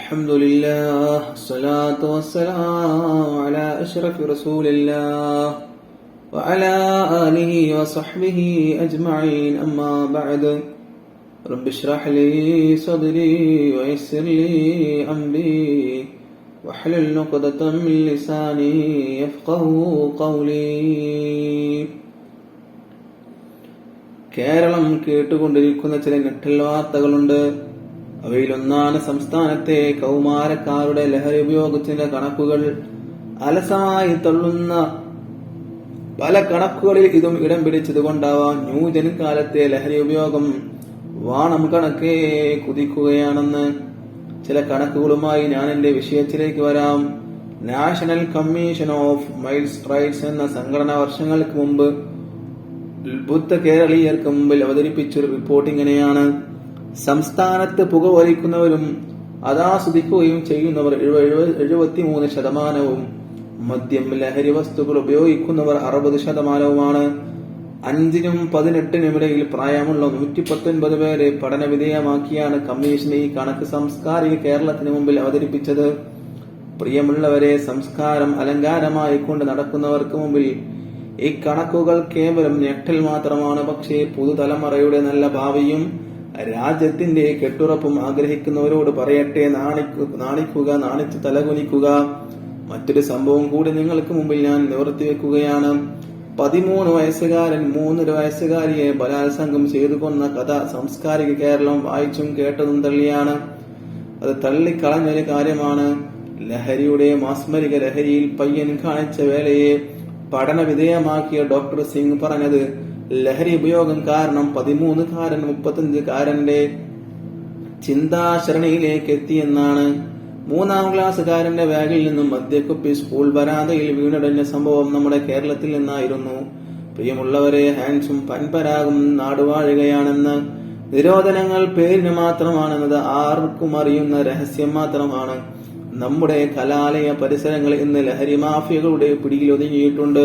الحمد لله الصلاة والسلام على أشرف رسول الله وعلى آله وصحبه أجمعين أما بعد رب اشرح لي صدري ويسر لي أمري واحلل عقدة من لساني يفقهوا قولي. കേരളം കേട്ടുകൊണ്ടിരിക്കുന്ന ചില ഞെട്ടൽ വാർത്തകളുണ്ട്. അവയിലൊന്നാണ് സംസ്ഥാനത്തെ കൗമാരക്കാരുടെ ലഹരി ഉപയോഗത്തിന്റെ കണക്കുകൾ. അലസമായി തള്ളുന്ന പല കണക്കുകളിൽ ഇതും ഇടം പിടിച്ചതുകൊണ്ടാവാം ന്യൂജൻ കാലത്തെ ലഹരി ഉപയോഗം വാണം കണക്കേ കുതിക്കുകയാണെന്ന്. ചില കണക്കുകളുമായി ഞാൻ എന്റെ വിഷയത്തിലേക്ക് വരാം. National commission of mild rights എന്ന സംഘടന വർഷങ്ങൾക്ക് മുമ്പ് ഉത്ബുദ്ധ കേരളീയർക്ക് മുമ്പിൽ അവതരിപ്പിച്ചൊരു റിപ്പോർട്ട് ഇങ്ങനെയാണ്: സംസ്ഥാനത്ത് പുകവലിക്കുന്നവരും അതാസ്വദിക്കുകയും ചെയ്യുന്നവർ 73%, മദ്യം ലഹരി വസ്തുക്കൾ ഉപയോഗിക്കുന്നവർ 60%. 5-നും 18-നും ഇടയിൽ പ്രായമുള്ള 119 പേരെ പഠന വിധേയമാക്കിയാണ് കമ്മീഷൻ ഈ കണക്ക് സാംസ്കാരിക കേരളത്തിന് മുമ്പിൽ അവതരിപ്പിച്ചത്. പ്രിയമുള്ളവരെ, സംസ്കാരം അലങ്കാരമായി കൊണ്ട് നടക്കുന്നവർക്ക് മുമ്പിൽ ഈ കണക്കുകൾ കേവലം ഞെട്ടൽ മാത്രമാണ്. പക്ഷേ പുതുതലമുറയുടെ നല്ല ഭാവിയും രാജ്യത്തിന്റെ കെട്ടുറപ്പും ആഗ്രഹിക്കുന്നവരോട് പറയട്ടെ, നാണിച്ചു തലകുനിക്കുക. മറ്റൊരു സംഭവം കൂടി നിങ്ങൾക്ക് മുമ്പിൽ ഞാൻ നിവർത്തിവെക്കുകയാണ്. 13 വയസ്സുകാരൻ 3 വയസ്സുകാരിയെ ബലാത്സംഗം ചെയ്തു കൊന്ന കഥ സാംസ്കാരിക കേരളം വായിച്ചും കേട്ടതും തള്ളിയാണ്. അത് തള്ളിക്കളഞ്ഞൊരു കാര്യമാണ്. ലഹരിയുടെ മാസ്മരിക ലഹരിയിൽ പയ്യൻ കാണിച്ച വേലയെ പഠന വിധേയമാക്കിയ ഡോക്ടർ സിംഗ് പറഞ്ഞത് ലഹരി ഉപയോഗം കാരണം 13-കാരൻ 35-കാരന്റെ ചിന്താശരണിയിലേക്ക് എത്തിയെന്നാണ്. 3-ാം ക്ലാസ്സുകാരന്റെ ബാഗിൽ നിന്നും മദ്യക്കുപ്പി സ്കൂൾ വരാന്തയിൽ വീണടഞ്ഞ സംഭവം നമ്മുടെ കേരളത്തിൽ നിന്നായിരുന്നു. പ്രിയമുള്ളവരെ, ഹാൻസും പൻപരാഗും നാടുവാഴുകയാണെന്ന്. നിരോധനങ്ങൾ പേരിന് മാത്രമാണെന്നത് ആർക്കും അറിയുന്ന രഹസ്യം മാത്രമാണ്. നമ്മുടെ കലാലയ പരിസരങ്ങൾ ഇന്ന് ലഹരി മാഫിയകളുടെ പിടിയിൽ ഒതുങ്ങിയിട്ടുണ്ട്.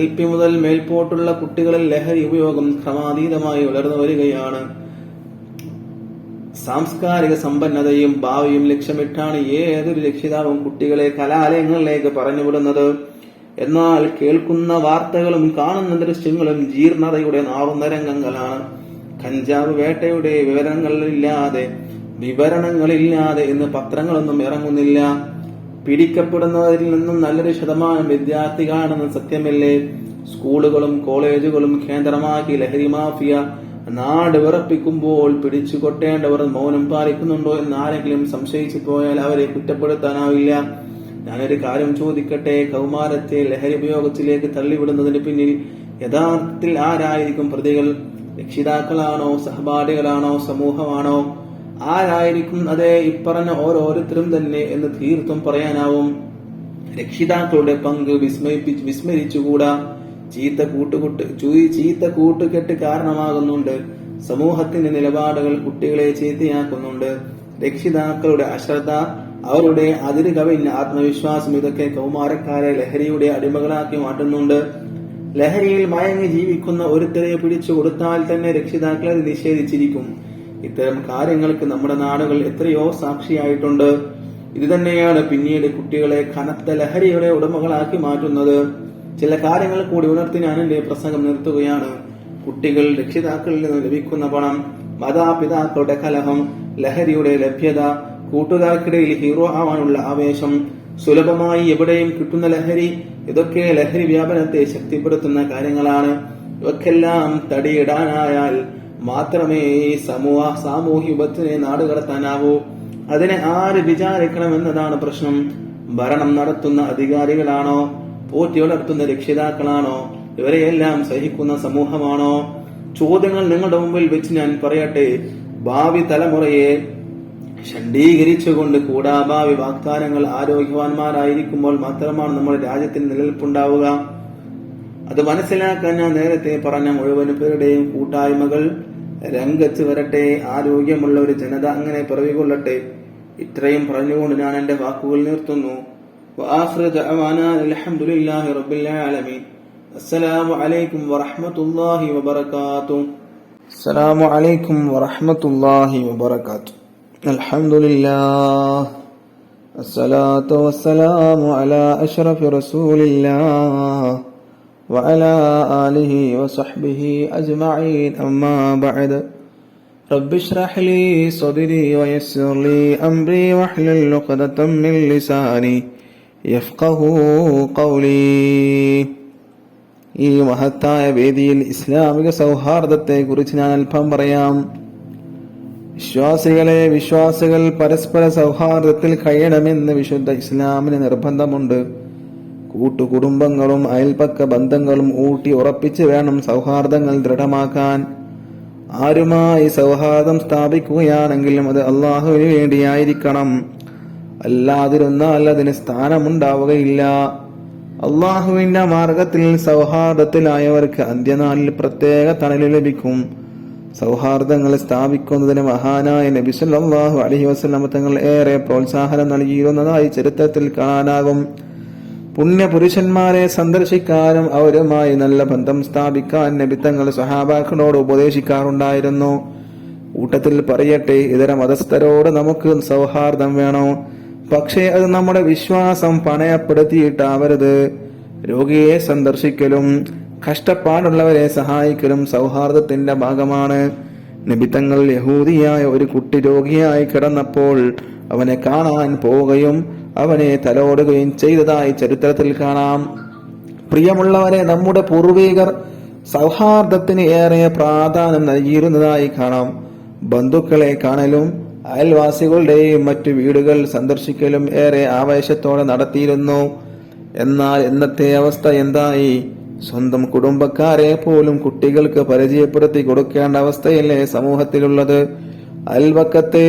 LP മുതൽ മേൽപോട്ടുള്ള കുട്ടികളിൽ ലഹരി ഉപയോഗം ക്രമാതീതമായി വളർന്നു വരികയാണ്. സാംസ്കാരിക സമ്പന്നതയും ഭാവിയും ലക്ഷ്യമിട്ടാണ് ഏതൊരു രക്ഷിതാവും കുട്ടികളെ കലാലയങ്ങളിലേക്ക് പറഞ്ഞുവിടുന്നത്. എന്നാൽ കേൾക്കുന്ന വാർത്തകളും കാണുന്ന ദൃശ്യങ്ങളും ജീർണതയുടെ നാറുന്ന രംഗങ്ങളാണ്. കഞ്ചാവ് വേട്ടയുടെ വിവരണങ്ങളില്ലാതെ ഇന്ന് പത്രങ്ങളൊന്നും ഇറങ്ങുന്നില്ല. പിടിക്കപ്പെടുന്നവരിൽ നിന്നും നല്ലൊരു ശതമാനം വിദ്യാർത്ഥികളാണെന്ന് സത്യമല്ലേ? സ്കൂളുകളും കോളേജുകളും കേന്ദ്രമാക്കി ലഹരി മാഫിയ നാട് വിറപ്പിക്കുമ്പോൾ പിടിച്ചുകൊട്ടേണ്ടവർ മൗനം പാലിക്കുന്നുണ്ടോ എന്ന് ആരെങ്കിലും സംശയിച്ചു പോയാൽ അവരെ കുറ്റപ്പെടുത്താനാവില്ല. ഞാനൊരു കാര്യം ചോദിക്കട്ടെ, കൗമാരത്തെ ലഹരി ഉപയോഗത്തിലേക്ക് തള്ളിവിടുന്നതിന് പിന്നിൽ യഥാർത്ഥത്തിൽ ആരായിരിക്കും പ്രതികൾ? രക്ഷിതാക്കളാണോ, സഹപാഠികളാണോ, സമൂഹമാണോ? ആരായിരിക്കും? അതേ, ഇപ്പറഞ്ഞ ഓരോരുത്തരും തന്നെ എന്ന് തീർത്തും പറയാനാവും. രക്ഷിതാക്കളുടെ പങ്ക് വിസ്മരിച്ചുകൂടാ. ചീത്ത കൂട്ടുകെട്ട് കാരണമാകുന്നുണ്ട്. സമൂഹത്തിന്റെ നിലപാടുകൾ കുട്ടികളെ ചീത്തയാക്കുന്നുണ്ട്. രക്ഷിതാക്കളുടെ അശ്രദ്ധ, അവരുടെ അതിര് കവിഞ്ഞ ആത്മവിശ്വാസം, ഇതൊക്കെ കൗമാരക്കാരെ ലഹരിയുടെ അടിമകളാക്കി മാറ്റുന്നുണ്ട്. ലഹരിയിൽ മയങ്ങി ജീവിക്കുന്ന ഒരുത്തരെ പിടിച്ചു കൊടുത്താൽ തന്നെ രക്ഷിതാക്കളെ നിഷേധിച്ചിരിക്കും. ഇത്തരം കാര്യങ്ങൾക്ക് നമ്മുടെ നാടുകൾ എത്രയോ സാക്ഷിയായിട്ടുണ്ട്. ഇത് തന്നെയാണ് പിന്നീട് കുട്ടികളെ കനത്ത ലഹരിയുടെ ഉടമകളാക്കി മാറ്റുന്നത്. ചില കാര്യങ്ങൾ കൂടി ഉണർത്തി ഞാൻ എന്റെ പ്രസംഗം നിർത്തുകയാണ്. കുട്ടികൾ, രക്ഷിതാക്കളിൽ നിന്ന് ലഭിക്കുന്ന പണം, മാതാപിതാക്കളുടെ കലഹം, ലഹരിയുടെ ലഭ്യത, കൂട്ടുകാർക്കിടയിൽ ഹീറോ ആവാനുള്ള ആവേശം, സുലഭമായി എവിടെയും കിട്ടുന്ന ലഹരി, ഇതൊക്കെ ലഹരി വ്യാപനത്തെ ശക്തിപ്പെടുത്തുന്ന കാര്യങ്ങളാണ്. ഇവക്കെല്ലാം തടിയിടാനായാൽ മാത്രമേ ഈ സാമൂഹ്യ വിപത്തിനെ നാടുകടത്താനാവൂ. അതിനെ ആര് വിചാരിക്കണമെന്നതാണ് പ്രശ്നം. ഭരണം നടത്തുന്ന അധികാരികളാണോ, പോറ്റി വളർത്തുന്ന രക്ഷിതാക്കളാണോ, ഇവരെയെല്ലാം സഹിക്കുന്ന സമൂഹമാണോ? ചോദ്യങ്ങൾ നിങ്ങളുടെ മുമ്പിൽ വെച്ച് ഞാൻ പറയട്ടെ. ഭാവി തലമുറയെ ഷണ്ഡീകരിച്ചുകൊണ്ട് ഭാവി വാഗ്ദാനങ്ങൾ ആരോഗ്യവാന്മാരായിരിക്കുമ്പോൾ മാത്രമാണ് നമ്മുടെ രാജ്യത്തിന് നിലനിൽപ്പുണ്ടാവുക. അത് മനസ്സിലാക്കാൻ ഞാൻ നേരത്തെ പറഞ്ഞ മുഴുവൻ പേരുടെയും കൂട്ടായ്മകൾ രംഗത്ത് വരട്ടെ. ആരോഗ്യമുള്ള ഒരു ജനത അങ്ങനെ പിറവികൊള്ളട്ടെ. ഇത്രയും പറഞ്ഞുകൊണ്ട് ഞാൻ എന്റെ വാക്കുകൾ നിർത്തുന്നു. അസ്സലാമു അലൈക്കും വറഹ്മത്തുള്ളാഹി വബറകാതുഹു. الحمد لله الصلاة والسلام على أشرف رسول الله وعلى آله وصحبه أجمعين أما بعد رب اشرح لي صدري ويسر لي أمري واحلل عقدة من لساني يفقهوا قولي. ഈ മഹത്തായ വേദിയിൽ ഇസ്ലാമിക സൗഹാർദ്ദത്തെ കുറിച്ച് ഞാൻ അല്പം പറയാം. വിശ്വാസികൾ പരസ്പര സൗഹാർദ്ദത്തിൽ കഴിയണമെന്ന് വിശുദ്ധ ഇസ്ലാമിന് നിർബന്ധമുണ്ട്. കൂട്ടുകുടുംബങ്ങളും അയൽപക്ക ബന്ധങ്ങളും ഊട്ടി ഉറപ്പിച്ച് വേണം സൗഹാർദ്ദങ്ങൾ ദൃഢമാക്കാൻ. ആരുമായി സൗഹാർദ്ദം സ്ഥാപിക്കുകയാണെങ്കിലും അത് അള്ളാഹുവിന് വേണ്ടിയായിരിക്കണം. അല്ലാതിരുന്നാൽ അതിന് സ്ഥാനമുണ്ടാവുകയില്ല. അള്ളാഹുവിന്റെ മാർഗത്തിൽ സൗഹാർദ്ദത്തിലായവർക്ക് അന്ത്യനാളിൽ പ്രത്യേക തണല് ലഭിക്കും. സൗഹാർദ്ദങ്ങൾ സ്ഥാപിക്കുന്നതിന് മഹാനായ നബി സല്ലല്ലാഹു അലൈഹി വസല്ലം തങ്ങൾ ഏറെ പ്രോത്സാഹനം നൽകിയിരുന്നതായി ചരിത്രത്തിൽ കാണാനാകും. പുണ്യപുരുഷന്മാരെ സന്ദർശിക്കാനും അവരുമായി നല്ല ബന്ധം സ്ഥാപിക്കാൻ നബി തങ്ങൾ സ്വഹാബാക്കളോട് ഉപദേശിക്കാറുണ്ടായിരുന്നു. കൂട്ടത്തിൽ പറയട്ടെ, ഇതര മതസ്ഥരോട് നമുക്ക് സൗഹാർദ്ദം വേണോ, പക്ഷേ അത് നമ്മുടെ വിശ്വാസം പണയപ്പെടുത്തിയിട്ടാവരുത്. രോഗിയെ സന്ദർശിക്കലും കഷ്ടപ്പാടുള്ളവരെ സഹായിക്കലും സൗഹാർദ്ദത്തിന്റെ ഭാഗമാണ്. നബി തങ്ങൾ യഹൂദിയായ ഒരു കുട്ടി രോഗിയായി കിടന്നപ്പോൾ അവനെ കാണാൻ പോവുകയും അവനെ തലോടുകയും ചെയ്തതായി ചരിത്രത്തിൽ കാണാം. പ്രിയമുള്ളവരെ, നമ്മുടെ പൂർവികർ സൗഹാർദ്ദത്തിന് ഏറെ പ്രാധാന്യം നൽകിയിരുന്നതായി കാണാം. ബന്ധുക്കളെ കാണലും അയൽവാസികളുടെയും മറ്റു വീടുകൾ സന്ദർശിക്കലും ഏറെ ആവേശത്തോടെ നടത്തിയിരുന്നു. എന്നാൽ ഇന്നത്തെ അവസ്ഥ എന്തായി? സ്വന്തം കുടുംബക്കാരെ പോലും കുട്ടികൾക്ക് പരിചയപ്പെടുത്തി കൊടുക്കേണ്ട അവസ്ഥയല്ലേ സമൂഹത്തിലുള്ളത്? അയൽവക്കത്തെ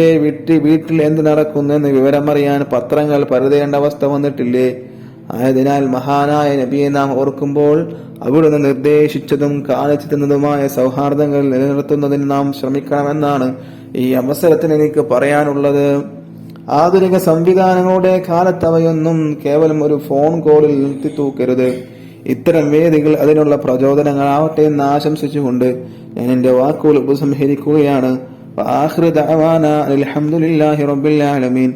വീട്ടിൽ എന്ത് നടക്കുന്നെന്ന് വിവരമറിയാൻ പത്രങ്ങൾ പരതേണ്ട അവസ്ഥ വന്നിട്ടില്ലേ? ആയതിനാൽ മഹാനായ നബിയെ നാം ഓർക്കുമ്പോൾ അവിടുന്ന് നിർദ്ദേശിച്ചതും കാണിച്ചു തന്നതുമായ സൗഹാർദ്ദങ്ങൾ നിലനിർത്തുന്നതിന് നാം ശ്രമിക്കണമെന്നാണ് ഈ അവസരത്തിൽ എനിക്ക് പറയാനുള്ളത്. ആധുനിക സംവിധാനങ്ങളുടെ കാലത്ത് അവയൊന്നും കേവലം ഒരു ഫോൺ കോളിൽ നിർത്തിത്തൂക്കരുത്. ഇത്തരം വേദികൾ അതിനുള്ള പ്രചോദനങ്ങളാവട്ടെ എന്ന് ആശംസിച്ചുകൊണ്ട് ഞാൻ എന്റെ വാക്കുകൾ ഉപസംഹരിക്കുകയാണ്. അൽഹംദുലില്ലാഹി റബ്ബിൽ ആലമീൻ.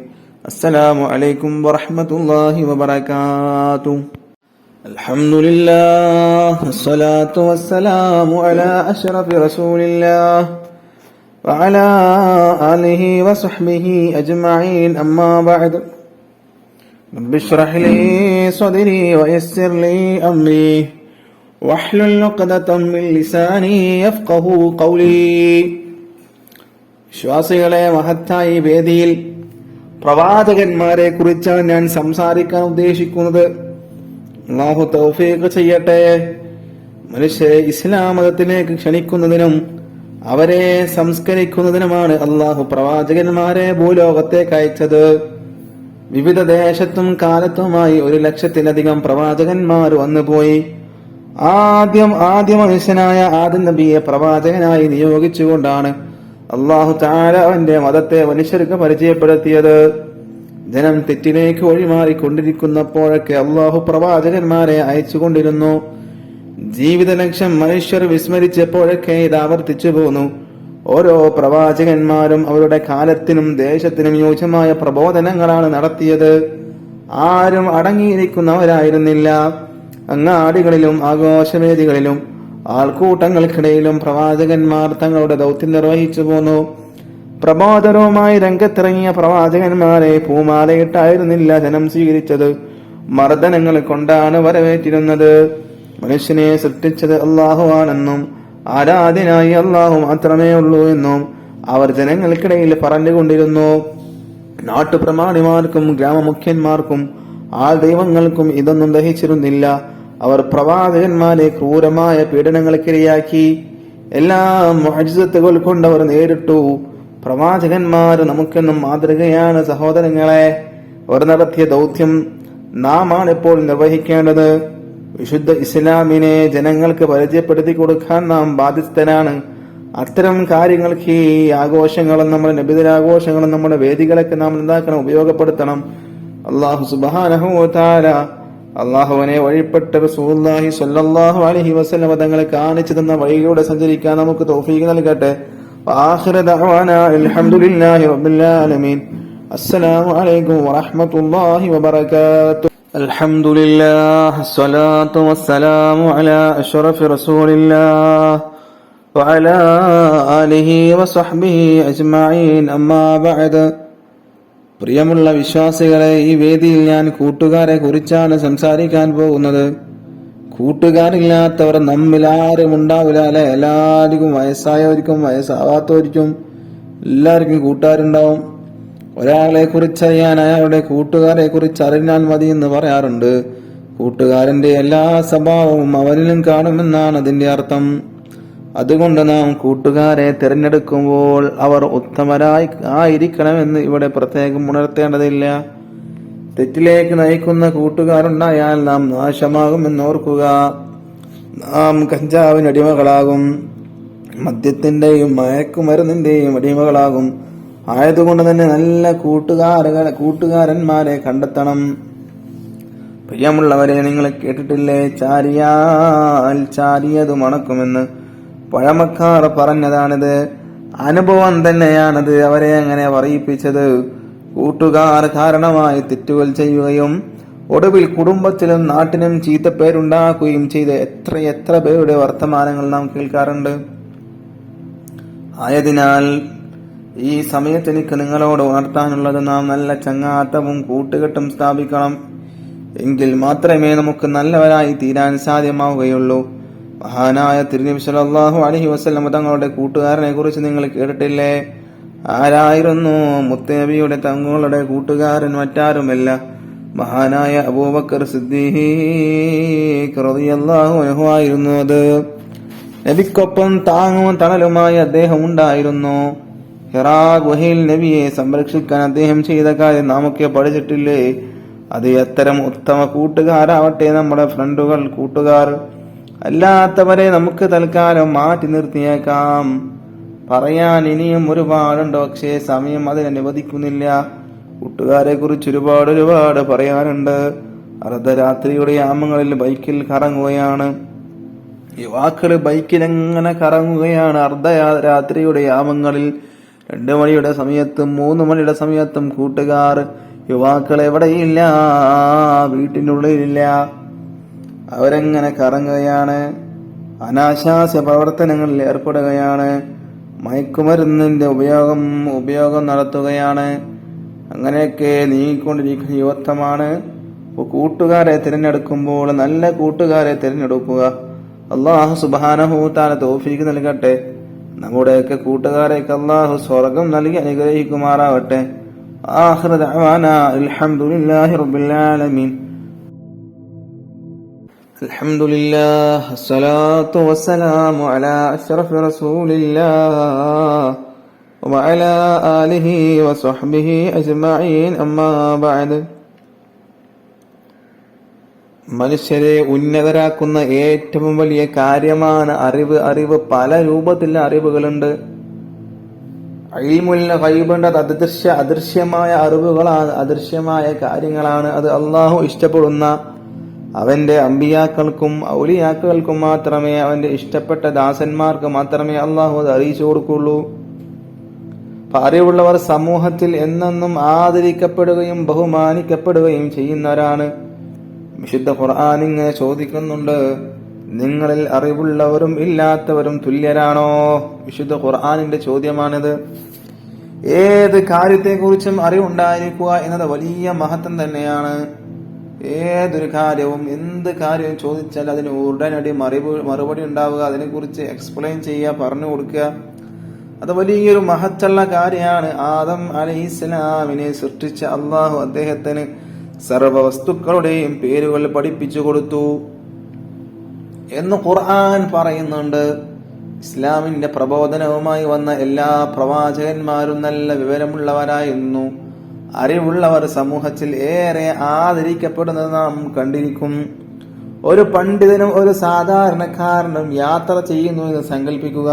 അസ്സലാമു അലൈക്കും വറഹ്മത്തുള്ളാഹി വബറകാതുഹു. അൽഹംദുലില്ലാഹ് വസ്സലാത്തു വസ്സലാമു അലാ അശ്റഫി റസൂലില്ലാഹ് വഅലാ ആലിഹി വസഹ്ബിഹി അജ്മഈൻ അമ്മാ ബഅദ്. رب اشرح لي صدري ويسر لي أمري واحلل عقدة من لساني يفقهوا قولي. വിശ്വാസികളെ, മഹത്തായ വേദിയിൽ പ്രവാചകന്മാരെ കുറിച്ചാണ് ഞാൻ സംസാരിക്കാൻ ഉദ്ദേശിക്കുന്നത്. അല്ലാഹു തൗഫീഖ് ചെയ്യട്ടെ. മനുഷ്യരെ ഇസ്ലാം മതത്തിലേക്ക് ക്ഷണിക്കുന്നതിനും അവരെ സംസ്കരിക്കുന്നതിനുമാണ് അല്ലാഹു പ്രവാചകന്മാരെ ഭൂലോകത്തേക്ക് അയച്ചത്. വിവിധ ദേശത്തും കാലത്തുമായി 100,000-ലധികം പ്രവാചകന്മാർ വന്നുപോയി. ആദ്യ മനുഷ്യനായ ആദം നബിയെ പ്രവാചകനായി നിയോഗിച്ചുകൊണ്ടാണ് അല്ലാഹു തആല അവന്റെ മതത്തെ മനുഷ്യർക്ക് പരിചയപ്പെടുത്തിയത്. ജനം തെറ്റിലേക്ക് വഴിമാറിക്കൊണ്ടിരിക്കുന്നപ്പോഴൊക്കെ അല്ലാഹു പ്രവാചകന്മാരെ അയച്ചുകൊണ്ടിരുന്നു. ജീവിത ലക്ഷ്യം മനുഷ്യർ വിസ്മരിച്ചപ്പോഴൊക്കെ ഇത് ആവർത്തിച്ചു പോന്നു. ഓരോ പ്രവാചകന്മാരും അവരുടെ കാലത്തിനും ദേശത്തിനും യോജ്യമായ പ്രബോധനങ്ങളാണ് നടത്തിയത്. ആരും അടങ്ങിയിരിക്കുന്നവരായിരുന്നില്ല. അങ്ങാടികളിലും ആഘോഷവേദികളിലും ആൾക്കൂട്ടങ്ങൾക്കിടയിലും പ്രവാചകന്മാർ തങ്ങളുടെ ദൗത്യം നിർവഹിച്ചു പോന്നു. പ്രബോധനവുമായി രംഗത്തിറങ്ങിയ പ്രവാചകന്മാരെ പൂമാലയിട്ടായിരുന്നില്ല ജനം സ്വീകരിച്ചത്, മർദ്ദനങ്ങൾ കൊണ്ടാണ് വരവേറ്റിരുന്നത്. മനുഷ്യനെ സൃഷ്ടിച്ചത് അല്ലാഹുവാണെന്നും ആരാധ്യനായി അല്ലാഹു മാത്രമേ ഉള്ളൂ എന്നും അവർ ജനങ്ങൾക്കിടയിൽ പറഞ്ഞുകൊണ്ടിരുന്നു. നാട്ടുപ്രമാണിമാർക്കും ഗ്രാമമുഖ്യന്മാർക്കും ആൾ ദൈവങ്ങൾക്കും ഇതൊന്നും ദഹിച്ചിരുന്നില്ല. അവർ പ്രവാചകന്മാരെ ക്രൂരമായ പീഡനങ്ങൾക്കിരയാക്കി. എല്ലാ മുഅ്ജിസത്തുകൾ കൊണ്ടവർ നേരിട്ടു. പ്രവാചകന്മാർ നമുക്കെന്നും മാതൃകയാണ് സഹോദരങ്ങളെ. അവർ നടത്തിയ ദൗത്യം നാം ആണ് ഇപ്പോൾ നിർവഹിക്കേണ്ടത്. വിശുദ്ധ ഇസ്ലാമിനെ ജനങ്ങൾക്ക് പരിചയപ്പെടുത്തി കൊടുക്കാൻ നാം ബാധ്യസ്ഥനാണ്. അത്തരം കാര്യങ്ങൾക്ക് ഈ ആഘോഷങ്ങളും നമ്മുടെ നബിദിനാഘോഷങ്ങളും നമ്മുടെ വേദികളൊക്കെ നാം എന്താക്കണം, ഉപയോഗപ്പെടുത്തണം. അല്ലാഹു സുബ്ഹാനഹു വ തആല അള്ളാഹുവിനെ വഴിപ്പെട്ട റസൂലുള്ളാഹി സ്വല്ലല്ലാഹു അലൈഹി വസല്ലം തങ്ങളെ കാണിച്ചു തന്ന വഴിയിലൂടെ സഞ്ചരിക്കാൻ നമുക്ക് തൗഫീഖ് നൽകട്ടെ. وآخر دعوانا الحمد لله رب العالمين. السلام عليكم ورحمة الله وبركاته. الحمد لله الصلاة والسلام على أشرف رسول الله وعلى آله وصحبه أجمعين أما بعد. പ്രിയമുള്ള വിശ്വാസികളെ, ഈ വേദിയിൽ ഞാൻ കൂട്ടുകാരെ കുറിച്ചാണ് സംസാരിക്കാൻ പോകുന്നത്. കൂട്ടുകാരില്ലാത്തവർ നമ്മിൽ ആരും ഉണ്ടാവില്ല അല്ലെ? എല്ലാവർക്കും വയസ്സായവർക്കും വയസ്സാവാത്തവർക്കും എല്ലാവർക്കും കൂട്ടുകാരുണ്ടാവും. ഒരാളെ കുറിച്ചറിയാൻ അയാളുടെ കൂട്ടുകാരെ കുറിച്ച് അറിഞ്ഞാൽ മതി എന്ന് പറയാറുണ്ട്. കൂട്ടുകാരന്റെ എല്ലാ സ്വഭാവവും അവനിലും കാണുമെന്നാണ് അതിന്റെ അർത്ഥം. അതുകൊണ്ട് നാം കൂട്ടുകാരെ തിരഞ്ഞെടുക്കുമ്പോൾ അവർ ഉത്തമരായി ആയിരിക്കണമെന്ന് ഇവിടെ പ്രത്യേകം ഉണർത്തേണ്ടതില്ല. തെറ്റിലേക്ക് നയിക്കുന്ന കൂട്ടുകാരുണ്ടായാൽ നാം നാശമാകുമെന്നോർക്കുക. നാം കഞ്ചാവിന് അടിമകളാകും, മദ്യത്തിന്റെയും മയക്കുമരുന്നിന്റെയും അടിമകളാകും. ആയതുകൊണ്ട് തന്നെ നല്ല കൂട്ടുകാരന്മാരെ കണ്ടെത്തണം. പ്രിയമുള്ളവരെ, നിങ്ങൾ കേട്ടിട്ടില്ലേ, ചാരിയാൽ ചാരിയത് മണക്കുമെന്ന്? പഴമക്കാർ പറഞ്ഞതാണിത്. അനുഭവം തന്നെയാണത് അവരെ അങ്ങനെ പറയിപ്പിച്ചത്. കൂട്ടുകാർ കാരണമായി തെറ്റുകൾ ചെയ്യുകയും ഒടുവിൽ കുടുംബത്തിലും നാട്ടിനും ചീത്തപ്പേരുണ്ടാക്കുകയും ചെയ്ത എത്ര പേരുടെ വർത്തമാനങ്ങൾ നാം കേൾക്കാറുണ്ട്. ആയതിനാൽ ഈ സമയത്ത് എനിക്ക് നിങ്ങളോട് ഉണർത്താനുള്ളത്, നാം നല്ല ചങ്ങാത്തവും കൂട്ടുകെട്ടും സ്ഥാപിക്കണം. എങ്കിൽ മാത്രമേ നമുക്ക് നല്ലവരായി തീരാൻ സാധ്യമാവുകയുള്ളൂ. മഹാനായ തിരുനബി സല്ലല്ലാഹു അലൈഹി വസല്ലം തങ്ങളുടെ കൂട്ടുകാരനെ കുറിച്ച് നിങ്ങൾ കേട്ടിട്ടില്ലേ? ആരായിരുന്നു മുത്തനബിയുടെ തങ്ങളുടെ കൂട്ടുകാരൻ? മറ്റാരുമല്ല, മഹാനായ അബൂബക്കർ സിദ്ദീഖ് റളിയല്ലാഹു അൻഹു ആയിരുന്നു. അത് നബിക്കൊപ്പം താങ്ങും തണലുമായി അദ്ദേഹം ഉണ്ടായിരുന്നു. ഹിറാ ഗുഹയിൽ നബിയെ സംരക്ഷിക്കാൻ അദ്ദേഹം ചെയ്ത കാര്യം നാമൊക്കെ പഠിച്ചിട്ടില്ലേ? അത് അത്തരം ഉത്തമ കൂട്ടുകാരാവട്ടെ നമ്മുടെ ഫ്രണ്ടുകൾ, കൂട്ടുകാർ. അല്ലാത്തവരെ നമുക്ക് തൽക്കാലം മാറ്റി നിർത്തിയേക്കാം. പറയാൻ ഇനിയും ഒരുപാടുണ്ട്, പക്ഷേ സമയം അതിനനുവദിക്കുന്നില്ല. കൂട്ടുകാരെ കുറിച്ച് ഒരുപാട് പറയാനുണ്ട്. അർദ്ധരാത്രിയുടെ യാമങ്ങളിൽ ബൈക്കിൽ കറങ്ങുകയാണ് യുവാക്കള്. ബൈക്കിലെങ്ങനെ കറങ്ങുകയാണ് അർദ്ധരാത്രിയുടെ യാമങ്ങളിൽ. 2 മണിയുടെ സമയത്തും 3 മണിയുടെ സമയത്തും കൂട്ടുകാർ, യുവാക്കൾ എവിടെയില്ല, വീട്ടിനുള്ളിലില്ല. അവരെങ്ങനെ കറങ്ങുകയാണ്, അനാശാസ്യ പ്രവർത്തനങ്ങളിൽ ഏർപ്പെടുകയാണ്, മയക്കുമരുന്നിന്റെ ഉപയോഗം നടത്തുകയാണ്. അങ്ങനെയൊക്കെ നീങ്ങിക്കൊണ്ടിരിക്കുന്ന യുവത്വമാണ്. കൂട്ടുകാരെ തിരഞ്ഞെടുക്കുമ്പോൾ നല്ല കൂട്ടുകാരെ തിരഞ്ഞെടുക്കുക. അല്ലാഹു സുബ്ഹാനഹു തആല തൗഫീഖ് നൽകട്ടെ. നമ്മുടെയൊക്കെ കൂട്ടുകാരെയൊക്കെ അല്ലാഹു സ്വർഗം നൽകി അനുഗ്രഹിക്കുമാറാവട്ടെ. ആഖിറു ദഅവാനാ അൽഹംദുലില്ലാഹി റബ്ബിൽ ആലമീൻ. അൽഹംദുലില്ലാഹ് അസ്സലാത്തു വസ്സലാമു അലാ അഷ്റഫി റസൂലില്ലാഹ് വഅലാ ആലിഹി വസഹ്ബിഹി അജ്മഈൻ അമ്മാ ബഅദ്. മനുഷ്യരെ ഉന്നതരാക്കുന്ന ഏറ്റവും വലിയ കാര്യമാണ് അറിവ്. പല രൂപത്തിലുള്ള അറിവുകളുണ്ട്. ഇൽമുൽ ഗൈബിന്റെ അദൃശ്യമായ അറിവുകളാണ്, അദൃശ്യമായ കാര്യങ്ങളാണ്. അത് അള്ളാഹു ഇഷ്ടപ്പെടുന്ന അവന്റെ അമ്പിയാക്കൾക്കും ഔലിയാക്കൾക്കും മാത്രമേ, അവന്റെ ഇഷ്ടപ്പെട്ട ദാസന്മാർക്ക് മാത്രമേ അള്ളാഹു അത് അറിയിച്ചു കൊടുക്കുള്ളൂ. അറിവുള്ളവർ സമൂഹത്തിൽ എന്നെന്നും ആദരിക്കപ്പെടുകയും ബഹുമാനിക്കപ്പെടുകയും ചെയ്യുന്നവരാണ്. വിശുദ്ധ ഖുർആൻ ഇങ്ങനെ ചോദിക്കുന്നുണ്ട്, നിങ്ങളിൽ അറിവുള്ളവരും ഇല്ലാത്തവരും തുല്യരാണോ? വിശുദ്ധ ഖുർആനിന്റെ ചോദ്യമാണിത്. ഏത് കാര്യത്തെക്കുറിച്ചും അറിവുണ്ടായിരിക്കുക എന്നത് വലിയ മഹത്വം തന്നെയാണ്. ഏതൊരു കാര്യവും, എന്ത് കാര്യവും ചോദിച്ചാൽ അതിന് ഉടനടി മറുപടി ഉണ്ടാവുക, അതിനെക്കുറിച്ച് എക്സ്പ്ലെയിൻ ചെയ്യുക, പറഞ്ഞു കൊടുക്കുക, അത് വലിയൊരു മഹത്തുള്ള കാര്യമാണ്. ആദം അലൈഹിസ്സലാമിനെ സൃഷ്ടിച്ച അള്ളാഹു അദ്ദേഹത്തിന് സർവ്വ വസ്തുക്കളുടെയും പേരുകൾ പഠിപ്പിച്ചു കൊടുത്തു എന്ന് ഖുർആൻ പറയുന്നുണ്ട്. ഇസ്ലാമിന്റെ പ്രബോധനവുമായി വന്ന എല്ലാ പ്രവാചകന്മാരും നല്ല വിവരമുള്ളവരായിരുന്നു. അറിവുള്ളവർ സമൂഹത്തിൽ ഏറെ ആദരിക്കപ്പെടുന്നത് നാം കണ്ടിരിക്കും. ഒരു പണ്ഡിതനും ഒരു സാധാരണക്കാരനും യാത്ര ചെയ്യുന്നു എന്ന് സങ്കല്പിക്കുക.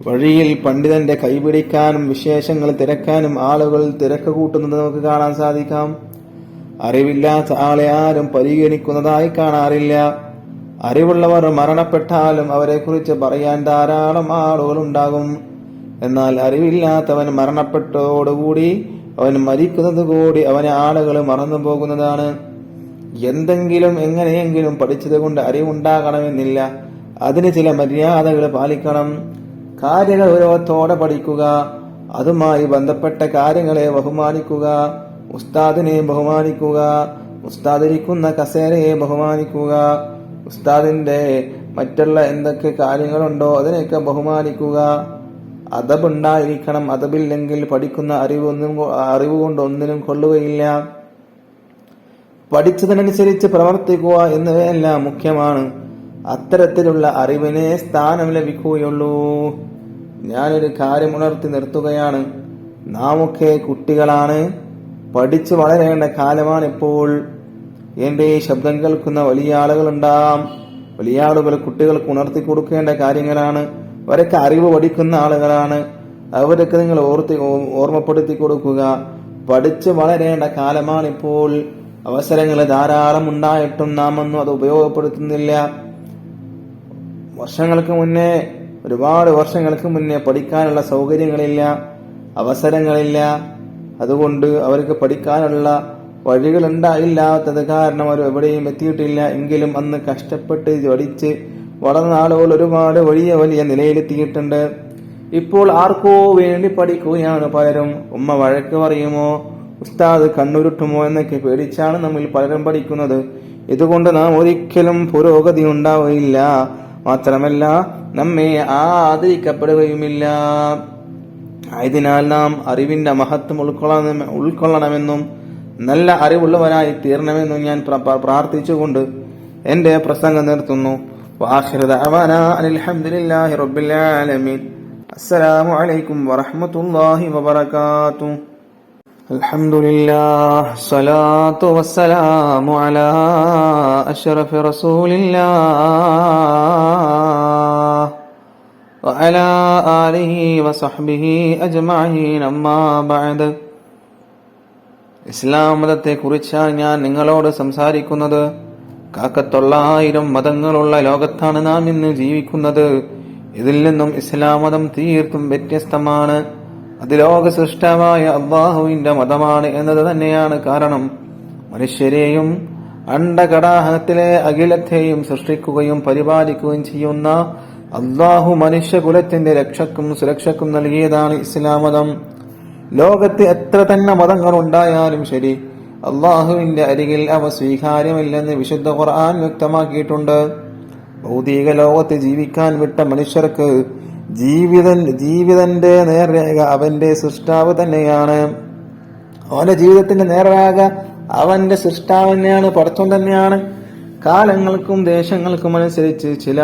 വഴിയിൽ പണ്ഡിതന്റെ കൈപിടിക്കാനും വിശേഷങ്ങൾ തിരക്കാനും ആളുകൾ തിരക്ക് കൂട്ടുന്നത് നമുക്ക് കാണാൻ സാധിക്കാം. അറിവില്ലാത്ത ആളെ ആരും പരിഗണിക്കുന്നതായി കാണാറില്ല. അറിവുള്ളവർ മരണപ്പെട്ടാലും അവരെ കുറിച്ച് പറയാൻ ധാരാളം ആളുകൾ ഉണ്ടാകും. എന്നാൽ അറിവില്ലാത്തവൻ മരണപ്പെട്ടതോടുകൂടി അവൻ മരിക്കുന്നത് കൂടി അവനെ ആളുകൾ മറന്നു പോകുന്നതാണ്. എന്തെങ്കിലും എങ്ങനെയെങ്കിലും പഠിച്ചത് കൊണ്ട് അറിവുണ്ടാകണമെന്നില്ല. അതിന് ചില മര്യാദകൾ പാലിക്കണം. കാര്യങ്ങൾ ഗൗരവത്തോടെ പഠിക്കുക. അതുമായി ബന്ധപ്പെട്ട കാര്യങ്ങളെ ബഹുമാനിക്കുക. ഉസ്താദിനെ ബഹുമാനിക്കുക. ഉസ്താദിരിക്കുന്ന കസേരയെ ബഹുമാനിക്കുക. ഉസ്താദിന്റെ മറ്റുള്ള എന്തൊക്കെ കാര്യങ്ങളുണ്ടോ അതിനെയൊക്കെ ബഹുമാനിക്കുക. അദബുണ്ടായിരിക്കണം. അദബില്ലെങ്കിൽ പഠിക്കുന്ന അറിവ് കൊണ്ട് ഒന്നിനും കൊള്ളുകയില്ല. പഠിച്ചതിനനുസരിച്ച് പ്രവർത്തിക്കുക എന്നിവയെല്ലാം മുഖ്യമാണ്. അത്തരത്തിലുള്ള അറിവിനെ സ്ഥാനം ലഭിക്കുകയുള്ളൂ. ഞാനൊരു കാര്യം ഉണർത്തി നിർത്തുകയാണ്. നാമൊക്കെ കുട്ടികളാണ്. പഠിച്ചു വളരേണ്ട കാലമാണിപ്പോൾ. എന്റെ ഈ ശബ്ദം കേൾക്കുന്ന വലിയ ആളുകളുണ്ടാവാം. വലിയ ആളുകൾ കുട്ടികൾക്ക് ഉണർത്തി കൊടുക്കേണ്ട കാര്യങ്ങളാണ്. അവരൊക്കെ അറിവ് പഠിക്കുന്ന ആളുകളാണ്. അവരൊക്കെ നിങ്ങൾ ഓർമ്മപ്പെടുത്തി കൊടുക്കുക. പഠിച്ചു വളരേണ്ട കാലമാണിപ്പോൾ. അവസരങ്ങൾ ധാരാളം ഉണ്ടായിട്ടും നാം ഒന്നും അത് ഉപയോഗപ്പെടുത്തുന്നില്ല. ഒരുപാട് വർഷങ്ങൾക്ക് മുന്നേ പഠിക്കാനുള്ള സൗകര്യങ്ങളില്ല, അവസരങ്ങളില്ല. അതുകൊണ്ട് അവർക്ക് പഠിക്കാനുള്ള വഴികൾ ഉണ്ടായില്ലാത്തത് കാരണം അവർ എവിടെയും എത്തിയിട്ടില്ല. എങ്കിലും അന്ന് കഷ്ടപ്പെട്ട് പഠിച്ച് വളർന്ന ആളുകൾ ഒരുപാട് വലിയ നിലയിലെത്തിയിട്ടുണ്ട്. ഇപ്പോൾ ആർക്കോ വേണ്ടി പഠിക്കുകയാണ് പലരും. ഉമ്മ വഴക്ക് പറയുമോ, ഉസ്താദ് കണ്ണുരുട്ടുമോ എന്നൊക്കെ പേടിച്ചാണ് നമ്മിൽ പലരും പഠിക്കുന്നത്. ഇതുകൊണ്ട് നാം ഒരിക്കലും പുരോഗതി ഉണ്ടാവുകയില്ല. മാത്രമല്ല നമ്മെ ആദരിക്കപ്പെടുകയുമില്ല. ആയതിനാൽ നാം അറിവിന്റെ മഹത്വം ഉൾക്കൊള്ളണമെന്നും നല്ല അറിവുള്ളവനായി തീരണമെന്നും ഞാൻ പ്രാർത്ഥിച്ചുകൊണ്ട് എന്റെ പ്രസംഗം നിർത്തുന്നു. വആഖിറു ദഅവാനാ അൽഹംദുലില്ലാഹി റബ്ബിൽ ആലമീൻ. അസ്സലാമു അലൈക്കും വറഹ്മത്തുള്ളാഹി വബറകാതുഹു. അൽഹംദുലില്ലാഹ് സ്വലാത്തു വസ്സലാമു അലാ അഷ്റഫി റസൂലില്ലാഹ് വഅലാ ആലിഹി വസഹ്ബിഹി അജ്മഈൻ. അമ്മാ ബഅദ്. ഇസ്ലാം മതത്തെ കുറിച്ചാണ് ഞാൻ നിങ്ങളോട് സംസാരിക്കുന്നത്. 900 മതങ്ങളുള്ള ലോകത്താണ് നാം ഇന്ന് ജീവിക്കുന്നത്. ഇതിൽ നിന്നും ഇസ്ലാം മതം തീർത്തും വ്യത്യസ്തമാണ്. അത് ലോക സൃഷ്ടാവായ അല്ലാഹുവിന്റെ മതമാണ് എന്നത് തന്നെയാണ് കാരണം. മനുഷ്യരെയും അണ്ഡകടാഹത്തിലെ അഖിലത്തെയും സൃഷ്ടിക്കുകയും പരിപാലിക്കുകയും ചെയ്യുന്ന അല്ലാഹു മനുഷ്യകുലത്തിന്റെ രക്ഷക്കും സുരക്ഷക്കും നൽകിയതാണ് ഇസ്ലാം മതം. ലോകത്ത് എത്ര തന്നെ മതങ്ങൾ ഉണ്ടായാലും ശരി, അള്ളാഹുവിന്റെ അരികിൽ അവ സ്വീകാര്യമല്ലെന്ന് വിശുദ്ധ ഖുർആൻ വ്യക്തമാക്കിയിട്ടുണ്ട്. ഭൗതിക ലോകത്ത് ജീവിക്കാൻ വിട്ട മനുഷ്യർക്ക് ജീവിതന്റെ നേർരേഖ അവന്റെ സൃഷ്ടാവ് തന്നെയാണ്. അവന്റെ ജീവിതത്തിന്റെ നേർരേഖ അവന്റെ സൃഷ്ടാവ് തന്നെയാണ്, പടച്ചോൻ തന്നെയാണ്. കാലങ്ങൾക്കും ദേശങ്ങൾക്കും അനുസരിച്ച് ചില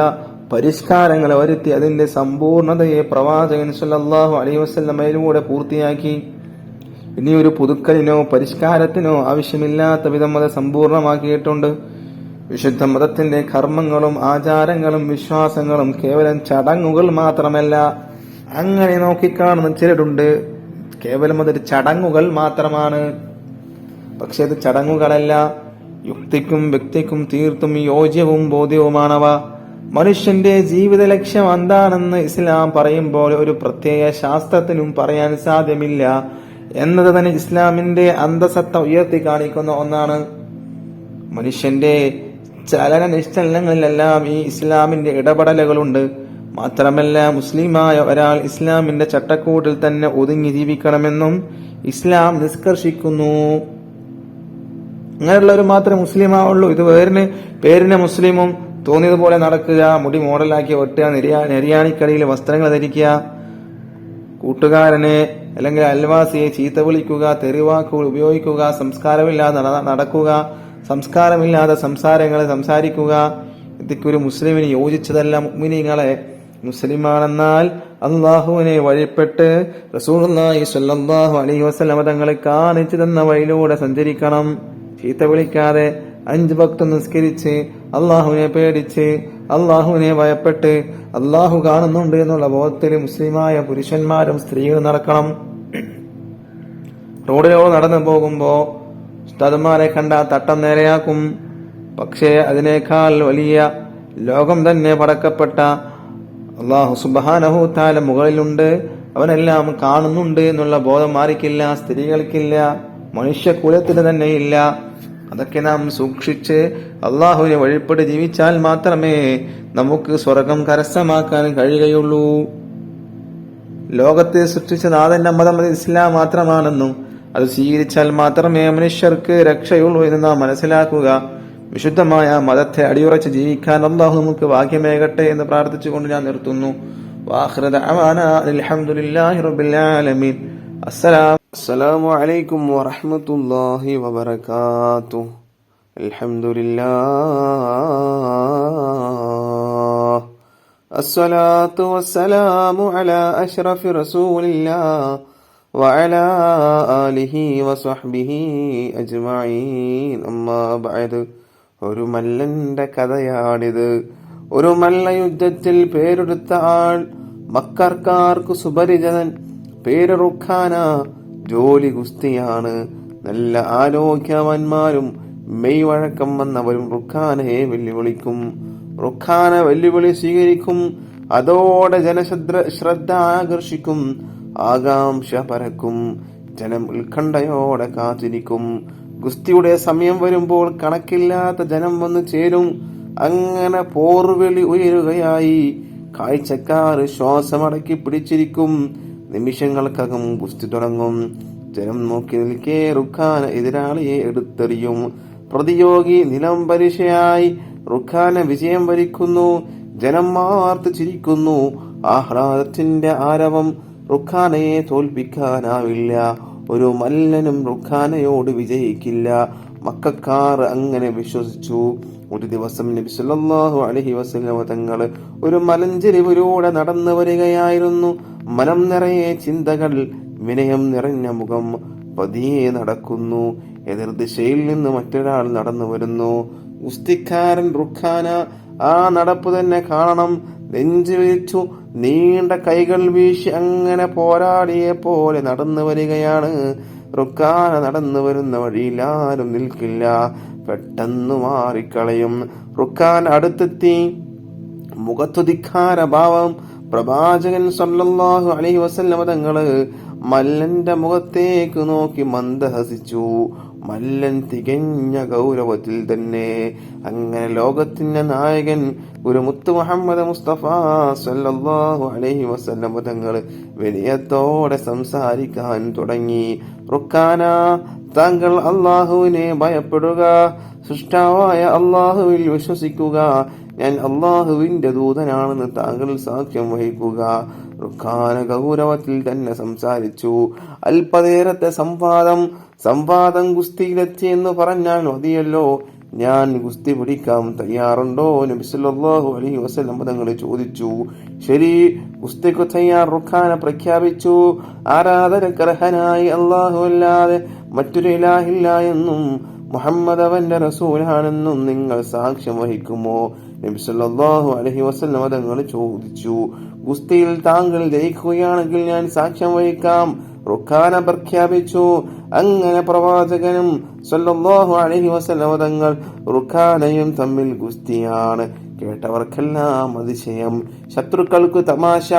പരിഷ്കാരങ്ങൾ വരുത്തി അതിന്റെ സമ്പൂർണതയെ പ്രവാചകൻ സല്ലല്ലാഹു അലൈഹി വസല്ലമയിലൂടെ പൂർത്തിയാക്കി. ഇനിയൊരു പുതുക്കലിനോ പരിഷ്കാരത്തിനോ ആവശ്യമില്ലാത്ത വിധം അത് സമ്പൂർണമാക്കിയിട്ടുണ്ട്. വിശുദ്ധ മതത്തിന്റെ കർമ്മങ്ങളും ആചാരങ്ങളും വിശ്വാസങ്ങളും കേവലം ചടങ്ങുകൾ മാത്രമല്ല. അങ്ങനെ നോക്കിക്കാണുന്ന ചിലരുണ്ട്, കേവലം അതൊരു ചടങ്ങുകൾ മാത്രമാണ്. പക്ഷെ അത് ചടങ്ങുകളല്ല, യുക്തിക്കും വ്യക്തിക്കും തീർത്തും യോജ്യവും ബോധ്യവുമാണവ. മനുഷ്യന്റെ ജീവിത ലക്ഷ്യം എന്താണെന്ന് ഇസ്ലാം പറയുമ്പോൾ ഒരു പ്രത്യേക ശാസ്ത്രത്തിനും പറയാൻ സാധ്യമില്ല എന്നത് തന്നെ ഇസ്ലാമിന്റെ അന്തസത്ത ഉയർത്തി കാണിക്കുന്ന ഒന്നാണ്. മനുഷ്യന്റെ ചലന നിശ്ചലനങ്ങളിലെല്ലാം ഈ ഇസ്ലാമിന്റെ ഇടപെടലുകളുണ്ട്. മാത്രമല്ല, മുസ്ലിമായ ഒരാൾ ഇസ്ലാമിന്റെ ചട്ടക്കൂട്ടിൽ തന്നെ ഒതുങ്ങി ജീവിക്കണമെന്നും ഇസ്ലാം നിഷ്കർഷിക്കുന്നു. അങ്ങനെയുള്ളവർ മാത്രമേ മുസ്ലിമാവുള്ളൂ. ഇത് പേരിന് മുസ്ലിമും തോന്നിയതുപോലെ നടക്കുക, മുടി മോഡലാക്കി വെട്ടുക, നെരിയാണിക്കടിയിൽ വസ്ത്രങ്ങൾ ധരിക്കുക, കൂട്ടുകാരനെ അല്ലെങ്കിൽ അയൽവാസിയെ ചീത്ത വിളിക്കുക, തെറിവാക്കുകൾ ഉപയോഗിക്കുക, സംസ്കാരമില്ലാതെ നടക്കുക, സംസ്കാരമില്ലാതെ സംസാരിക്കുക, ഇതൊക്കെ ഒരു മുസ്ലിമിന് യോജിച്ചതല്ല. മുഅ്മിനീങ്ങളെ, മുസ്ലിമാണെന്നാൽ അള്ളാഹുവിനെ വഴിപ്പെട്ട് റസൂലുള്ളാഹി സ്വല്ലല്ലാഹു അലൈഹി വസല്ലം തങ്ങളെ കാണിച്ചു തന്ന വഴിയിലൂടെ സഞ്ചരിക്കണം. ചീത്ത വിളിക്കാതെ 5 വക്ത് നിസ്കരിച്ച് അള്ളാഹുവിനെ പേടിച്ച് അള്ളാഹുവിനെ ഭയപ്പെട്ട് അള്ളാഹു കാണുന്നുണ്ട് എന്നുള്ള ബോധത്തിൽ മുസ്ലിമായ പുരുഷന്മാരും സ്ത്രീകളും നടക്കണം. റോഡിലൂടെ നടന്നു പോകുമ്പോ ഉസ്താദുമാരെ കണ്ട തട്ടം നേരെയാക്കും. പക്ഷേ അതിനേക്കാൾ വലിയ ലോകം തന്നെ പടക്കപ്പെട്ട അള്ളാഹു സുബ്ഹാനഹു തആല മുകളിലുണ്ട്. അവനെല്ലാം കാണുന്നുണ്ട് എന്നുള്ള ബോധം ആർക്കില്ല? സ്ത്രീകൾക്കില്ല, മനുഷ്യകുലത്തിന് തന്നെ ഇല്ല. അതൊക്കെ നാം സൂക്ഷിച്ച് അള്ളാഹുവിനെ വഴിപ്പെട്ട് ജീവിച്ചാൽ മാത്രമേ നമുക്ക് സ്വർഗം കരസ്ഥമാക്കാൻ കഴിയുകയുള്ളൂ. ലോകത്തെ സൃഷ്ടിച്ച നാഥന്റെ മതം ഇസ്ലാം മാത്രമാണെന്നും അത് സ്വീകരിച്ചാൽ മാത്രമേ മനുഷ്യർക്ക് രക്ഷയുള്ളൂ എന്ന് നാം മനസ്സിലാക്കുക. വിശുദ്ധമായ മതത്തെ അടിയുറച്ച് ജീവിക്കാൻ അള്ളാഹു നമുക്ക് ഭാഗ്യമേകട്ടെ എന്ന് പ്രാർത്ഥിച്ചുകൊണ്ട് ഞാൻ നിർത്തുന്നു. വാഖിറു ദഅവാനാ അൽഹംദുലില്ലാഹി റബ്ബിൽ ആലമീൻ. അസ്സലാമു അലൈക്കും വറഹ്മത്തുള്ളാഹി വബറകാതുഹു. അൽഹംദുലില്ലാഹ് അസ്സലാത്തു വസ്സലാമു അലാ അഷ്റഫി റസൂലില്ലാഹ് വഅലാ ആലിഹി വസ്വഹ്ബിഹി അജ്മഈൻ. അമ്മാ ബഅദ്. ഒരു മല്ലന്റെ കഥയാണിത്. ഒരു മല്ല യുദ്ധത്തിൽ പേരെടുത്ത ആൾ, മക്കർക്കാർക്ക് സുപരിചിതൻ. പേര് റുഖാന. ജോലി ഗുസ്തിയാണ്. നല്ല ആരോഗ്യവാന്മാരും മെയ്വഴക്കം വന്നവരും റുഖാനയെ വെല്ലുവിളിക്കും. റുഖാന വെല്ലുവിളി സ്വീകരിക്കും. അതോടെ ശ്രദ്ധ ആകർഷിക്കും. ആകാംക്ഷ പരക്കും. ജനം ഉത്കണ്ഠയോടെ കാത്തിരിക്കും. ഗുസ്തിയുടെ സമയം വരുമ്പോൾ കണക്കില്ലാത്ത ജനം വന്നു ചേരും. അങ്ങനെ പോർവിളി ഉയരുകയായി. കാഴ്ചക്കാർ ശ്വാസമടക്കി പിടിച്ചിരിക്കും. നിമിഷങ്ങൾക്കകം ഗുസ്തി തുടങ്ങും. ജനം നോക്കി നിൽക്കെ റുഖാന എതിരാളിയെ എടുത്തെറിയും. പ്രതിയോഗി നിലം പരിശയായി. റുഖാന വിജയം വരിക്കുന്നു. ജനം മാർത്ത് ചിരിക്കുന്നു. ആഹ്ലാദത്തിന്റെ ആരവം. റുഖാനയെ തോൽപ്പിക്കാനാവില്ല. ഒരു മല്ലനും റുഖാനയോട് വിജയിക്കില്ല. മക്കക്കാർ അങ്ങനെ വിശ്വസിച്ചു. ഒരു ദിവസം നബി സല്ലല്ലാഹു അലൈഹി വസല്ലം തങ്ങൾ ഒരു മലഞ്ചെരിവിലൂടെ നടന്നു വരികയായിരുന്നു. മനം നിറയെ ചിന്തകൾ, വിനയം നിറഞ്ഞ മുഖം. പതിയെ നടക്കുന്നു. എതിർദിശയിൽ നിന്ന് മറ്റൊരാൾ നടന്നു വരുന്നു. ഗുസ്തിക്കാരൻ റുഖാന ആ നടപ്പ് തന്നെ കാണണം. നെഞ്ചു വിരിച്ചു നീണ്ട കൈകൾ വീശി അങ്ങനെ പോരാടിയെ പോലെ നടന്നു വരികയാണ്. റുഖാന നടന്നു വരുന്ന വഴിയിൽ ആരും നിൽക്കില്ല. പെട്ടെന്ന് മാറിക്കളയും. റുഖാൻ അടുത്തെത്തി. മുഖത്തു ധിക്കാര ഭാവം. പ്രവാചകൻ സല്ലല്ലാഹു അലൈഹി വസല്ലം തങ്ങള് മല്ലന്റെ മുഖത്തേക്ക് നോക്കി മന്ദഹസിച്ചു. മല്ലൻ തികഞ്ഞ ഗൗരവത്തിൽ തന്നെ. അങ്ങനെ ലോകത്തിന്റെ നായകൻ ഒരു മുത്തു മുഹമ്മദ് മുസ്തഫ സല്ലല്ലാഹു അലൈഹി വസല്ലം തങ്ങള് വിനയത്തോടെ സംസാരിക്കാൻ തുടങ്ങി. റുഖാന, താങ്കൾ അള്ളാഹുവിനെ ഭയപ്പെടുക. സൃഷ്ടാവായ അള്ളാഹുവിൽ വിശ്വസിക്കുക. ഞാൻ അള്ളാഹുവിന്റെ ദൂതനാണെന്ന് താങ്കൾ സാക്ഷ്യം വഹിക്കുക. റുഖാന ഗൗരവത്തിൽ തന്നെ സംസാരിച്ചു. അല്പനേരത്തെ സംവാദം ഗുസ്തിയിലെത്തി എന്ന് പറഞ്ഞാൽ മതിയല്ലോ. ഞാൻ ഗുസ്തി പിടിക്കാൻ തയ്യാറുണ്ടോ? നബി സല്ലല്ലാഹു അലൈഹി വസല്ലം തങ്ങൾ ചോദിച്ചു. ശരി, ഗുസ്തിക്ക് തയ്യാർ. റുഖാന പ്രഖ്യാപിച്ചു. ആരാധനക്കർഹനായി അല്ലാഹു അല്ലാതെ മറ്റൊരു ഇലാഹില്ല എന്നും മുഹമ്മദ് അവന്റെ റസൂലാണെന്നും നിങ്ങൾ സാക്ഷ്യം വഹിക്കുമോ? നബി സല്ലല്ലാഹു അലൈഹി വസല്ലം തങ്ങൾ ചോദിച്ചു. ഗുസ്തിയിൽ താങ്കൾ ജയിക്കുകയാണെങ്കിൽ ഞാൻ സാക്ഷ്യം വഹിക്കാം. റുഖാന പ്രഖ്യാപിച്ചു. അങ്ങനെ പ്രവാചകനും സല്ലല്ലാഹു അലൈഹി വസല്ലം തങ്ങൾ റുഖാനയും തമ്മിൽ ഗുസ്തിയാണ്. കേട്ടവർക്കെല്ലാം അതിശയം, ശത്രുക്കൾക്ക് തമാശ.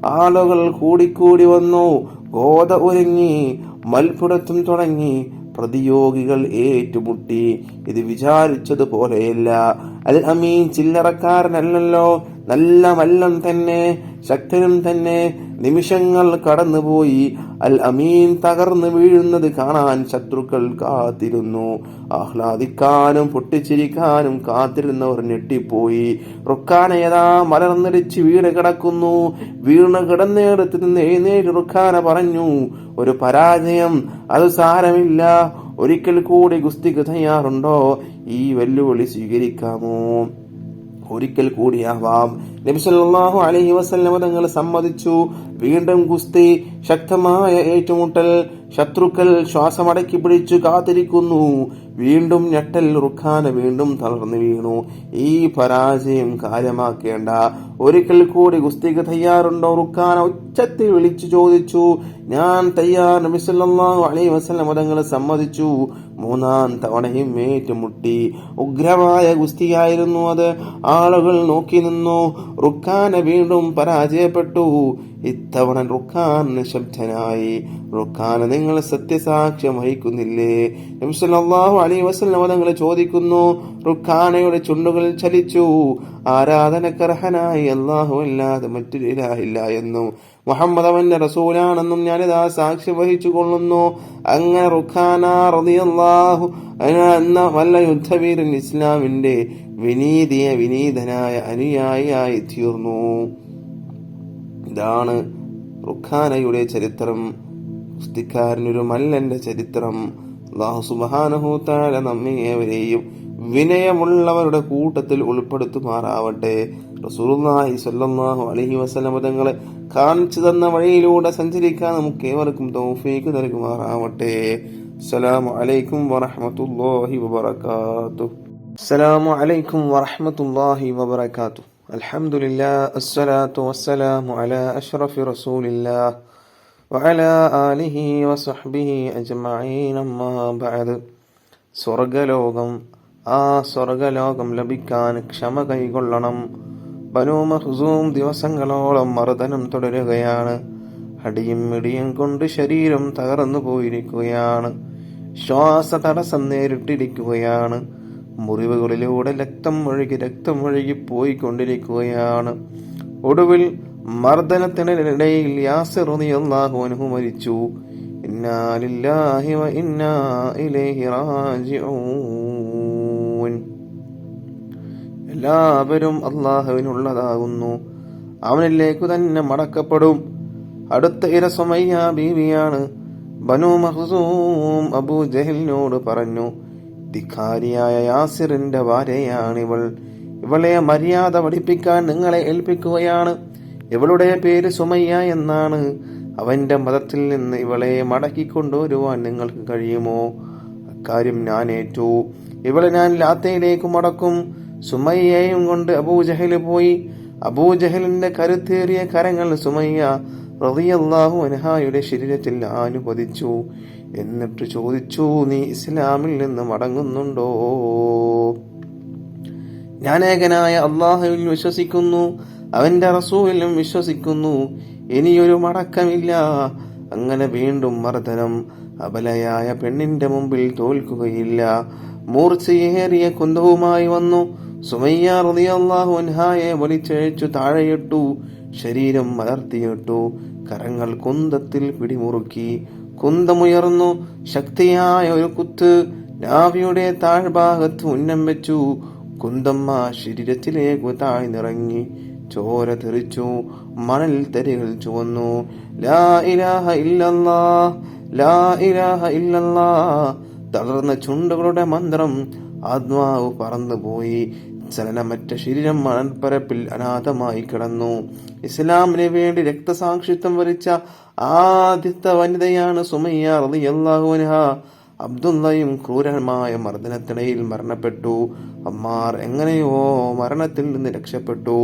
ആളുകൾ കൂടിക്കൂടി വന്നു. ഗോദ ഒരുങ്ങി. മൽപിടുത്തം തുടങ്ങി. പ്രതിയോഗികൾ ഏറ്റുമുട്ടി. ഇത് വിചാരിച്ചതുപോലെയല്ല. അൽ അമീൻ ചില്ലറക്കാരനല്ലല്ലോ. നല്ല മല്ലൻ തന്നെ, ശക്തനും തന്നെ. നിമിഷങ്ങൾ കടന്നുപോയി. അൽ അമീൻ തകർന്നു വീഴുന്നത് കാണാൻ ശത്രുക്കൾ കാത്തിരുന്നു. ആഹ്ലാദിക്കാനും പൊട്ടിച്ചിരിക്കാനും കാത്തിരുന്നവർ ഞെട്ടിപ്പോയി. റുഖാനയതാ മലർന്നിടിച്ച് വീട് കിടക്കുന്നു. വീണ് കിടന്നിടത്ത് നിന്ന് എഴുന്നേറ്റ് റുഖാന പറഞ്ഞു, ഒരു പരാജയം, അത് സാരമില്ല. ഒരിക്കൽ കൂടി ഗുസ്തിക്ക് തയ്യാറുണ്ടോ? ഈ വെല്ലുവിളി സ്വീകരിക്കാമോ? ഒരിക്കൽ കൂടിയാവാം. നബി സല്ലല്ലാഹു അലൈഹി വസല്ലം തങ്ങൾ സമ്മതിച്ചു. വീണ്ടും ഗുസ്തി, ശക്തമായ ഏറ്റുമുട്ടൽ. ശത്രുക്കൾ ശ്വാസമടക്കി പിടിച്ചു കാത്തിരിക്കുന്നു. വീണ്ടും ഞെട്ടൽ. റുഖാന വീണ്ടും തളർന്നു വീണു. ഈ പരാജയം കാര്യമാക്കേണ്ട. ഒരിക്കൽ കൂടി ഗുസ്തിക്ക് തയ്യാറുണ്ടോ? റുഖാന ഉച്ചത്തിൽ വിളിച്ചു ചോദിച്ചു. ഞാൻ തയ്യാർ. നബി സല്ലല്ലാഹു അലൈഹി വസല്ലം തങ്ങൾ സമ്മതിച്ചു. 3-ാം തവണയും ഏറ്റുമുട്ടി. ഉഗ്രമായ ഗുസ്തിയായിരുന്നു അത്. ആളുകൾ നോക്കി നിന്നു. റുക്കാന വീണ്ടും പരാജയപ്പെട്ടു. ഇത്തവണ റുക്കാൻ നിശബ്ദനായി. റുക്കാന, നിങ്ങൾ സത്യസാക്ഷ്യം വഹിക്കുന്നില്ലേ? നബി സല്ലല്ലാഹു അലൈഹി വസല്ലം തങ്ങൾ ചോദിക്കുന്നു. റുക്കാനയുടെ ചുണ്ടുകൾ ചലിച്ചു. ആരാധനക്കർഹനായി അല്ലാഹു അല്ലാതെ മറ്റൊരു ഇലാഹില്ല എന്നും മുഹമ്മദ് അവന്റെ റസൂലാണെന്നും ഞാനിതാ സാക്ഷ്യം വഹിച്ചു കൊള്ളുന്നു. അങ്ങനെ റുഖാന റളിയല്ലാഹു എന്ന വല്ല യുദ്ധവീരൻ ഇസ്ലാമിന്റെ വിനീതനായ അനുയായിയായി തീർന്നു. ഇതാണ് റുഖാനയുടെ ചരിത്രം. കുസ്തിക്കാരനൊരു മല്ലന്റെ ചരിത്രം. അല്ലാഹു സുബ്ഹാനഹു തആല നമ്മേവരെയും വിനയമുള്ളവരുടെ കൂട്ടത്തിൽ ഉൾപ്പെടുത്തുമാറാവട്ടെ. റസൂലുള്ളാഹി സ്വല്ലല്ലാഹു അലൈഹി വസല്ലം തങ്ങളെ കാണിച്ചു തന്ന വഴിയിലൂടെ സഞ്ചരിക്കാൻ നമുക്ക് ഏവർക്കും തൗഫീഖ് നൽകുമാറാവട്ടെ. അസ്സലാമു അലൈക്കും വറഹ്മത്തുള്ളാഹി വബറകാതുഹു. അസ്സലാമു അലൈക്കും വറഹ്മത്തുള്ളാഹി വബറകാതുഹു. അൽഹംദുലില്ലാഹ് അസ്സലാത്തു വസ്സലാമു അലാ അഷ്റഫി റസൂലില്ലാഹ് വഅലാ ആലിഹി വസഹ്ബിഹി അജ്മഈൻ. അമ്മാ ബഅദ്. സ്വർഗലോകം, ആ സ്വർഗലോകം ലഭിക്കാൻ ക്ഷമ കൈകൊള്ളണം. ബനൂ മഖ്സൂം ദിവസങ്ങളോളം മർദ്ദനം തുടരുകയാണ്. അടിയും ഇടിയും കൊണ്ട് ശരീരം തകർന്നു പോയിരിക്കുകയാണ്. ശ്വാസ തടസ്സം നേരിട്ടിരിക്കുകയാണ്. മുറിവുകളിലൂടെ രക്തം ഒഴുകി പോയിക്കൊണ്ടിരിക്കുകയാണ്. ഒടുവിൽ മർദ്ദനത്തിനിടയിൽ യാസിർ റളിയല്ലാഹു അൻഹു മരിച്ചു. ഇന്നാ ലില്ലാഹി വ ഇന്നാ ഇലൈഹി റാജിഊൻ. എല്ലാവരും അല്ലാഹുവിനുള്ളതാകുന്നു, അവനിലേക്കു തന്നെ മടക്കപ്പെടും. അടുത്ത ഇര സുമയ്യ ബീവിയാണ്. ബനൂ മഖ്സൂം അബൂ ജഹലിനോട് പറഞ്ഞു, ധിക്കാരിയായ യാസിറിന്റെ ഭാര്യയാണിവൾ. ഇവളെ മര്യാദ പഠിപ്പിക്കാൻ നിങ്ങളെ ഏൽപ്പിക്കുകയാണ്. ഇവളുടെ പേര് സുമയ്യ എന്നാണ്. അവന്റെ മതത്തിൽ നിന്ന് ഇവളെ മടക്കിക്കൊണ്ടുവരുവാൻ നിങ്ങൾക്ക് കഴിയുമോ? അക്കാര്യം ഞാൻ ഏറ്റു. ഇവളെ ഞാൻ ലാത്തയിലേക്ക് മടക്കും. സുമയ്യയും കൊണ്ട് അബൂജഹല് പോയി. അബൂജഹലിന്റെ കരുത്തേറിയ കരങ്ങൾ സുമയ്യ റളിയല്ലാഹു അൻഹായുടെ ശരീരത്തിൽ ആനുപതിച്ചു. എന്നിട്ട് ചോദിച്ചു, നീ ഇസ്ലാമിൽ നിന്ന് മടങ്ങുന്നുണ്ടോ? ഞാൻ ഏകനായ അല്ലാഹുവിൽ വിശ്വസിക്കുന്നു, അവന്റെ റസൂലിലും വിശ്വസിക്കുന്നു. ഇനിയൊരു മടക്കമില്ല. അങ്ങനെ വീണ്ടും മർദ്ദനം. അബലയായ പെണ്ണിന്റെ മുമ്പിൽ തോൽക്കുകയില്ല. മൂർച്ചയേറിയ കുന്തവുമായി വന്നു. സുമയ്യ റളിയല്ലാഹു അൻഹായെ വലിച്ചഴിച്ചു താഴെയിട്ടു. ശരീരം മലർത്തിയിട്ടു. കരങ്ങൾ കുന്തത്തിൽ പിടിമുറുക്കി. കുന്തമുയർന്നു. ശക്തിയായ ഒരു കുത്ത് നാവിയുടെ താഴ്ഭാഗത്ത് ഉന്നം വെച്ചു. കുന്തമ്മ ശരീരത്തിലേക്ക് താഴ്ന്നിറങ്ങി. ചോര തെറിച്ചു. മണൽ തരികൾ ചുവന്നു. ലാ ഇലാഹ ഇല്ലല്ലാഹ്, ലാ ഇലാഹ ഇല്ലല്ലാഹ്. തളർന്ന ചുണ്ടുകളുടെ മന്ത്രം. ആത്മാവ് പറന്നുപോയി. ചലനമറ്റ ശരീരം മണൽപ്പരപ്പിൽ അനാഥമായി കിടന്നു. ഇസ്ലാമിന് വേണ്ടി രക്തസാക്ഷിത്വം വരിച്ച ആദ്യത്തെ വനിതയാണ് സുമയ്യ റളിയല്ലാഹു അൻഹാ. അബ്ദുള്ളയും ക്രൂരമായ മർദ്ദനത്തിനിടയിൽ മരണപ്പെട്ടു. അമ്മാർ എങ്ങനെയോ മരണത്തിൽ നിന്ന് രക്ഷപ്പെട്ടു.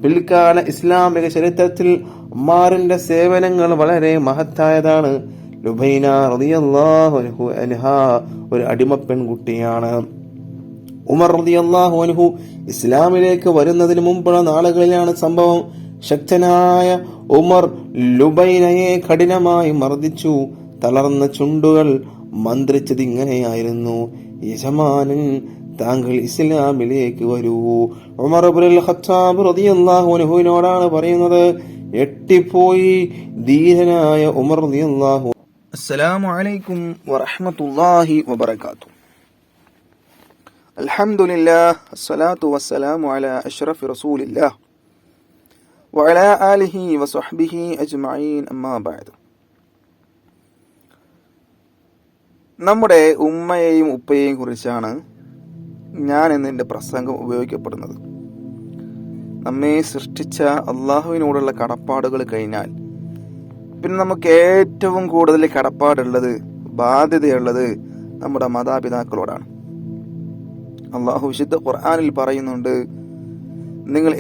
പിൽക്കാല ഇസ്ലാമിക ചരിത്രത്തിൽ അമ്മാറിന്റെ സേവനങ്ങൾ വളരെ മഹത്തായതാണ്. ലുബൈന റളിയല്ലാഹു അൻഹാ ഒരു അടിമ പെൺകുട്ടിയാണ്. ഉമർ റളിയല്ലാഹു അൻഹു ഇസ്ലാമിലേക്ക് വരുന്നതിന് മുമ്പുള്ള നാളുകളിലാണ് സംഭവം. ശക്തനായ ഉമർ ലുബൈനയെ കഠിനമായി മർദ്ദിച്ചു. തളർന്ന ചുണ്ടുകൾ മന്ത്രിച്ചത് ഇങ്ങനെയായിരുന്നു, യജമാനൻ താങ്കൾ ഇസ്ലാമിലേക്ക് വരൂ. ഉമർ ഇബ്നുൽ ഖത്താബ് റളിയല്ലാഹു അൻഹുവിനോടാണ് പറയുന്നത്. എട്ടിപ്പോയി ധീരനായ ഉമർ റളിയല്ലാഹു. അസ്സലാമു അലൈക്കും വറഹ്മത്തുള്ളാഹി വബറകാതുഹു. അൽഹംദുലില്ലാഹ് അസ്സലാത്തു വസ്സലാമു അലാ അഷ്റഫി റസൂലില്ലാഹ് വഅലാ ആലിഹി വസഹ്ബിഹി അജ്മഈൻ. അമ്മാ ബഅദ്. നമ്മുടെ ഉമ്മയെയും ഉപ്പയെയും കുറിച്ചാണ് ഞാൻ ഇന്നെൻ്റെ പ്രസംഗം ഉപയോഗിക്കപ്പെടുന്നത്. നമ്മെ സൃഷ്ടിച്ച അള്ളാഹുവിനോടുള്ള കടപ്പാടുകൾ കഴിഞ്ഞാൽ പിന്നെ നമുക്ക് ഏറ്റവും കൂടുതൽ കടപ്പാടുള്ളത്, ബാധ്യതയുള്ളത് നമ്മുടെ മാതാപിതാക്കളോടാണ്. അള്ളാഹു വിശുദ്ധ ഖുർആനിൽ പറയുന്നുണ്ട്, നിങ്ങൾ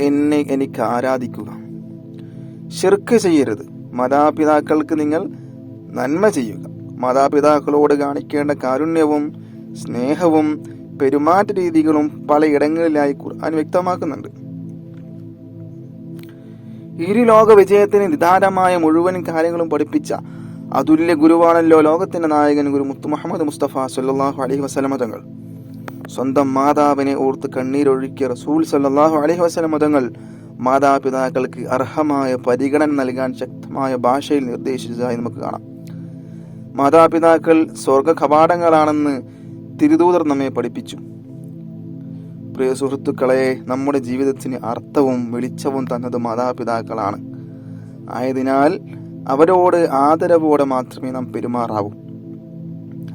എനിക്ക് ആരാധിക്കുക, ശിർക്ക് ചെയ്യരുത്, മാതാപിതാക്കൾക്ക് നിങ്ങൾ നന്മ ചെയ്യുക. മാതാപിതാക്കളോട് കാണിക്കേണ്ട കാരുണ്യവും സ്നേഹവും പെരുമാറ്റ രീതികളും പലയിടങ്ങളിലായി ഖുർആൻ വ്യക്തമാക്കുന്നുണ്ട്. ഇരുലോക വിജയത്തിന് നിദാനമായ മുഴുവൻ കാര്യങ്ങളും പഠിപ്പിച്ച അതുല്യ ഗുരുവാണല്ലോ ലോകത്തിന്റെ നായകൻ ഗുരു മുത്തു മുഹമ്മദ് മുസ്തഫ സല്ലല്ലാഹു അലൈഹി വസല്ലമ തങ്ങൾ. സ്വന്തം മാതാവിനെ ഓർത്ത് കണ്ണീരൊഴുക്കിയ റസൂൽ സല്ലല്ലാഹു അലൈഹി വസല്ലമ തങ്ങൾ മാതാപിതാക്കൾക്ക് അർഹമായ പരിഗണന നൽകാൻ ശക്തമായ ഭാഷയിൽ നിർദ്ദേശിച്ചതായി നമുക്ക് കാണാം. മാതാപിതാക്കൾ സ്വർഗ കവാടങ്ങളാണെന്ന് തിരുദൂതർ നമ്മെ പഠിപ്പിച്ചു. പ്രിയ സുഹൃത്തുക്കളെ, നമ്മുടെ ജീവിതത്തിന് അർത്ഥവും വെളിച്ചവും തന്നത് മാതാപിതാക്കളാണ്. ആയതിനാൽ അവരോട് ആദരവോടെ മാത്രമേ നാം പെരുമാറാവൂ.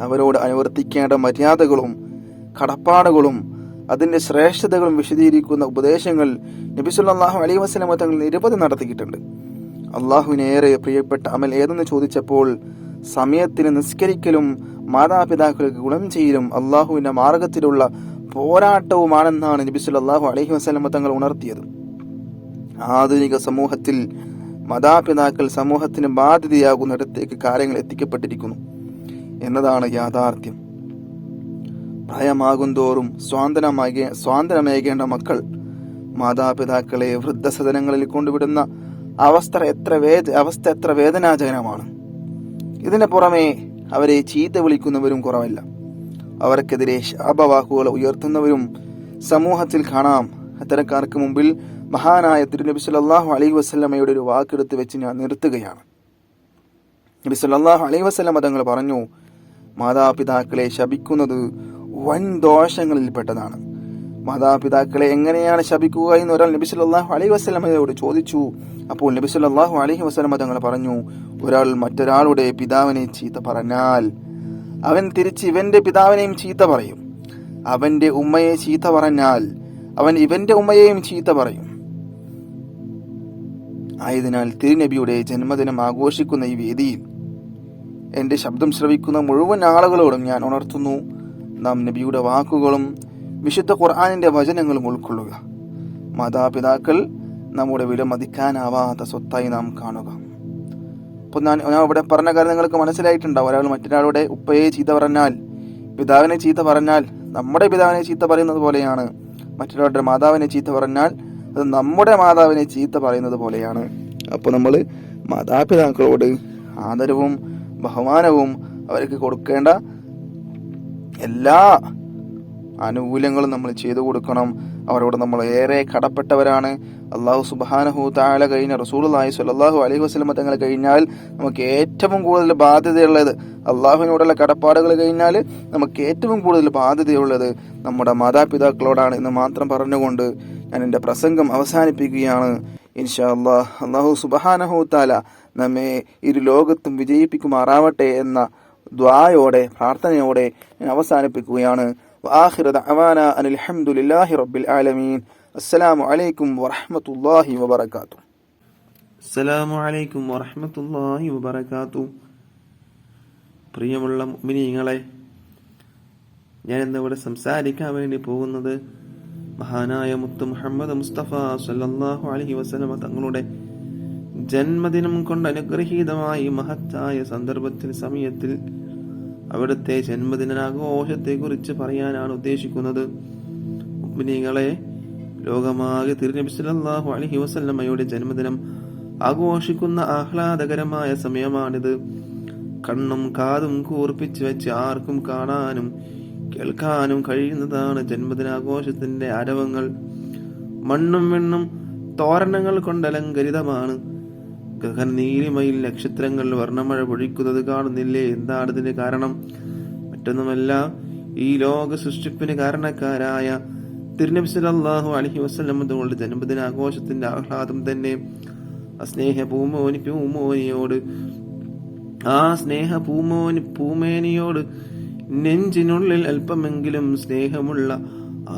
അവരോട് അനുവർത്തിക്കേണ്ട മര്യാദകളും കടപ്പാടുകളും അതിന്റെ ശ്രേഷ്ഠതകളും വിശദീകരിക്കുന്ന ഉപദേശങ്ങൾ നബി സല്ലല്ലാഹു അലൈഹി വസല്ലമ തങ്ങൾ നിരവധി നടത്തിയിട്ടുണ്ട്. അള്ളാഹുവിനേറെ പ്രിയപ്പെട്ട അമൽ ഏതെന്ന് ചോദിച്ചപ്പോൾ സമയത്തിന് നിസ്കരിക്കലും മാതാപിതാക്കൾക്ക് ഗുണം ചെയ്യലും അള്ളാഹുവിന്റെ മാർഗത്തിലുള്ള പോരാട്ടവുമാണെന്നാണ് നബി സല്ലല്ലാഹു അലൈഹി വസല്ലമ തങ്ങൾ ഉണർത്തിയത്. ആധുനിക സമൂഹത്തിൽ മാതാപിതാക്കൾ സമൂഹത്തിന് ബാധ്യതയാകുന്നിടത്തേക്ക് കാര്യങ്ങൾ എത്തിക്കപ്പെട്ടിരിക്കുന്നു എന്നതാണ് യാഥാർത്ഥ്യം. പ്രായമാകുന്തോറും സ്വാതന്ത്ര്യമേകേണ്ട മക്കൾ മാതാപിതാക്കളെ വൃദ്ധസദനങ്ങളിൽ കൊണ്ടുവിടുന്ന അവസ്ഥ എത്ര വേദനാജനകമാണ്. ഇതിന് പുറമെ അവരെ ചീത്ത വിളിക്കുന്നവരും കുറവല്ല. അവർക്കെതിരെ ശാപവാക്കുകൾ ഉയർത്തുന്നവരും സമൂഹത്തിൽ കാണാം. അത്തരക്കാർക്ക് മുമ്പിൽ മഹാനായ തിരുനബി സല്ലല്ലാഹു അലൈഹി വസല്ലമയുടെ ഒരു വാക്കെടുത്ത് വെച്ച് ഞാൻ നിർത്തുകയാണ്. നബി സല്ലല്ലാഹു അലൈഹി വസല്ലമ തങ്ങൾ പറഞ്ഞു, മാതാപിതാക്കളെ ശപിക്കുന്നത് വൻ ദോഷങ്ങളിൽപ്പെട്ടതാണ്. മാതാപിതാക്കളെ എങ്ങനെയാണ് ശപിക്കുക എന്ന് ഒരാൾ നബി സല്ലല്ലാഹു അലൈഹി വസല്ലമയോട് ചോദിച്ചു. അപ്പോൾ നബി സല്ലല്ലാഹു അലൈഹി വസല്ലമ തങ്ങൾ പറഞ്ഞു, ഒരാൾ മറ്റൊരാളുടെ പിതാവിനെ ചീത്ത പറഞ്ഞാൽ അവൻ തിരിച്ച് ഇവന്റെ പിതാവിനെയും ചീത്ത പറയും. അവന്റെ ഉമ്മയെ ചീത്ത പറഞ്ഞാൽ അവൻ ഇവന്റെ ഉമ്മയെയും ചീത്ത പറയും. ആയതിനാൽ തിരുനബിയുടെ ജന്മദിനം ആഘോഷിക്കുന്ന ഈ വേദിയിൽ എന്റെ ശബ്ദം ശ്രവിക്കുന്ന മുഴുവൻ ആളുകളോടും ഞാൻ ഉണർത്തുന്നു, നാം നബിയുടെ വാക്കുകളും വിശുദ്ധ ഖുർആനിന്റെ വചനങ്ങളും ഉൾക്കൊള്ളുക. മാതാപിതാക്കൾ നമ്മുടെ വിലമതിക്കാനാവാത്ത സ്വത്തായി നാം കാണുക. അപ്പോൾ ഞാൻ ഇവിടെ പറഞ്ഞ കാര്യം നിങ്ങൾക്ക് മനസ്സിലായിട്ടുണ്ടാവും. ഒരാൾ മറ്റൊരാളുടെ ഉപ്പയെ ചീത്ത പറഞ്ഞാൽ, പിതാവിനെ ചീത്ത പറഞ്ഞാൽ നമ്മുടെ പിതാവിനെ ചീത്ത പറയുന്നത് പോലെയാണ്. മറ്റൊരാളുടെ മാതാവിനെ ചീത്ത പറഞ്ഞാൽ അത് നമ്മുടെ മാതാവിനെ ചീത്ത പറയുന്നത് പോലെയാണ്. അപ്പോൾ നമ്മൾ മാതാപിതാക്കളോട് ആദരവും ബഹുമാനവും അവർക്ക് കൊടുക്കേണ്ട എല്ലാ ആനുകൂല്യങ്ങളും നമ്മൾ ചെയ്തു കൊടുക്കണം. അവരോട് നമ്മൾ ഏറെ കടപ്പെട്ടവരാണ്. അള്ളാഹു സുബ്ഹാനഹു തആല കഴിഞ്ഞ റസൂലുള്ളാഹി സ്വല്ലല്ലാഹു അലൈഹി വസല്ലം തങ്ങൾ കഴിഞ്ഞാൽ നമുക്ക് ഏറ്റവും കൂടുതൽ ബാധ്യതയുള്ളത്, അള്ളാഹുവിനോടുള്ള കടപ്പാടുകൾ കഴിഞ്ഞാൽ നമുക്ക് ഏറ്റവും കൂടുതൽ ബാധ്യതയുള്ളത് നമ്മുടെ മാതാപിതാക്കളോടാണ് എന്ന് മാത്രം പറഞ്ഞുകൊണ്ട് ഞാൻ എൻ്റെ പ്രസംഗം അവസാനിപ്പിക്കുകയാണ്. ഇൻഷാ അല്ലാഹ് അള്ളാഹു സുബ്ഹാനഹു തആല നമ്മെ ഇരു ലോകത്തും വിജയിപ്പിക്കുമാറാവട്ടെ എന്ന ദുആയോടെ പ്രാർത്ഥനയോടെ ഞാൻ അവസാനിപ്പിക്കുകയാണ്. وآخر دعوانا أن الحمد لله رب العالمين. السلام عليكم ورحمة الله وبركاته. السلام عليكم ورحمة الله وبركاته. പ്രിയമുള്ള മുഅ്മിനീങ്ങളെ, ഞാൻ ഇന്നിവിടെ സംസാരിക്കാൻ വേണ്ടി പോകുന്നത് മഹാനായ മുത്ത് മുഹമ്മദ് മുസ്തഫ സല്ലല്ലാഹു അലൈഹി വസല്ലം തങ്ങളുടെ ജന്മദിനം കൊണ്ട് അനുഗ്രഹീതമായി മഹത്തായ സന്ദർഭത്തിൽ സമയത്തിൽ അവിടുത്തെ ജന്മദിനാഘോഷത്തെ കുറിച്ച് പറയാനാണ് ഉദ്ദേശിക്കുന്നത്. മുഅ്മിനീങ്ങളെ, ലോകമാകെ തിരുനബി സല്ലല്ലാഹു അലൈഹി വസല്ലമയുടെ ജന്മദിനം ആഘോഷിക്കുന്ന ആഹ്ലാദകരമായ സമയമാണിത്. കണ്ണും കാതും കൂർപ്പിച്ച് വെച്ച് ആർക്കും കാണാനും കേൾക്കാനും കഴിയുന്നതാണ് ജന്മദിനാഘോഷത്തിന്റെ ആരവങ്ങൾ. മണ്ണും വെണ്ണും തോരണങ്ങൾ കൊണ്ട് അലങ്കരിതമാണ്. ഗഗനനീലിമയിൽ നക്ഷത്രങ്ങൾ വർണ്ണമഴ പൊഴിക്കുന്നത് കാണുന്നില്ലേ? എന്താണ് ഇതിന് കാരണം? മറ്റൊന്നുമല്ല, ഈ ലോക സൃഷ്ടിപ്പിന് കാരണക്കാരായ തിരുനബി സല്ലല്ലാഹു അലൈഹി വസല്ലം തങ്ങളുടെ ജന്മദിനാഘോഷത്തിന്റെ ആഹ്ലാദം തന്നെ. ആ സ്നേഹ പൂമേനിയോട് നെഞ്ചിനുള്ളിൽ അല്പമെങ്കിലും സ്നേഹമുള്ള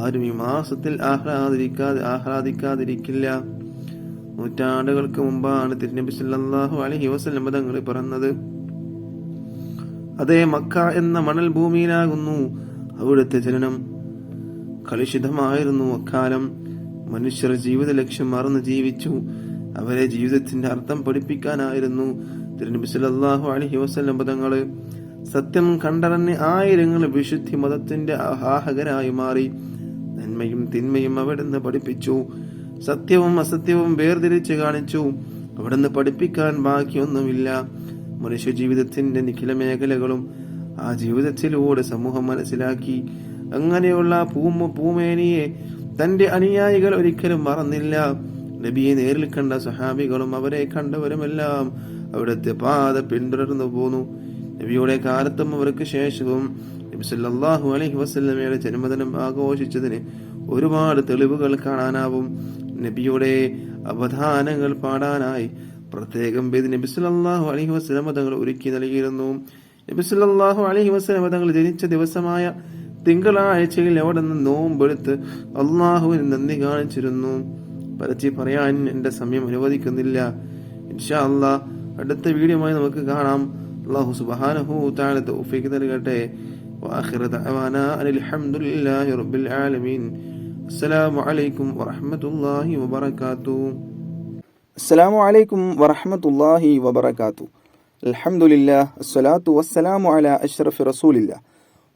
ആരും ഈ മാസത്തിൽ ആഹ്ലാദിക്കാതിരിക്കില്ല. നൂറ്റാണ്ടുകൾക്ക് മുമ്പാണ് തിരുനബി സല്ലല്ലാഹു അലൈഹി വസല്ലം തങ്ങൾ പിറന്നത്. അതേ മക്ക എന്ന മണൽ ഭൂമിയിലാകുന്നു അവിടുത്തെ ജനനം. കലുഷിതമായിരുന്നു അക്കാലം. മനുഷ്യർ ജീവിത ലക്ഷ്യം മറന്ന് ജീവിച്ചു. അവരെ ജീവിതത്തിന്റെ അർത്ഥം പഠിപ്പിക്കാനായിരുന്നു തിരുനബി സല്ലല്ലാഹു അലൈഹി വസല്ലം തങ്ങൾ സത്യം കണ്ടറിഞ്ഞ് ആയിരങ്ങൾ വിശുദ്ധി മതത്തിന്റെ ആവാഹകരായി മാറി. നന്മയും തിന്മയും അവിടുന്ന് പഠിപ്പിച്ചു. സത്യവും അസത്യവും വേർതിരിച്ച് കാണിച്ചു. അവിടുന്ന് പഠിപ്പിക്കാൻ ബാക്കിയൊന്നുമില്ല. മനുഷ്യ ജീവിതത്തിന്റെ നിഖില മേഖലകളും ആ ജീവിതത്തിലൂടെ സമൂഹം മനസ്സിലാക്കി. അങ്ങനെയുള്ള പൂമേനിയെ തന്റെ അനുയായികൾ ഒരിക്കലും മറന്നില്ല. നബിയെ നേരിൽ കണ്ട സഹാബികളും അവരെ കണ്ടവരുമെല്ലാം അവിടുത്തെ പാത പിന്തുടർന്നു പോന്നു. നബിയുടെ കാലത്തും അവർക്ക് ശേഷവും നബി സല്ലല്ലാഹു അലൈഹി വസല്ലമയുടെ ജന്മദിനം ആഘോഷിച്ചതിന് ഒരുപാട് തെളിവുകൾ കാണാനാവും. നബിയുടെ അവധാനങ്ങൾ പാടാനായി പ്രത്യേകം വേദി നബി സല്ലല്ലാഹു അലൈഹി വസല്ലമ തങ്ങൾ ഒരുക്കി നൽകിയിരുന്നു. നബി സല്ലല്ലാഹു അലൈഹി വസല്ലമ തങ്ങൾ ജനിച്ച ദിവസമായ തിങ്കളാഴ്ചയിൽ അവിടെ നിന്ന് നോമ്പെടുത്ത് അള്ളാഹുവിന് നന്ദി കാണിച്ചിരുന്നു. പരത്തി പറയാൻ എന്റെ സമയം അനുവദിക്കുന്നില്ല. ഇൻഷാ അല്ലാഹ് അടുത്ത വീഡിയോയുമായി നമുക്ക് കാണാം. അല്ലാഹു സുബ്ഹാനഹു തആല തൗഫീഖ് നൽകട്ടെ. വആഖിറു ദഅവാനാ അനിൽ ഹംദുലില്ലാഹി റബ്ബിൽ ആലമീൻ. അസ്സലാമു അലൈക്കും വറഹ്മത്തുള്ളാഹി വബറകാതുഹു. അസ്സലാമു അലൈക്കും വറഹ്മത്തുള്ളാഹി വബറകാതുഹു. അൽഹംദുലില്ലാഹ് അസ്സലാത്തു വസ്സലാമു അലാ അഷ്റഫി റസൂലില്ലാഹ്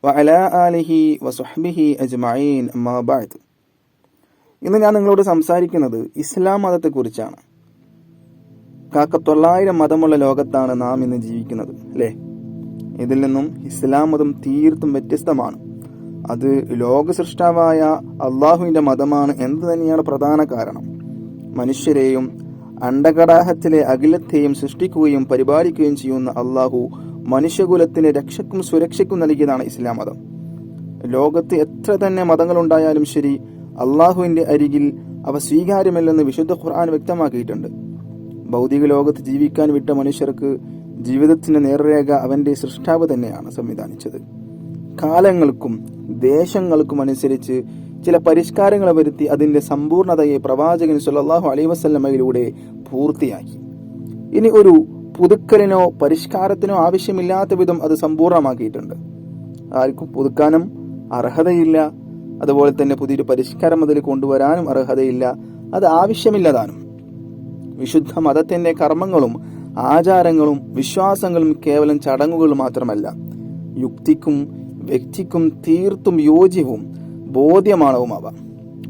വഅലാ ആലിഹി വസ്വഹ്ബിഹി അജ്മഈൻ. അമ്മാ ബഅദ്. ഇന്ന് ഞാൻ നിങ്ങളോട് സംസാരിക്കുന്നത് ഇസ്ലാം മതത്തെക്കുറിച്ചാണ്. 900 മതമുള്ള ലോകത്താണ് നാം ഇന്ന് ജീവിക്കുന്നത്, അല്ലേ? ഇതിൽ നിന്നും ഇസ്ലാം മതം തീർത്തും വ്യത്യസ്തമാണ്. അത് ലോക സൃഷ്ടാവായ അള്ളാഹുവിന്റെ മതമാണ് എന്ന് തന്നെയാണ് പ്രധാന കാരണം. മനുഷ്യരെയും അണ്ടകടാഹത്തിലെ അഖിലത്തെയും സൃഷ്ടിക്കുകയും പരിപാലിക്കുകയും ചെയ്യുന്ന അള്ളാഹു മനുഷ്യകുലത്തിന് രക്ഷയ്ക്കും സുരക്ഷയ്ക്കും നൽകിയതാണ് ഇസ്ലാം മതം. ലോകത്ത് എത്ര തന്നെ മതങ്ങളുണ്ടായാലും ശരി, അള്ളാഹുവിന്റെ അരികിൽ അവ സ്വീകാര്യമല്ലെന്ന് വിശുദ്ധ ഖുർആൻ വ്യക്തമാക്കിയിട്ടുണ്ട്. ഭൗതിക ലോകത്ത് ജീവിക്കാൻ വിട്ട മനുഷ്യർക്ക് ജീവിതത്തിന്റെ നേർരേഖ അവന്റെ സൃഷ്ടാവ് തന്നെയാണ് സംവിധാനിച്ചത്. കാലങ്ങൾക്കും ദേശങ്ങൾക്കും അനുസരിച്ച് ചില പരിഷ്കാരങ്ങൾ വരുത്തി അതിന്റെ സമ്പൂർണതയെ പ്രവാചകൻ സല്ലല്ലാഹു അലൈഹി വസല്ലമയിലൂടെ പൂർത്തിയാക്കി. ഇനി ഒരു പുതുക്കലിനോ പരിഷ്കാരത്തിനോ ആവശ്യമില്ലാത്ത വിധം അത് സമ്പൂർണമാക്കിയിട്ടുണ്ട്. ആർക്കും പുതുക്കാനും അർഹതയില്ല. അതുപോലെ തന്നെ പുതിയൊരു പരിഷ്കാരം അതിൽ കൊണ്ടുവരാനും അർഹതയില്ല. അത് ആവശ്യമില്ലതാനും. വിശുദ്ധ മതത്തിന്റെ കർമ്മങ്ങളും ആചാരങ്ങളും വിശ്വാസങ്ങളും കേവലം ചടങ്ങുകൾ മാത്രമല്ല, യുക്തിക്കും വ്യക്തിക്കും തീർത്തും യോജ്യവും ബോധ്യമാണവുമാവ.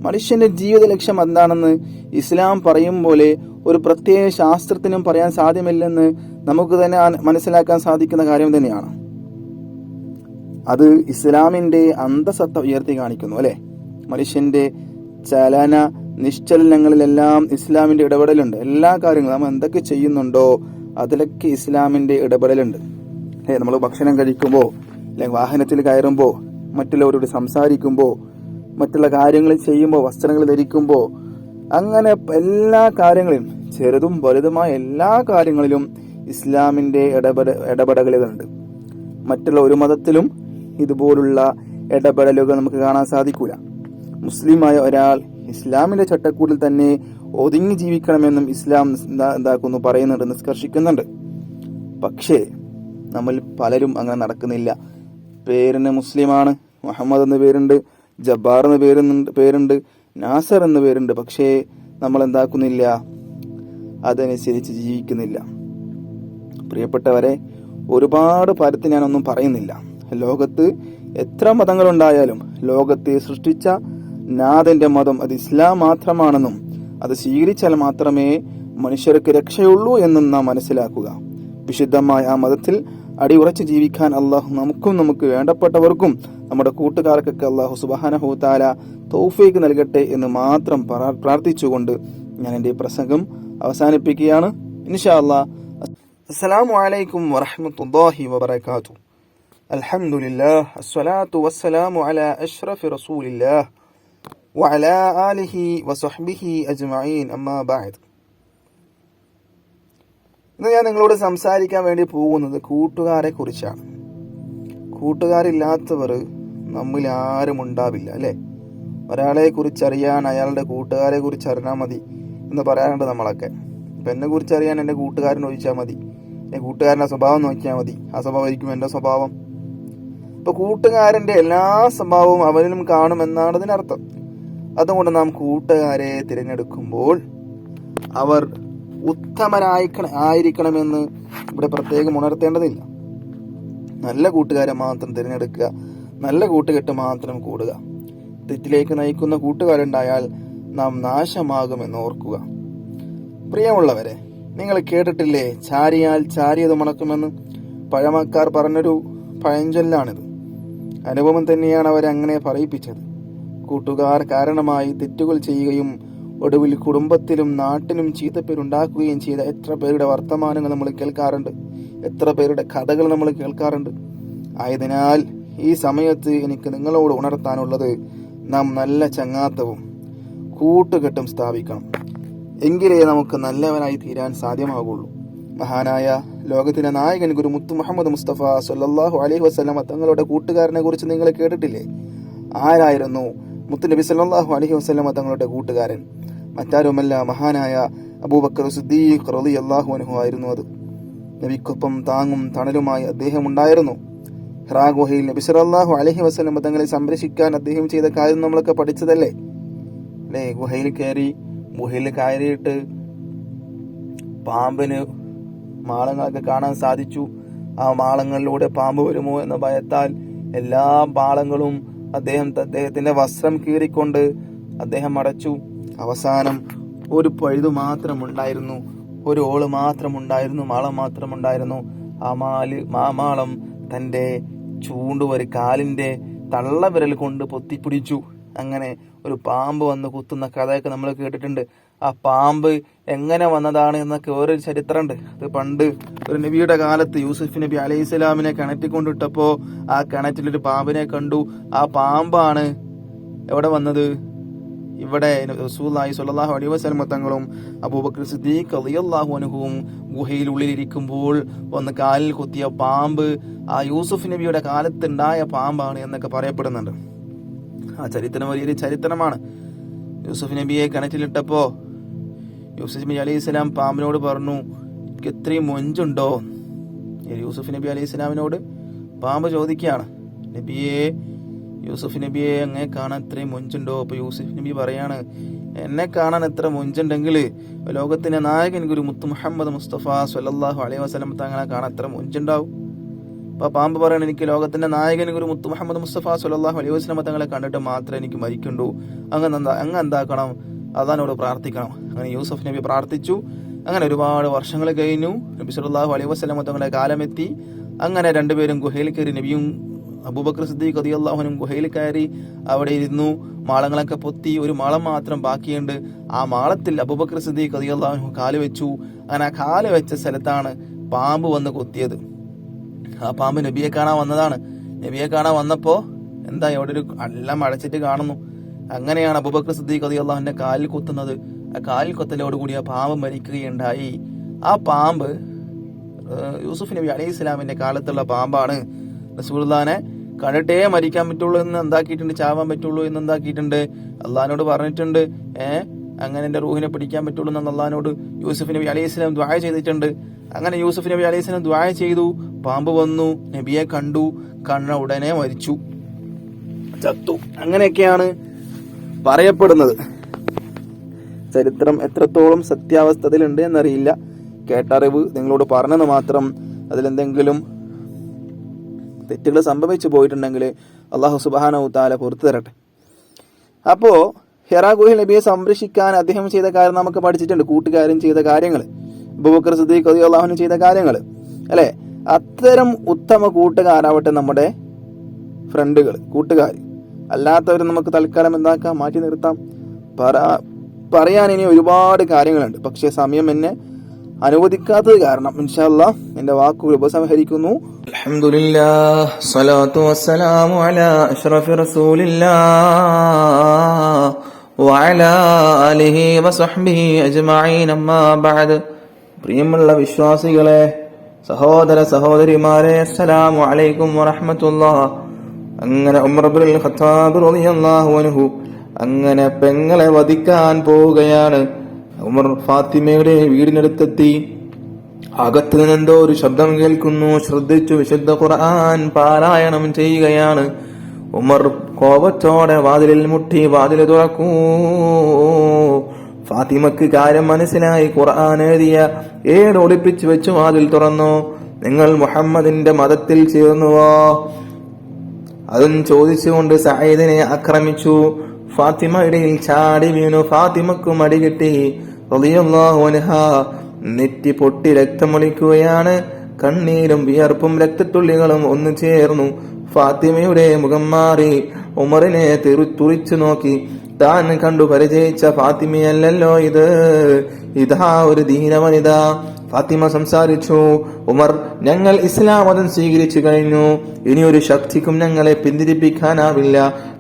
മനുഷ്യന്റെ ജീവിത ലക്ഷ്യം എന്താണെന്ന് ഇസ്ലാം പറയും പോലെ ഒരു പ്രത്യേക ശാസ്ത്രത്തിനും പറയാൻ സാധ്യമല്ലെന്ന് നമുക്ക് തന്നെ മനസ്സിലാക്കാൻ സാധിക്കുന്ന കാര്യം തന്നെയാണ്. അത് ഇസ്ലാമിന്റെ അന്തസത്ത ഉയർത്തി കാണിക്കുന്നു, അല്ലെ? മനുഷ്യന്റെ ചലന നിശ്ചലനങ്ങളിലെല്ലാം ഇസ്ലാമിന്റെ ഇടപെടലുണ്ട്. എല്ലാ കാര്യങ്ങളും നമ്മൾ എന്തൊക്കെ ചെയ്യുന്നുണ്ടോ അതിലൊക്കെ ഇസ്ലാമിന്റെ ഇടപെടലുണ്ട്. നമ്മൾ ഭക്ഷണം കഴിക്കുമ്പോൾ, അല്ലെങ്കിൽ വാഹനത്തിൽ കയറുമ്പോൾ, മറ്റുള്ളവരോട് സംസാരിക്കുമ്പോൾ, മറ്റുള്ള കാര്യങ്ങൾ ചെയ്യുമ്പോൾ, വസ്ത്രങ്ങൾ ധരിക്കുമ്പോൾ, അങ്ങനെ എല്ലാ കാര്യങ്ങളിലും ചെറുതും വലുതുമായ എല്ലാ കാര്യങ്ങളിലും ഇസ്ലാമിന്റെ ഇടപെടലുകളുണ്ട്. മറ്റുള്ള ഒരു മതത്തിലും ഇതുപോലുള്ള ഇടപെടലുകൾ നമുക്ക് കാണാൻ സാധിക്കൂല. മുസ്ലിമായ ഒരാൾ ഇസ്ലാമിന്റെ ചട്ടക്കൂടിൽ തന്നെ ഒതുങ്ങി ജീവിക്കണമെന്നും ഇസ്ലാം പറയുന്നുണ്ട്, നിഷ്കർഷിക്കുന്നുണ്ട്. പക്ഷേ നമ്മൾ പലരും അങ്ങനെ നടക്കുന്നില്ല. പേരിന് മുസ്ലിമാണ്, മുഹമ്മദ് എന്ന് പേരുണ്ട്, ജബ്ബാർ എന്ന് പേരുണ്ട്, നാസർ എന്ന് പേരുണ്ട്. പക്ഷേ നമ്മൾ എന്താക്കുന്നില്ല, അതനുസരിച്ച് ജീവിക്കുന്നില്ല. പ്രിയപ്പെട്ടവരെ, ഒരുപാട് പരത്തി ഞാനൊന്നും പറയുന്നില്ല. ലോകത്ത് എത്ര മതങ്ങളുണ്ടായാലും ലോകത്തെ സൃഷ്ടിച്ച നാഥന്റെ മതം അത് ഇസ്ലാം മാത്രമാണെന്നും അത് സ്വീകരിച്ചാൽ മാത്രമേ മനുഷ്യർക്ക് രക്ഷയുള്ളൂ എന്നും നാം മനസ്സിലാക്കുക. വിശുദ്ധമായ ആ മതത്തിൽ അടിയുറച്ച് ജീവിക്കാൻ അള്ളാഹു നമുക്കും നമുക്ക് വേണ്ടപ്പെട്ടവർക്കും നമ്മുടെ കൂട്ടുകാർക്കൊക്കെ അള്ളാഹു സുബ്ഹാനഹു തആല തൗഫീഖ് നൽകട്ടെ എന്ന് മാത്രം പ്രാർത്ഥിച്ചുകൊണ്ട് ഞാൻ എൻ്റെ പ്രസംഗം അവസാനിപ്പിക്കുകയാണ്. ഇൻഷാ അല്ലാഹ്. അസ്സലാമു അലൈക്കും വറഹ്മത്തുള്ളാഹി വബറകാതുഹു. അൽഹംദുലില്ലാഹ് അസ്സലാത്തു വസ്സലാമു അലാ അഷ്റഫി റസൂലില്ലാഹ് വഅലാ ആലിഹി വസ്വഹ്ബിഹി അജ്മഈൻ. അമ്മാ ബഅദ്. ഇന്ന് ഞാൻ നിങ്ങളോട് സംസാരിക്കാൻ വേണ്ടി പോകുന്നത് കൂട്ടുകാരെ കുറിച്ചാണ്. കൂട്ടുകാരില്ലാത്തവർ നമ്മിൽ ആരും ഉണ്ടാവില്ല, അല്ലെ? ഒരാളെ കുറിച്ച് അറിയാൻ അയാളുടെ കൂട്ടുകാരെ കുറിച്ച് അറിഞ്ഞാൽ മതി എന്ന് പറയാറുണ്ട് നമ്മളൊക്കെ. ഇപ്പം എന്നെ കുറിച്ച് അറിയാൻ എൻ്റെ കൂട്ടുകാരൻ ചോദിച്ചാൽ മതി, എൻ്റെ കൂട്ടുകാരൻ്റെ സ്വഭാവം നോക്കിയാൽ മതി. ആ സ്വഭാവമായിരിക്കും എൻ്റെ സ്വഭാവം. ഇപ്പൊ കൂട്ടുകാരന്റെ എല്ലാ സ്വഭാവവും അവനിലും കാണുമെന്നാണ് ഇതിനർത്ഥം. അതുകൊണ്ട് നാം കൂട്ടുകാരെ തിരഞ്ഞെടുക്കുമ്പോൾ അവർ ഉത്തമരായിരിക്കണമെന്ന് ഇവിടെ പ്രത്യേകം ഉണർത്തേണ്ടതില്ല. നല്ല കൂട്ടുകാരെ മാത്രം തിരഞ്ഞെടുക്കുക, നല്ല കൂട്ടുകെട്ട് മാത്രം കൂടുക. തെറ്റിലേക്ക് നയിക്കുന്ന കൂട്ടുകാരുണ്ടായാൽ നാം നാശമാകുമെന്ന് ഓർക്കുക. പ്രിയമുള്ളവരെ, നിങ്ങൾ കേട്ടിട്ടില്ലേ ചാരിയാൽ ചാരിയത് മണക്കുമെന്ന്? പഴമക്കാർ പറഞ്ഞൊരു പഴഞ്ചൊല്ലാണിത്. അനുഭവം തന്നെയാണ് അവരെ അങ്ങനെ പറയിപ്പിച്ചത്. കൂട്ടുകാർ കാരണമായി തെറ്റുകൾ ചെയ്യുകയും ഒടുവിൽ കുടുംബത്തിലും നാട്ടിലും ചീത്തപ്പേരുണ്ടാക്കുകയും ചെയ്ത എത്ര പേരുടെ വർത്തമാനങ്ങൾ നമ്മൾ കേൾക്കാറുണ്ട്, എത്ര പേരുടെ കഥകൾ നമ്മൾ കേൾക്കാറുണ്ട്. ആയതിനാൽ ഈ സമയത്ത് എനിക്ക് നിങ്ങളോട് ഉണർത്താനുള്ളത്, നാം നല്ല ചങ്ങാത്തവും കൂട്ടുകെട്ടും സ്ഥാപിക്കണം. എങ്കിലേ നമുക്ക് നല്ലവനായി തീരാൻ സാധ്യമാകുള്ളൂ. മഹാനായ ലോകത്തിന്റെ നായകൻ ഗുരു മുത്തു മുഹമ്മദ് മുസ്തഫ സല്ലല്ലാഹു അലൈഹി വസല്ലമ തങ്ങളുടെ കൂട്ടുകാരനെ കുറിച്ച് നിങ്ങൾ കേട്ടിട്ടില്ലേ? ആരായിരുന്നു മുത്തു നബി സല്ലല്ലാഹു അലൈഹി വസല്ലമ തങ്ങളുടെ കൂട്ടുകാരൻ? മറ്റാരുമല്ല, മഹാനായ അബൂബക്കർ സിദ്ദീഖ് റളിയല്ലാഹു അൻഹു ആയിരുന്നു അത്. നബിക്കൊപ്പം താങ്ങും തണലുമായി അദ്ദേഹം ഉണ്ടായിരുന്നു. ഹിറാ ഗുഹയിൽ നബി സല്ലല്ലാഹു അലൈഹി വസല്ലമ തങ്ങളെ സംരക്ഷിക്കാൻ അദ്ദേഹം ചെയ്ത കാര്യം നമ്മളൊക്കെ പഠിച്ചതല്ലേ? ഗുഹയിൽ കയറിയിട്ട് പാമ്പിന് മാളങ്ങളൊക്കെ കാണാൻ സാധിച്ചു. ആ മാളങ്ങളിലൂടെ പാമ്പ് വരുമോ എന്ന ഭയത്താൽ എല്ലാ മാളങ്ങളും അദ്ദേഹത്തിന്റെ വസ്ത്രം കീറിക്കൊണ്ട് അദ്ദേഹം അടച്ചു. അവസാനം ഒരു പഴുതു മാത്രമുണ്ടായിരുന്നു, ഒരു ഓള് മാത്രമുണ്ടായിരുന്നു, മാളം മാത്രമുണ്ടായിരുന്നു. ആ മാളം തന്റെ ചൂണ്ടുവരി കാലിന്റെ തള്ളവിരൽ കൊണ്ട് പൊത്തിപ്പിടിച്ചു. അങ്ങനെ ഒരു പാമ്പ് വന്ന് കുത്തുന്ന കഥയൊക്കെ നമ്മൾ കേട്ടിട്ടുണ്ട്. ആ പാമ്പ് എങ്ങനെ വന്നതാണ് എന്നൊക്കെ വേറൊരു ചരിത്രമുണ്ട്. അത് പണ്ട് ഒരു നബിയുടെ കാലത്ത് യൂസുഫ് നബി അലൈഹി സ്വലാമിനെ കിണറ്റിക്കൊണ്ടിട്ടപ്പോ ആ കിണറ്റിലൊരു പാമ്പിനെ കണ്ടു. ആ പാമ്പാണ് എവിടെ വന്നത്? ഇവിടെ റസൂലുള്ളാഹി സ്വല്ലല്ലാഹു അലൈഹി വസല്ലം തങ്ങളും അബൂബക്കർ സിദ്ദീഖ് റളിയല്ലാഹു അൻഹുവും ഗുഹയിലുള്ളിലിരിക്കുമ്പോൾ വന്ന് കാലിൽ കുത്തിയ പാമ്പ് ആ യൂസുഫ് നബിയുടെ കാലത്തുണ്ടായ പാമ്പാണ് എന്നൊക്കെ പറയപ്പെടുന്നുണ്ട്. ആ ചരിത്രം വലിയൊരു ചരിത്രമാണ്. യൂസുഫ് നബിയെ കിണറ്റിലിട്ടപ്പോ യൂസുഫ് നബി അലൈഹി സ്വലാം പാമ്പിനോട് പറഞ്ഞു, എനിക്ക് ഇത്രയും മൊഞ്ചുണ്ടോ? യൂസുഫ് നബി അലൈഹി സ്വലാമിനോട് പാമ്പ് ചോദിക്കുകയാണ്, യൂസുഫ് നബിയെ അങ്ങനെ കാണാൻ ഇത്രയും മൊഞ്ചുണ്ടോ? അപ്പൊ യൂസുഫ് നബി പറയാണ്, എന്നെ കാണാൻ എത്ര മൊഞ്ചുണ്ടെങ്കിൽ ലോകത്തിന്റെ നായകൻ ഗുരു മുത്തു മുഹമ്മദ് മുസ്തഫ സ്വല്ലല്ലാഹു അലൈഹി വസല്ലം തങ്ങളെ കാണാൻ എത്ര മൊഞ്ചുണ്ടാവും? അപ്പൊ പാമ്പ് പറയണം, എനിക്ക് ലോകത്തിന്റെ നായകൻ ഗുരു മുത്തു മുഹമ്മദ് മുസ്തഫ സ്വല്ലല്ലാഹു അലൈഹി വസല്ലം തങ്ങളെ കണ്ടിട്ട് മാത്രമേ എനിക്ക് മരിക്കണ്ടൂ. അങ്ങ് എന്താക്കണം? അള്ളാഹുവോട് പ്രാർത്ഥിക്കണം. അങ്ങനെ യൂസുഫ് നബി പ്രാർത്ഥിച്ചു. അങ്ങനെ ഒരുപാട് വർഷങ്ങൾ കഴിഞ്ഞു. നബി സല്ലല്ലാഹു അലൈഹി വസല്ലം തങ്ങളുടെ കാലമെത്തി. അങ്ങനെ രണ്ടുപേരും ഗുഹയിൽ കയറി. നബിയും അബൂബക്കർ സിദ്ദീഖ് റളിയല്ലാഹു അൻഹു ഗുഹയിൽ കയറി അവിടെ ഇരുന്നു. മാളങ്ങളൊക്കെ പൊത്തി. ഒരു മാളം മാത്രം ബാക്കിയുണ്ട്. ആ മാളത്തിൽ അബൂബക്കർ സിദ്ദീഖ് റളിയല്ലാഹു അൻഹു കാല് വെച്ചു. അങ്ങനെ ആ കാല് വെച്ച സ്ഥലത്താണ് പാമ്പ് വന്ന് കൊത്തിയത്. ആ പാമ്പ് നബിയെ കാണാൻ വന്നതാണ്. നബിയെ കാണാൻ വന്നപ്പോ എന്താ അവിടെ ഒരു എല്ലാം അടച്ചിട്ട് കാണുന്നു. അങ്ങനെയാണ് അബൂബക്കർ സിദ്ദീഖ് റളിയല്ലാഹു അൻഹുവിന്റെ കാലിൽ കുത്തുന്നത്. ആ കാലിൽ കൊത്തലോടുകൂടി ആ പാമ്പ് മരിക്കുകയുണ്ടായി. ആ പാമ്പ് യൂസുഫ് നബി അലൈഹി സ്വലാമിന്റെ കാലത്തുള്ള പാമ്പാണ്. റസൂലുള്ളാഹിനെ കണ്ടിട്ടേ മരിക്കാൻ പറ്റുള്ളൂ എന്ന് എന്താക്കിയിട്ടുണ്ട്, ചാവാൻ പറ്റുള്ളൂ എന്ന് എന്താക്കിയിട്ടുണ്ട്, അള്ളാഹിനോട് പറഞ്ഞിട്ടുണ്ട്. അങ്ങനെ എന്റെ റൂഹിനെ പിടിക്കാൻ പറ്റുള്ളൂ എന്ന് അള്ളാഹിനോട് യൂസുഫ് നബി അലൈഹി സ്വലാം ദുആ ചെയ്തിട്ടുണ്ട്. അങ്ങനെ യൂസുഫ് നബി അലൈഹി സ്വലാം ദുആ ചെയ്തു. പാമ്പ് വന്നു, നബിയെ കണ്ടു. കണ്ട ഉടനെ മരിച്ചു, ചത്തു. അങ്ങനെയൊക്കെയാണ് പറയപ്പെടുന്നത്. ചരിത്രം എത്രത്തോളം സത്യാവസ്ഥയിലുണ്ട് എന്നറിയില്ല. കേട്ടറിവ് നിങ്ങളോട് പറഞ്ഞത് മാത്രം. അതിലെന്തെങ്കിലും തെറ്റുകൾ സംഭവിച്ചു പോയിട്ടുണ്ടെങ്കിൽ അള്ളാഹു സുബ്ഹാനഹു തആല പുറത്തു തരട്ടെ. അപ്പോ ഹിറാ ഗുഹയിൽ നബിയെ സംരക്ഷിക്കാൻ അദ്ദേഹം ചെയ്ത കാര്യം നമുക്ക് പഠിച്ചിട്ടുണ്ട്. കൂട്ടുകാരൻ ചെയ്ത കാര്യങ്ങൾ, അബൂബക്കർ സിദ്ദീഖ് റളിയല്ലാഹു അൻഹു ചെയ്ത കാര്യങ്ങൾ അല്ലെ? അത്തരം ഉത്തമ കൂട്ടുകാരാവട്ടെ നമ്മുടെ ഫ്രണ്ടുകൾ, കൂട്ടുകാർ. അല്ലാത്തവരെ നമുക്ക് തൽക്കാലം എന്താക്കാം, മാറ്റി നിർത്താം. പറയാൻ ഇനി ഒരുപാട് കാര്യങ്ങളുണ്ട്. പക്ഷെ സമയം എന്നെ അനുവദിക്കാത്തത് കാരണം ഇൻഷാ അല്ലാഹ് എന്റെ വാക്കുകൾ ഉപസംഹരിക്കുന്നു. അൽഹംദുലില്ലാഹ് സ്വലാത്തു വസ്സലാമു അലാ അഷ്റഫി റസൂലില്ലാഹ് വഅലാ ആലിഹി വസഹ്ബിഹി അജ്മഈൻ. അമ്മാ ബഅദ്. പ്രിയമുള്ള വിശ്വാസികളെ, സഹോദര സഹോദരിമാരെ, അസ്സലാമു അലൈക്കും വറഹ്മത്തുള്ളാഹ്. അങ്ങനെ ഉമർ ഇബ്നുൽ ഖത്താബ് റളിയല്ലാഹു അൻഹു അങ്ങനെ പെങ്ങളെ വധിക്കാൻ പോവുകയാണ്. ഉമർ ഫാത്തിമയുടെ വീടിനടുത്തെത്തി. അകത്ത് നിന്നെന്തോ ഒരു ശബ്ദം കേൾക്കുന്നു. ശ്രദ്ധിച്ചു. വിശുദ്ധ ഖുർആൻ പാരായണം ചെയ്യുകയാണ്. ഉമർ കോപത്തോടെ വാതിലിൽ മുട്ടി, വാതിൽ തുറക്കൂ. ഫാത്തിമക്ക് കാര്യം മനസ്സിലായി. ഖുർആൻ എഴുതിയ ഏട് ഒളിപ്പിച്ചു വെച്ചു വാതിൽ തുറന്നു. നിങ്ങൾ മുഹമ്മദിന്റെ മതത്തിൽ ചേർന്നുവോ? അതും ചോദിച്ചുകൊണ്ട് സഈദിനെ ആക്രമിച്ചു. ഫാത്തിമ ഇടയിൽ ചാടി വീണു. ഫാത്തിമക്കും അടികിട്ടി. റളിയല്ലാഹു അൻഹാ നെറ്റി പൊട്ടി രക്തമൊലിക്കുകയാണ്. കണ്ണീരും വിയർപ്പും രക്തത്തുള്ളികളും ഒന്നു ചേർന്നു. ഫാത്തിമയുടെ മുഖം മാറി. ഉമറിനെ തുറിച്ചു നോക്കി. താൻ കണ്ടു പരിചയിച്ച ഫാത്തിമയല്ലല്ലോ ഇത്, ഇതാ ഒരു ദീനവനിത. ഫാത്തിമ സംസാരിച്ചു. ഉമർ, ഞങ്ങൾ ഇസ്ലാം മതം സ്വീകരിച്ചു കഴിഞ്ഞു. ഇനിയൊരു ശക്തിക്കും ഞങ്ങളെ പിന്തിരിപ്പിക്കാനാവില്ല.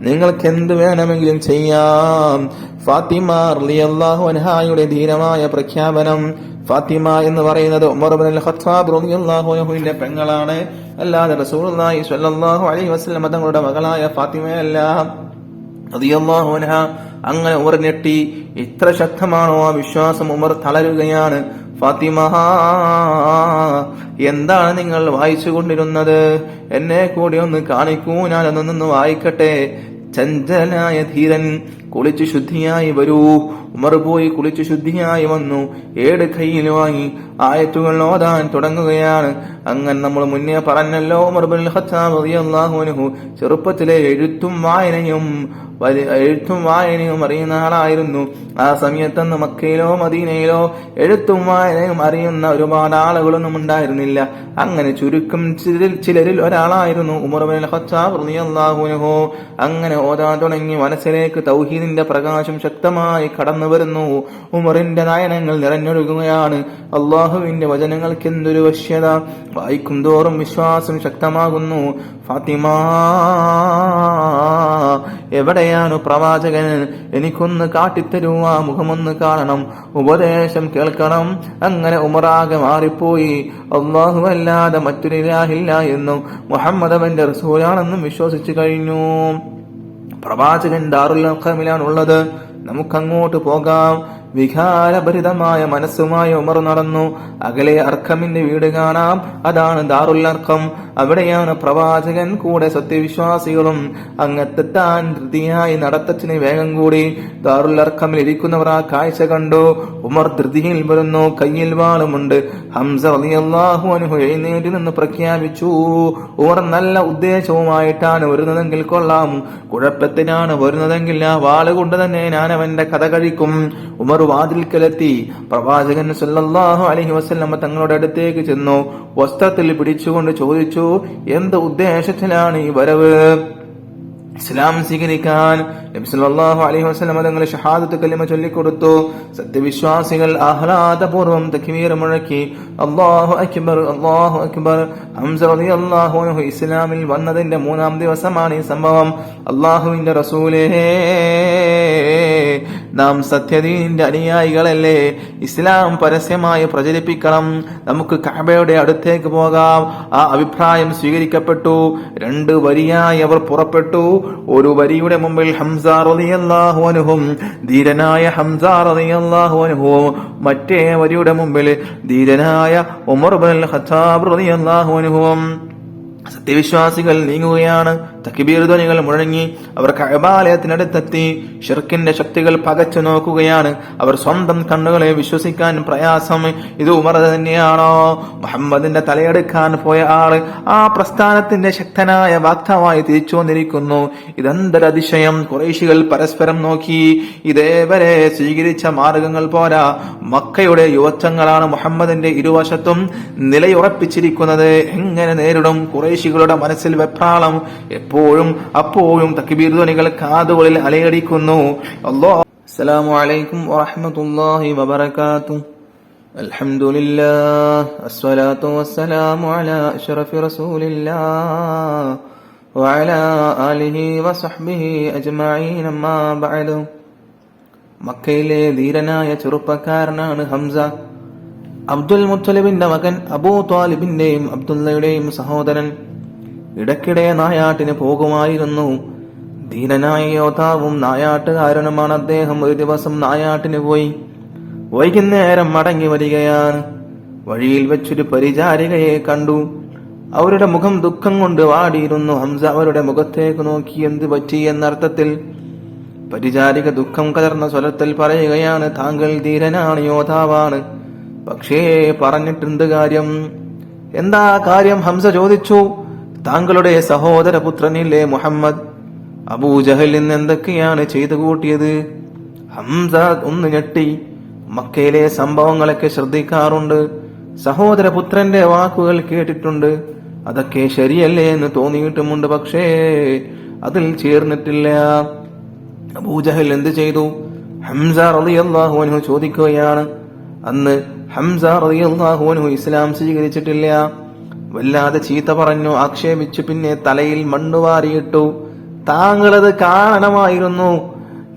നിങ്ങൾക്ക് എന്ത് വേണമെങ്കിലും ചെയ്യാം. ഫാത്തിമ റളിയല്ലാഹു അൻഹായുടെ ധീരമായ പ്രഖ്യാപനം. ഫാത്തിമ എന്ന് പറയുന്നത് ഉമർ ഇബ്നുൽ ഖത്താബ് റളിയല്ലാഹു അൻഹുവിന്റെ പെങ്ങളാണ്, അല്ലാതെ റസൂലുള്ളാഹി സ്വല്ലല്ലാഹു അലൈഹി വസല്ലം തങ്ങളുടെ മകളായ ഫാത്തിമയല്ല റളിയല്ലാഹു അൻഹ. അങ്ങനെ ഉമർ ഞെട്ടി. ഇത്ര ശക്തമാണോ ആ വിശ്വാസം? ഉമർ തളരുകയാണ്. ഫാത്തിമ, എന്താണ് നിങ്ങൾ വായിച്ചു കൊണ്ടിരുന്നത്? എന്നെ കൂടി ഒന്ന് കാണിക്കൂ, ഞാൻ ഒന്നൊന്ന് വായിക്കട്ടെ. ചഞ്ചലായ ധീരൻ, കുളിച്ചു ശുദ്ധിയായി വരൂ. ഉമർ പോയി കുളിച്ചു ശുദ്ധിയായി വന്നു. ഏട് കയ്യിൽ വാങ്ങി ആയത്തുകൾ ഓതാൻ തുടങ്ങുകയാണ്. അങ്ങനെ നമ്മൾ മുന്നേ പറഞ്ഞല്ലോ, ഉമർ ഇബ്നുൽ ഖത്താബ് റളിയല്ലാഹു അൻഹു ചെറുപ്പത്തിലെ എഴുത്തും വായനയും അറിയുന്ന ആളായിരുന്നു. ആ സമയത്തൊന്ന് മക്കയിലോ മദീനയിലോ എഴുത്തും വായനയും അറിയുന്ന ഒരുപാട് ആളുകളൊന്നും ഉണ്ടായിരുന്നില്ല. അങ്ങനെ ചുരുക്കം ചിലരിൽ ഒരാളായിരുന്നു ഉമർ ഇബ്നുൽ ഖത്താബ് റളിയല്ലാഹു അൻഹു. അങ്ങനെ ഓതാൻ തുടങ്ങി. മനസ്സിലേക്ക് തൗഹീദിന്റെ പ്രകാശം ശക്തമായി കടന്നു വരുന്നു. ഉമറിന്റെ നയനങ്ങൾ നിറഞ്ഞൊഴുകുകയാണ്. അള്ളാഹുവിന്റെ വചനങ്ങൾക്ക് എന്തൊരു വശ്യത! വായിക്കും തോറും വിശ്വാസം ശക്തമാകുന്നു. ഫാത്തിമ, എവിടെയാണ് പ്രവാചകൻ? എനിക്കൊന്ന് കാട്ടിത്തരൂ, ആ മുഖമൊന്ന് കാണണം, ഉപദേശം കേൾക്കണം. അങ്ങനെ ഉമറാകെ മാറിപ്പോയി. അല്ലാഹു അല്ലാതെ മറ്റൊരു ഇലാഹില്ല എന്നും മുഹമ്മദ് അവന്റെ റസൂലാണെന്നും വിശ്വസിച്ചു കഴിഞ്ഞു. പ്രവാചകൻ ദാറുൽ അർഖമിലാണുള്ളത്. നമുക്കങ്ങോട്ട് പോകാം. വികാരഭരിതമായ മനസ്സുമായി ഉമർ നടന്നു. അകലെ അർഖമിന്റെ വീട് കാണാം. അതാണ് ദാറുൽ അർഖം. അവിടെയാണ് പ്രവാചകൻ കൂടെ സത്യവിശ്വാസികളും. അങ്ങെത്താൻ ധൃതിയായി നടത്തത്തിന് വേഗം കൂടി. ദാറുൽ അർഖമിൽ ഇരിക്കുന്നവർ ആ കാഴ്ച കണ്ടു. ഉമർ ധൃതിയിൽ വരുന്നു. കയ്യിൽ വാളുമുണ്ട്. ഹംസ റളിയല്ലാഹു അൻഹു എഴുന്നേറ്റ് നിന്ന് പ്രഖ്യാപിച്ചു, ഉമർ നല്ല ഉദ്ദേശവുമായിട്ടാണ് വരുന്നതെങ്കിൽ കൊള്ളാം, കുഴപ്പത്തിനാണ് വരുന്നതെങ്കിൽ ആ വാള് കൊണ്ട് തന്നെ ഞാൻ അവന്റെ കഥ കഴിക്കും. ഉമർ വാതിൽക്കലെത്തി. പ്രവാചകൻ സല്ലല്ലാഹു അലൈഹി വസല്ലം തങ്ങളുടെ അടുത്തേക്ക് ചെന്നു. വസ്ത്രത്തിൽ പിടിച്ചുകൊണ്ട് ചോദിച്ചു, എന്ത് ഉദ്ദേശത്തിലാണ് ഈ വരവ്? ഇസ്ലാം സ്വീകരിക്കാൻ നബി സല്ലല്ലാഹു അലൈഹി വസല്ലം തങ്ങൾ ഷഹാദത്ത് കലിമ ചൊല്ലിക്കൊടുത്തു. സത്യവിശ്വാസികൾ ആഹ്ലാദപൂർവ്വം തക്ബീർ മുഴക്കി. അല്ലാഹു അക്ബർ, അല്ലാഹു അക്ബർ. ഹംസ റളിയല്ലാഹു അൻഹു ഇസ്ലാമിൽ വന്നതിന്റെ 3-ാം ദിവസമാണ് ഈ സംഭവം. അല്ലാഹുവിന്റെ റസൂലേ, നാം സത്യദീനിന്റെ അനുയായികളല്ലേ? ഇസ്ലാം പരസ്യമായി പ്രചരിപ്പിക്കണം. നമുക്ക് കഅബയുടെ അടുത്തേക്ക് പോകാം. ആ അഭിപ്രായം സ്വീകരിക്കപ്പെട്ടു. 2 വരിയായി അവർ പുറപ്പെട്ടു. ഒരു വരിയുടെ മുമ്പിൽ ഹംസ റളിയല്ലാഹു അൻഹും, ധീരനായ ഹംസ റളിയല്ലാഹു അൻഹും. മറ്റേ വരിയുടെ മുമ്പിൽ ധീരനായ ഉമർ ഇബ്നുൽ ഖത്താബ് റളിയല്ലാഹു അൻഹും. സത്യവിശ്വാസികൾ നീങ്ങുകയാണ്. തക്ബീർ ധ്വനികൾ മുഴങ്ങി. അവർ കഅബാലയത്തിനടുത്തെത്തി. ഷിർക്കിന്റെ ശക്തികൾ പകച്ചു നോക്കുകയാണ്. അവർ സ്വന്തം കണ്ണുകളെ വിശ്വസിക്കാൻ പ്രയാസം. ഇത് ഉമർ തന്നെയാണോ? മുഹമ്മദിന്റെ തലയെടുക്കാൻ പോയ ആള് ആ പ്രസ്ഥാനത്തിന്റെ ശക്തനായ വാക്താവായി തിരിച്ചു വന്നിരിക്കുന്നു. ഇതെന്തൊരതിശയം! ഖുറൈശികൾ പരസ്പരം നോക്കി. ഇതേവരെ സ്വീകരിച്ച മാർഗങ്ങൾ പോരാ. മക്കയുടെ യുവത്വങ്ങളാണ് മുഹമ്മദിന്റെ ഇരുവശത്തും നിലയുറപ്പിച്ചിരിക്കുന്നത്. എങ്ങനെ നേരിടും? ഖുറൈശികളുടെ മനസ്സിൽ വെപ്രാളം. എപ്പോഴും അപ്പോഴും തക്ബീർ ധ്വനികൾ കാതുകളിൽ അലയടിക്കുന്നു. അല്ലാഹു അസ്സലാമു അലൈക്കും വറഹ്മത്തുള്ളാഹി വബറകാതുഹു. അൽഹംദുലില്ലാഹ് അസ്സലാത്തു വസ്സലാമു അലാ അഷ്റഫി റസൂലില്ലാഹ് വഅലാ ആലിഹി വസഹ്ബിഹി അജ്മഈൻ. അമ്മാ ബഅദു. മക്കയിലെ ധീരനായ ചെറുപ്പക്കാരനാണ് ഹംസ. അബ്ദുൽ മുത്തലിബിന്റെ മകൻ, അബൂ ത്വാലിബിന്റെയും അബ്ദുള്ളയുടെയും സഹോദരൻ. ഇടയ്ക്കിടെ നായാട്ടിന് പോകുമായിരുന്നു. ധീരനായ യോദ്ധാവും നായാട്ടുകാരനുമാണ് അദ്ദേഹം. ഒരു ദിവസം നായാട്ടിന് പോയി. വൈകുന്നേരം മടങ്ങി വരികയാണ്. വഴിയിൽ വെച്ചൊരു പരിചാരികയെ കണ്ടു. അവരുടെ മുഖം ദുഃഖം കൊണ്ട് വാടിയിരുന്നു. ഹംസ അവരുടെ മുഖത്തേക്ക് നോക്കി. എന്ത് പറ്റി എന്നർത്ഥത്തിൽ. പരിചാരിക ദുഃഖം കലർന്ന സ്വരത്തിൽ പറയുകയാണ്, താങ്കൾ ധീരനാണ്, യോദ്ധാവാണ്. പക്ഷേ പറഞ്ഞിട്ടെന്ത് കാര്യം? എന്താ കാര്യം? ഹംസ ചോദിച്ചു. താങ്കളുടെ സഹോദരപുത്രനില്ലേ മുഹമ്മദ്, അബൂജഹൽ ഇന്ന് എന്തൊക്കെയാണ് ചെയ്തു കൂട്ടിയത്? ഹംസ ഒന്ന് ഞെട്ടി. മക്കയിലെ സംഭവങ്ങളൊക്കെ ശ്രദ്ധിക്കാറുണ്ട്, സഹോദരപുത്രന്റെ വാക്കുകൾ കേട്ടിട്ടുണ്ട്, അതൊക്കെ ശരിയല്ലേ എന്ന് തോന്നിയിട്ടുമുണ്ട്, പക്ഷേ അതിൽ ചേർന്നിട്ടില്ല. അബൂജഹൽ എന്ത് ചെയ്തു? ഹംസ റളിയല്ലാഹു അൻഹു ചോദിക്കുകയാണ്. അന്ന് ഹംസ റളിയല്ലാഹു അൻഹു ഇസ്ലാം സ്വീകരിച്ചിട്ടില്ല. വല്ലാതെ ചീത്ത പറഞ്ഞു, ആക്ഷേപിച്ചു, പിന്നെ തലയിൽ മണ്ണുവാരിയിട്ടു. താങ്കളത് കാണണമായിരുന്നു,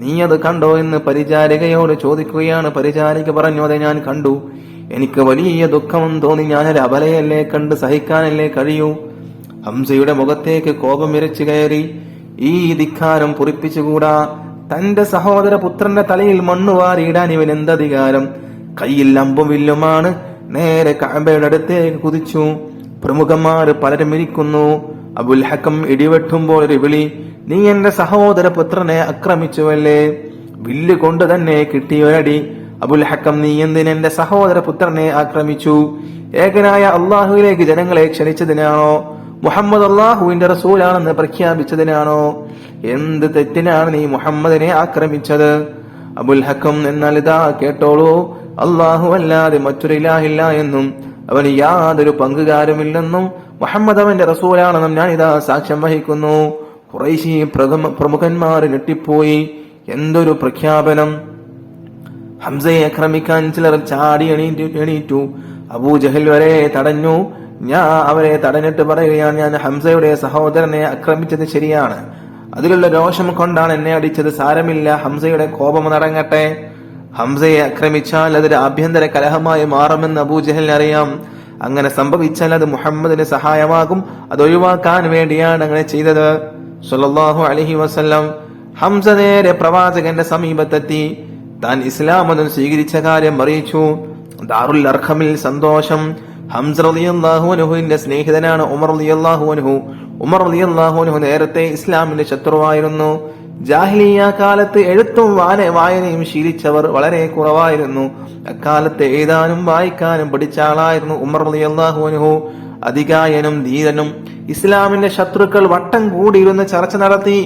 നീ അത് കണ്ടോ എന്ന് പരിചാരികയോട് ചോദിക്കുകയാണ്. പരിചാരിക പറഞ്ഞു, അതെ ഞാൻ കണ്ടു, എനിക്ക് വലിയ ദുഃഖം തോന്നി, ഞാനൊരു അബലയല്ലേ, കണ്ട് സഹിക്കാനല്ലേ കഴിയൂ. ഹംസയുടെ മുഖത്തേക്ക് കോപം ഇരച്ചു കയറി. ഈ ധിക്കാരം പൊറിപ്പിച്ചുകൂടാ, തന്റെ സഹോദര പുത്രന്റെ തലയിൽ മണ്ണുവാരിയിടാൻ ഇവൻ എന്തധികാരം? കയ്യിൽ അമ്പും വില്ലുമാണ്. നേരെ കഅബയുടെ അടുത്തേക്ക് കുതിച്ചു. പ്രമുഖന്മാര് പലരും ഇരിക്കുന്നു. അബുൽ ഹക്കം ഇടിവെട്ടുമ്പോൾ ഒരു വിളി, നീ എന്റെ സഹോദര പുത്രനെ ആക്രമിച്ചുവല്ലേ? വില്ല് കൊണ്ട് തന്നെ കിട്ടിയൊരടി. അബുൽ ഹക്കം, നീ എന്തിനെന്റെ സഹോദര പുത്രനെ ആക്രമിച്ചു? ഏകനായ അള്ളാഹുവിലേക്ക് ജനങ്ങളെ ക്ഷണിച്ചതിനാണോ? മുഹമ്മദ് അള്ളാഹുവിന്റെ റസൂലാണെന്ന് പ്രഖ്യാപിച്ചതിനാണോ? എന്ത് തെറ്റിനാണ് നീ മുഹമ്മദിനെ ആക്രമിച്ചത്? അബുൽ ഹക്കം, എന്നാൽ ഇതാ കേട്ടോളൂ, അള്ളാഹു അല്ലാതെ മറ്റൊരു ഇലാഹില്ല എന്നും അവന് യാതൊരു പങ്കുകാരുമില്ലെന്നും മുഹമ്മദ് അവന്റെ റസൂലാണെന്നും ഞാൻ ഇതാ സാക്ഷ്യം വഹിക്കുന്നു. ഖുറൈശി പ്രമുഖന്മാർ ഞെട്ടിപ്പോയി. എന്തൊരു പ്രഖ്യാപനം! ഹംസയെ ആക്രമിക്കാൻ ചിലർ ചാടി എണീറ്റു. അബൂജഹൽ വരെ തടഞ്ഞു. അവരെ തടഞ്ഞിട്ട് പറയുകയാണ്, ഞാൻ ഹംസയുടെ സഹോദരനെ ആക്രമിച്ചത് ശരിയാണ്, അതിലുള്ള രോഷം കൊണ്ടാണ് എന്നെ അടിച്ചത്, സാരമില്ല, ഹംസയുടെ കോപം നടങ്ങട്ടെ. ഹംസയെ ആക്രമിച്ചാൽ അതൊരു ആഭ്യന്തര കലഹമായി മാറുമെന്ന് അബൂജഹലിന് അറിയാം. അങ്ങനെ സംഭവിച്ചാൽ അത് മുഹമ്മദിന് സഹായമാകും. അതൊഴിവാക്കാൻ വേണ്ടിയാണ് അങ്ങനെ ചെയ്തത്. സ്വല്ലല്ലാഹു അലൈഹി വസല്ലം. ഹംസ നേരെ പ്രവാചകന്റെ സമീപത്തെത്തി. താൻ ഇസ്ലാം മതം സ്വീകരിച്ച കാര്യം അറിയിച്ചു. ദാറുൽ അർഖമിൽ സന്തോഷം. ഹംസ റളിയല്ലാഹു അൻഹുവിന്റെ സ്നേഹിതനാണ് ഉമർ റളിയല്ലാഹു അൻഹു. ഉമർ റളിയല്ലാഹു അൻഹു നേരത്തെ ഇസ്ലാമിന്റെ ശത്രുവായിരുന്നു. ജാഹിലിയ കാലത്ത് എഴുത്തും വായനയും ശീലിച്ചവർ വളരെ കുറവായിരുന്നു. അക്കാലത്ത് എഴുതാനും വായിക്കാനും പഠിച്ച ആളായിരുന്നു ഉമർ റളിയല്ലാഹു അൻഹു. അധികായനും ധീരനും. ഇസ്ലാമിന്റെ ശത്രുക്കൾ വട്ടം കൂടിയിരുന്ന് ചർച്ച നടത്തി.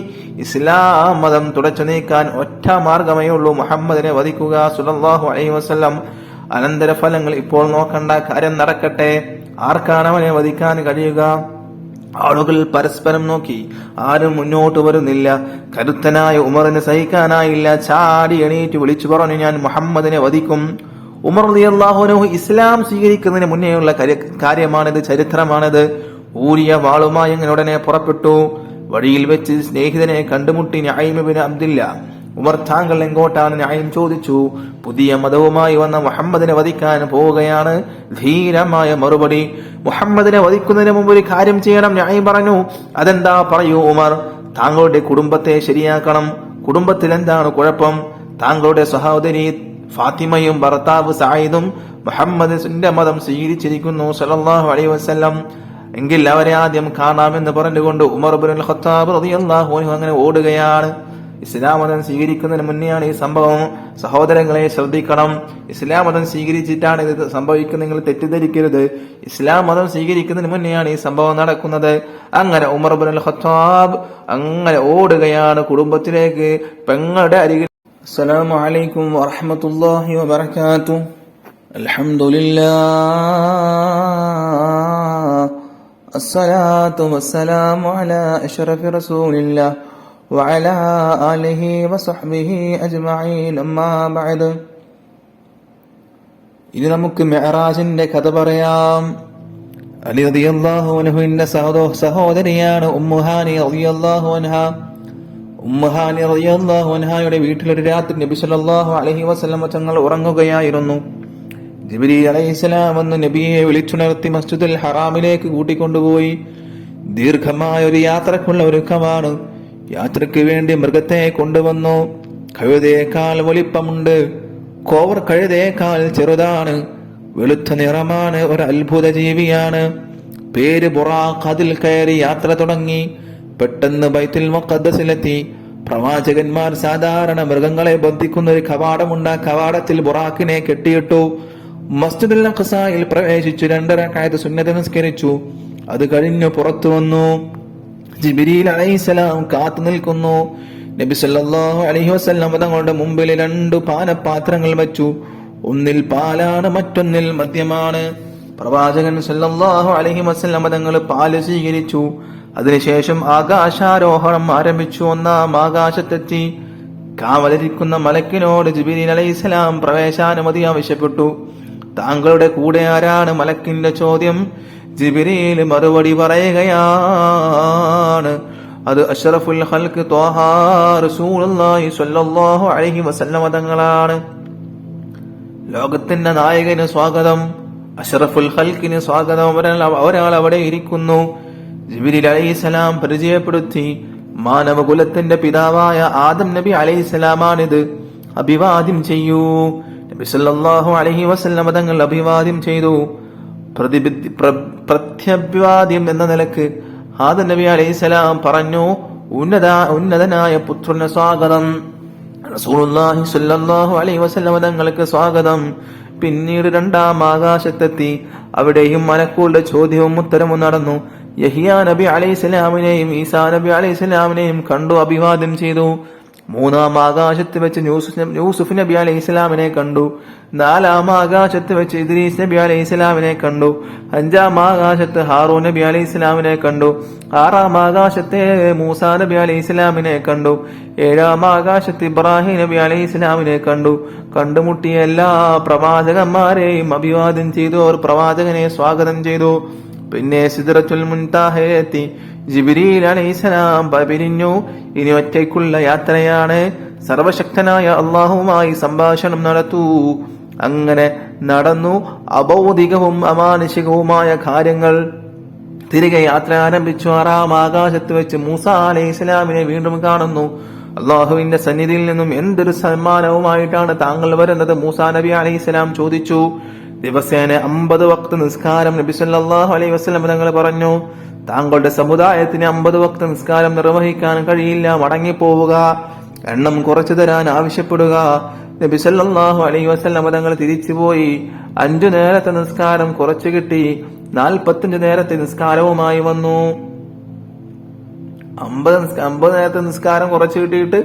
ഇസ്ലാം മതം തുടച്ചു നീക്കാൻ ഒറ്റ മാർഗമേ ഉള്ളൂ, മുഹമ്മദിനെ വധിക്കുക സ്വല്ലല്ലാഹു അലൈഹി വസല്ലം. അനന്തര ഫലങ്ങൾ ഇപ്പോൾ നോക്കണ്ട, കാര്യം നടക്കട്ടെ. ആർക്കാണ് അവനെ വധിക്കാൻ കഴിയുക? ആളുകൾ പരസ്പരം നോക്കി, ആരും മുന്നോട്ട് വരുന്നില്ല. കരുത്തനായ ഉമറിന് സഹിക്കാനായില്ല. ചാടി എണീറ്റ് വിളിച്ചു പറഞ്ഞു, ഞാൻ മുഹമ്മദിനെ വധിക്കും. ഉമർ റളിയല്ലാഹു അൻഹു ഇസ്ലാം സ്വീകരിക്കുന്നതിന് മുന്നേയുള്ള കാര്യമാണിത്, ചരിത്രമാണിത്. ഊരിയ വാളുമായി അങ്ങനെ ഉടനെ പുറപ്പെട്ടു. വഴിയിൽ വെച്ച് സ്നേഹിതനെ കണ്ടുമുട്ടി നഈം ഇബ്നു അബ്ദില്ല. ഉമർ, താങ്കൾ എങ്ങോട്ടാണ്? നഈം ചോദിച്ചു. പുതിയ മതവുമായി വന്ന മുഹമ്മദിനെ വധിക്കാൻ പോവുകയാണ്. ധീരമായ മറുപടി. മുഹമ്മദിനെ വധിക്കുന്നതിന് മുമ്പ് ഒരു കാര്യം ചെയ്യണം. നഈം പറഞ്ഞു. അതെന്താ? പറയൂ ഉമർ. താങ്കളുടെ കുടുംബത്തെ ശരിയാക്കണം. കുടുംബത്തിൽ എന്താണ് കുഴപ്പം? താങ്കളുടെ സഹോദരി ഫാത്തിമയും ഭർത്താവ് സഈദും മുഹമ്മദിന്റെ മതം സ്വീകരിച്ചിരിക്കുന്നു സല്ലല്ലാഹു അലൈഹി വസല്ലം. എങ്കിൽ അവരെ ആദ്യം കാണാമെന്ന് പറഞ്ഞുകൊണ്ട് ഉമർ ഇബ്നുൽ ഖത്താബ് റളിയല്ലാഹു അൻഹു അങ്ങനെ ഓടുകയാണ്. ഇസ്ലാം മതം സ്വീകരിക്കുന്നതിന് മുന്നെയാണ് ഈ സംഭവം. സഹോദരങ്ങളെ ശ്രദ്ധിക്കണം. ഇസ്ലാം മതം സ്വീകരിച്ചിട്ടാണ് ഇത് സംഭവിക്കുന്നത്, നിങ്ങൾ തെറ്റിദ്ധരിക്കരുത്. ഇസ്ലാം മതം സ്വീകരിക്കുന്നതിന് മുന്നെയാണ് ഈ സംഭവം നടക്കുന്നത്. അങ്ങനെ ഉമർ ഇബ്നുൽ ഖത്താബ് അങ്ങനെ ഓടുകയാണ് കുടുംബത്തിലേക്ക്, പെങ്ങളുടെ അരികിൽ. അസ്സലാമു അലൈക്കും വറഹ്മത്തുള്ളാഹി വബറകാതുഹു. അൽഹംദുലില്ലാഹ് അസ്സലാത്തു വസ്സലാമു അലാ അഷ്റഫി റസൂലില്ലാഹ് വഅലാ ആലിഹി വസഹ്ബിഹി അജ്മഈൻ. അമ്മാ ബഅദ്. ഇനി നമുക്ക് മിഅ്റാജിന്റെ കഥ പറയാം. അലി റളിയല്ലാഹു അൻഹുവിന്റെ സഹോദരിയാണ് ഉമ്മുഹാനി റളിയല്ലാഹു അൻഹ. ഉമ്മുഹാനി റളിയല്ലാഹു അൻഹയുടെ വീട്ടിലൊരു രാത്രി നബി സല്ലല്ലാഹു അലൈഹി വസല്ലം തങ്ങൾ ഉറങ്ങുകയായിരുന്നു. ജിബ്രീൽ അലൈഹിസ്സലാം വന്ന് നബിയെ വിളിച്ചുണർത്തി മസ്ജിദുൽ ഹറാമിലേക്ക് കൂട്ടിക്കൊണ്ടുപോയി. ദീർഘമായ ഒരു യാത്രക്കുള്ള ഒരുക്കമാണ്. യാത്രയ്ക്ക് വേണ്ടി മൃഗത്തെ കൊണ്ടുവന്നു. കഴുതയേക്കാൾ വലിപ്പമുണ്ട്. കോവർ കഴുതയേക്കാൾ ചെറുതാണ്. വെളുത്ത നിറമാണ്. ഒരു അത്ഭുത ജീവിയാണ്. പേര് ബുറാഖ്. അതിൽ കയറി യാത്ര തുടങ്ങി. പെട്ടെന്ന് ബൈത്തുൽ മുഖദ്ദസിലെത്തി. പ്രവാചകന്മാർ സാധാരണ മൃഗങ്ങളെ ബന്ധിക്കുന്ന ഒരു കവാടമുണ്ട്. ആ കവാടത്തിൽ ബുറാഖിനെ കെട്ടിയിട്ടു. മസ്ജിദുൽ അഖ്സായിൽ പ്രവേശിച്ചു 2 റക്അത്ത് സുന്നത്ത് നിസ്കരിച്ചു. അത് കഴിഞ്ഞു പുറത്തു വന്നു. ജിബ്രീൽ അലൈഹിസ്സലാം കാത്തു നിൽക്കുന്നു. നബി സല്ലല്ലാഹു അലൈഹി വസല്ലം തങ്ങളുടെ മുമ്പിൽ 2 പാനപാത്രങ്ങൾ വെച്ചു. ഒന്നിൽ പാലാണ്, മറ്റൊന്നിൽ മദ്യമാണ്. പ്രവാചകൻ സല്ലല്ലാഹു അലൈഹി വസല്ലം തങ്ങൾ പാല് സ്വീകരിച്ചു. അതിനുശേഷം ആകാശാരോഹണം ആരംഭിച്ചു. 1-ാം ആകാശത്തെത്തി. കാവലിരിക്കുന്ന മലക്കിനോട് ജിബ്രീൽ അലൈഹിസ്സലാം പ്രവേശാനുമതി ആവശ്യപ്പെട്ടു. താങ്കളുടെ കൂടെ ആരാണ്? മലക്കിന്റെ ചോദ്യം. ജിബ്രീൽ മറുപടി പറയുകയാണ്, അത് അഷ്റഫുൽ ഖൽഖ് ത്വാഹ റസൂലുള്ളാഹി സ്വല്ലല്ലാഹു അലൈഹി വസല്ലം തങ്ങളാണ്. ലോകത്തിന്റെ നായകന് സ്വാഗതം, അഷ്റഫുൽ ഖൽഖിന് സ്വാഗതം. ഒരാൾ അവിടെ ഇരിക്കുന്നു. ജിബ്രീൽ അലൈഹിസ്സലാം പരിചയപ്പെടുത്തി, മാനവകുലത്തിന്റെ പിതാവായ ആദം നബി അലൈഹിസ്സലാമാണിത്, അഭിവാദ്യം ചെയ്യൂ. നബി സല്ലല്ലാഹു അലൈഹി വസല്ലം തങ്ങൾ അഭിവാദ്യം ചെയ്തു. പ്രത്യഭിവാദ്യം എന്ന നിലക്ക് ആദം നബി അലൈഹിസ്സലാം പറഞ്ഞു, ഉന്നതനായ പുത്രന് സ്വാഗതം. റസൂലുള്ളാഹി സ്വല്ലല്ലാഹു അലൈഹി വസല്ലം തങ്ങൾക്ക് സ്വാഗതം. പിന്നീട് 2-ാം ആകാശത്തെത്തി. അവിടെയും മലക്കുകളുടെ ചോദ്യവും ഉത്തരവും നടന്നു. യഹ്യാ നബി അലൈഹിസ്സലാമിനെയും ഈസാ നബി അലൈഹിസ്സലാമിനെയും കണ്ടു, അഭിവാദ്യം ചെയ്തു. 3-ാം ആകാശത്ത് വെച്ച് യൂസുഫ് നബി അലൈഹിസ്സലാമിനെ കണ്ടു. 4-ാം ആകാശത്ത് വെച്ച് ഇദ്രീസ് നബി അലൈഹിസ്സലാമിനെ കണ്ടു. 5-ാം ആകാശത്ത് ഹാറൂൻ നബി അലൈഹിസ്സലാമിനെ കണ്ടു. 6-ാം ആകാശത്തെ മൂസാ നബി അലൈഹിസ്സലാമിനെ കണ്ടു. 7-ാം ആകാശത്ത് ഇബ്രാഹിം നബി അലൈഹിസ്സലാമിനെ കണ്ടു. കണ്ടുമുട്ടിയ എല്ലാ പ്രവാചകന്മാരെയും അഭിവാദ്യം ചെയ്തു. അവർ പ്രവാചകനെ സ്വാഗതം ചെയ്തു. പിന്നെ സിദ്റത്തുൽ മുൻതഹയെത്തി. ജിബ്രീൽ അലൈഹിസ്സലാം പിരിഞ്ഞു. ഇനി ഒറ്റയ്ക്കുള്ള യാത്രയാണ്. സർവശക്തനായ അള്ളാഹുവുമായി സംഭാഷണം നടത്തൂ. അങ്ങനെ നടന്നു. അഭൗതികവും അമാനുഷികവുമായ കാര്യങ്ങൾ. തിരികെ യാത്ര ആരംഭിച്ചു. 6-ാം ആകാശത്ത് വെച്ച് മൂസാ അലൈഹിസ്സലാമിനെ വീണ്ടും കാണുന്നു. അള്ളാഹുവിന്റെ സന്നിധിയിൽ നിന്നും എന്തൊരു സമ്മാനവുമായിട്ടാണ് താങ്കൾ വരുന്നത്? മൂസാ നബി അലൈഹിസ്സലാം ചോദിച്ചു. ദിവസേന 50 വക്ത് നിസ്കാരം നബി സല്ലല്ലാഹു അലൈഹി വസല്ലം തങ്ങൾ പറഞ്ഞു. താങ്കളുടെ സമുദായത്തിന് 50 വക്ത് നിസ്കാരം നിർവഹിക്കാൻ കഴിയില്ല, മടങ്ങിപ്പോവുക, എണ്ണം കുറച്ചു തരാൻ ആവശ്യപ്പെടുക. നബി സല്ലല്ലാഹു അലൈഹി വസല്ലം തങ്ങൾ തിരിച്ചുപോയി. 5 നേരത്തെ നിസ്കാരം കുറച്ചു കിട്ടി. 45 നേരത്തെ നിസ്കാരവുമായി വന്നു. 50 നേരത്തെ നിസ്കാരം കുറച്ചു കിട്ടിയിട്ട്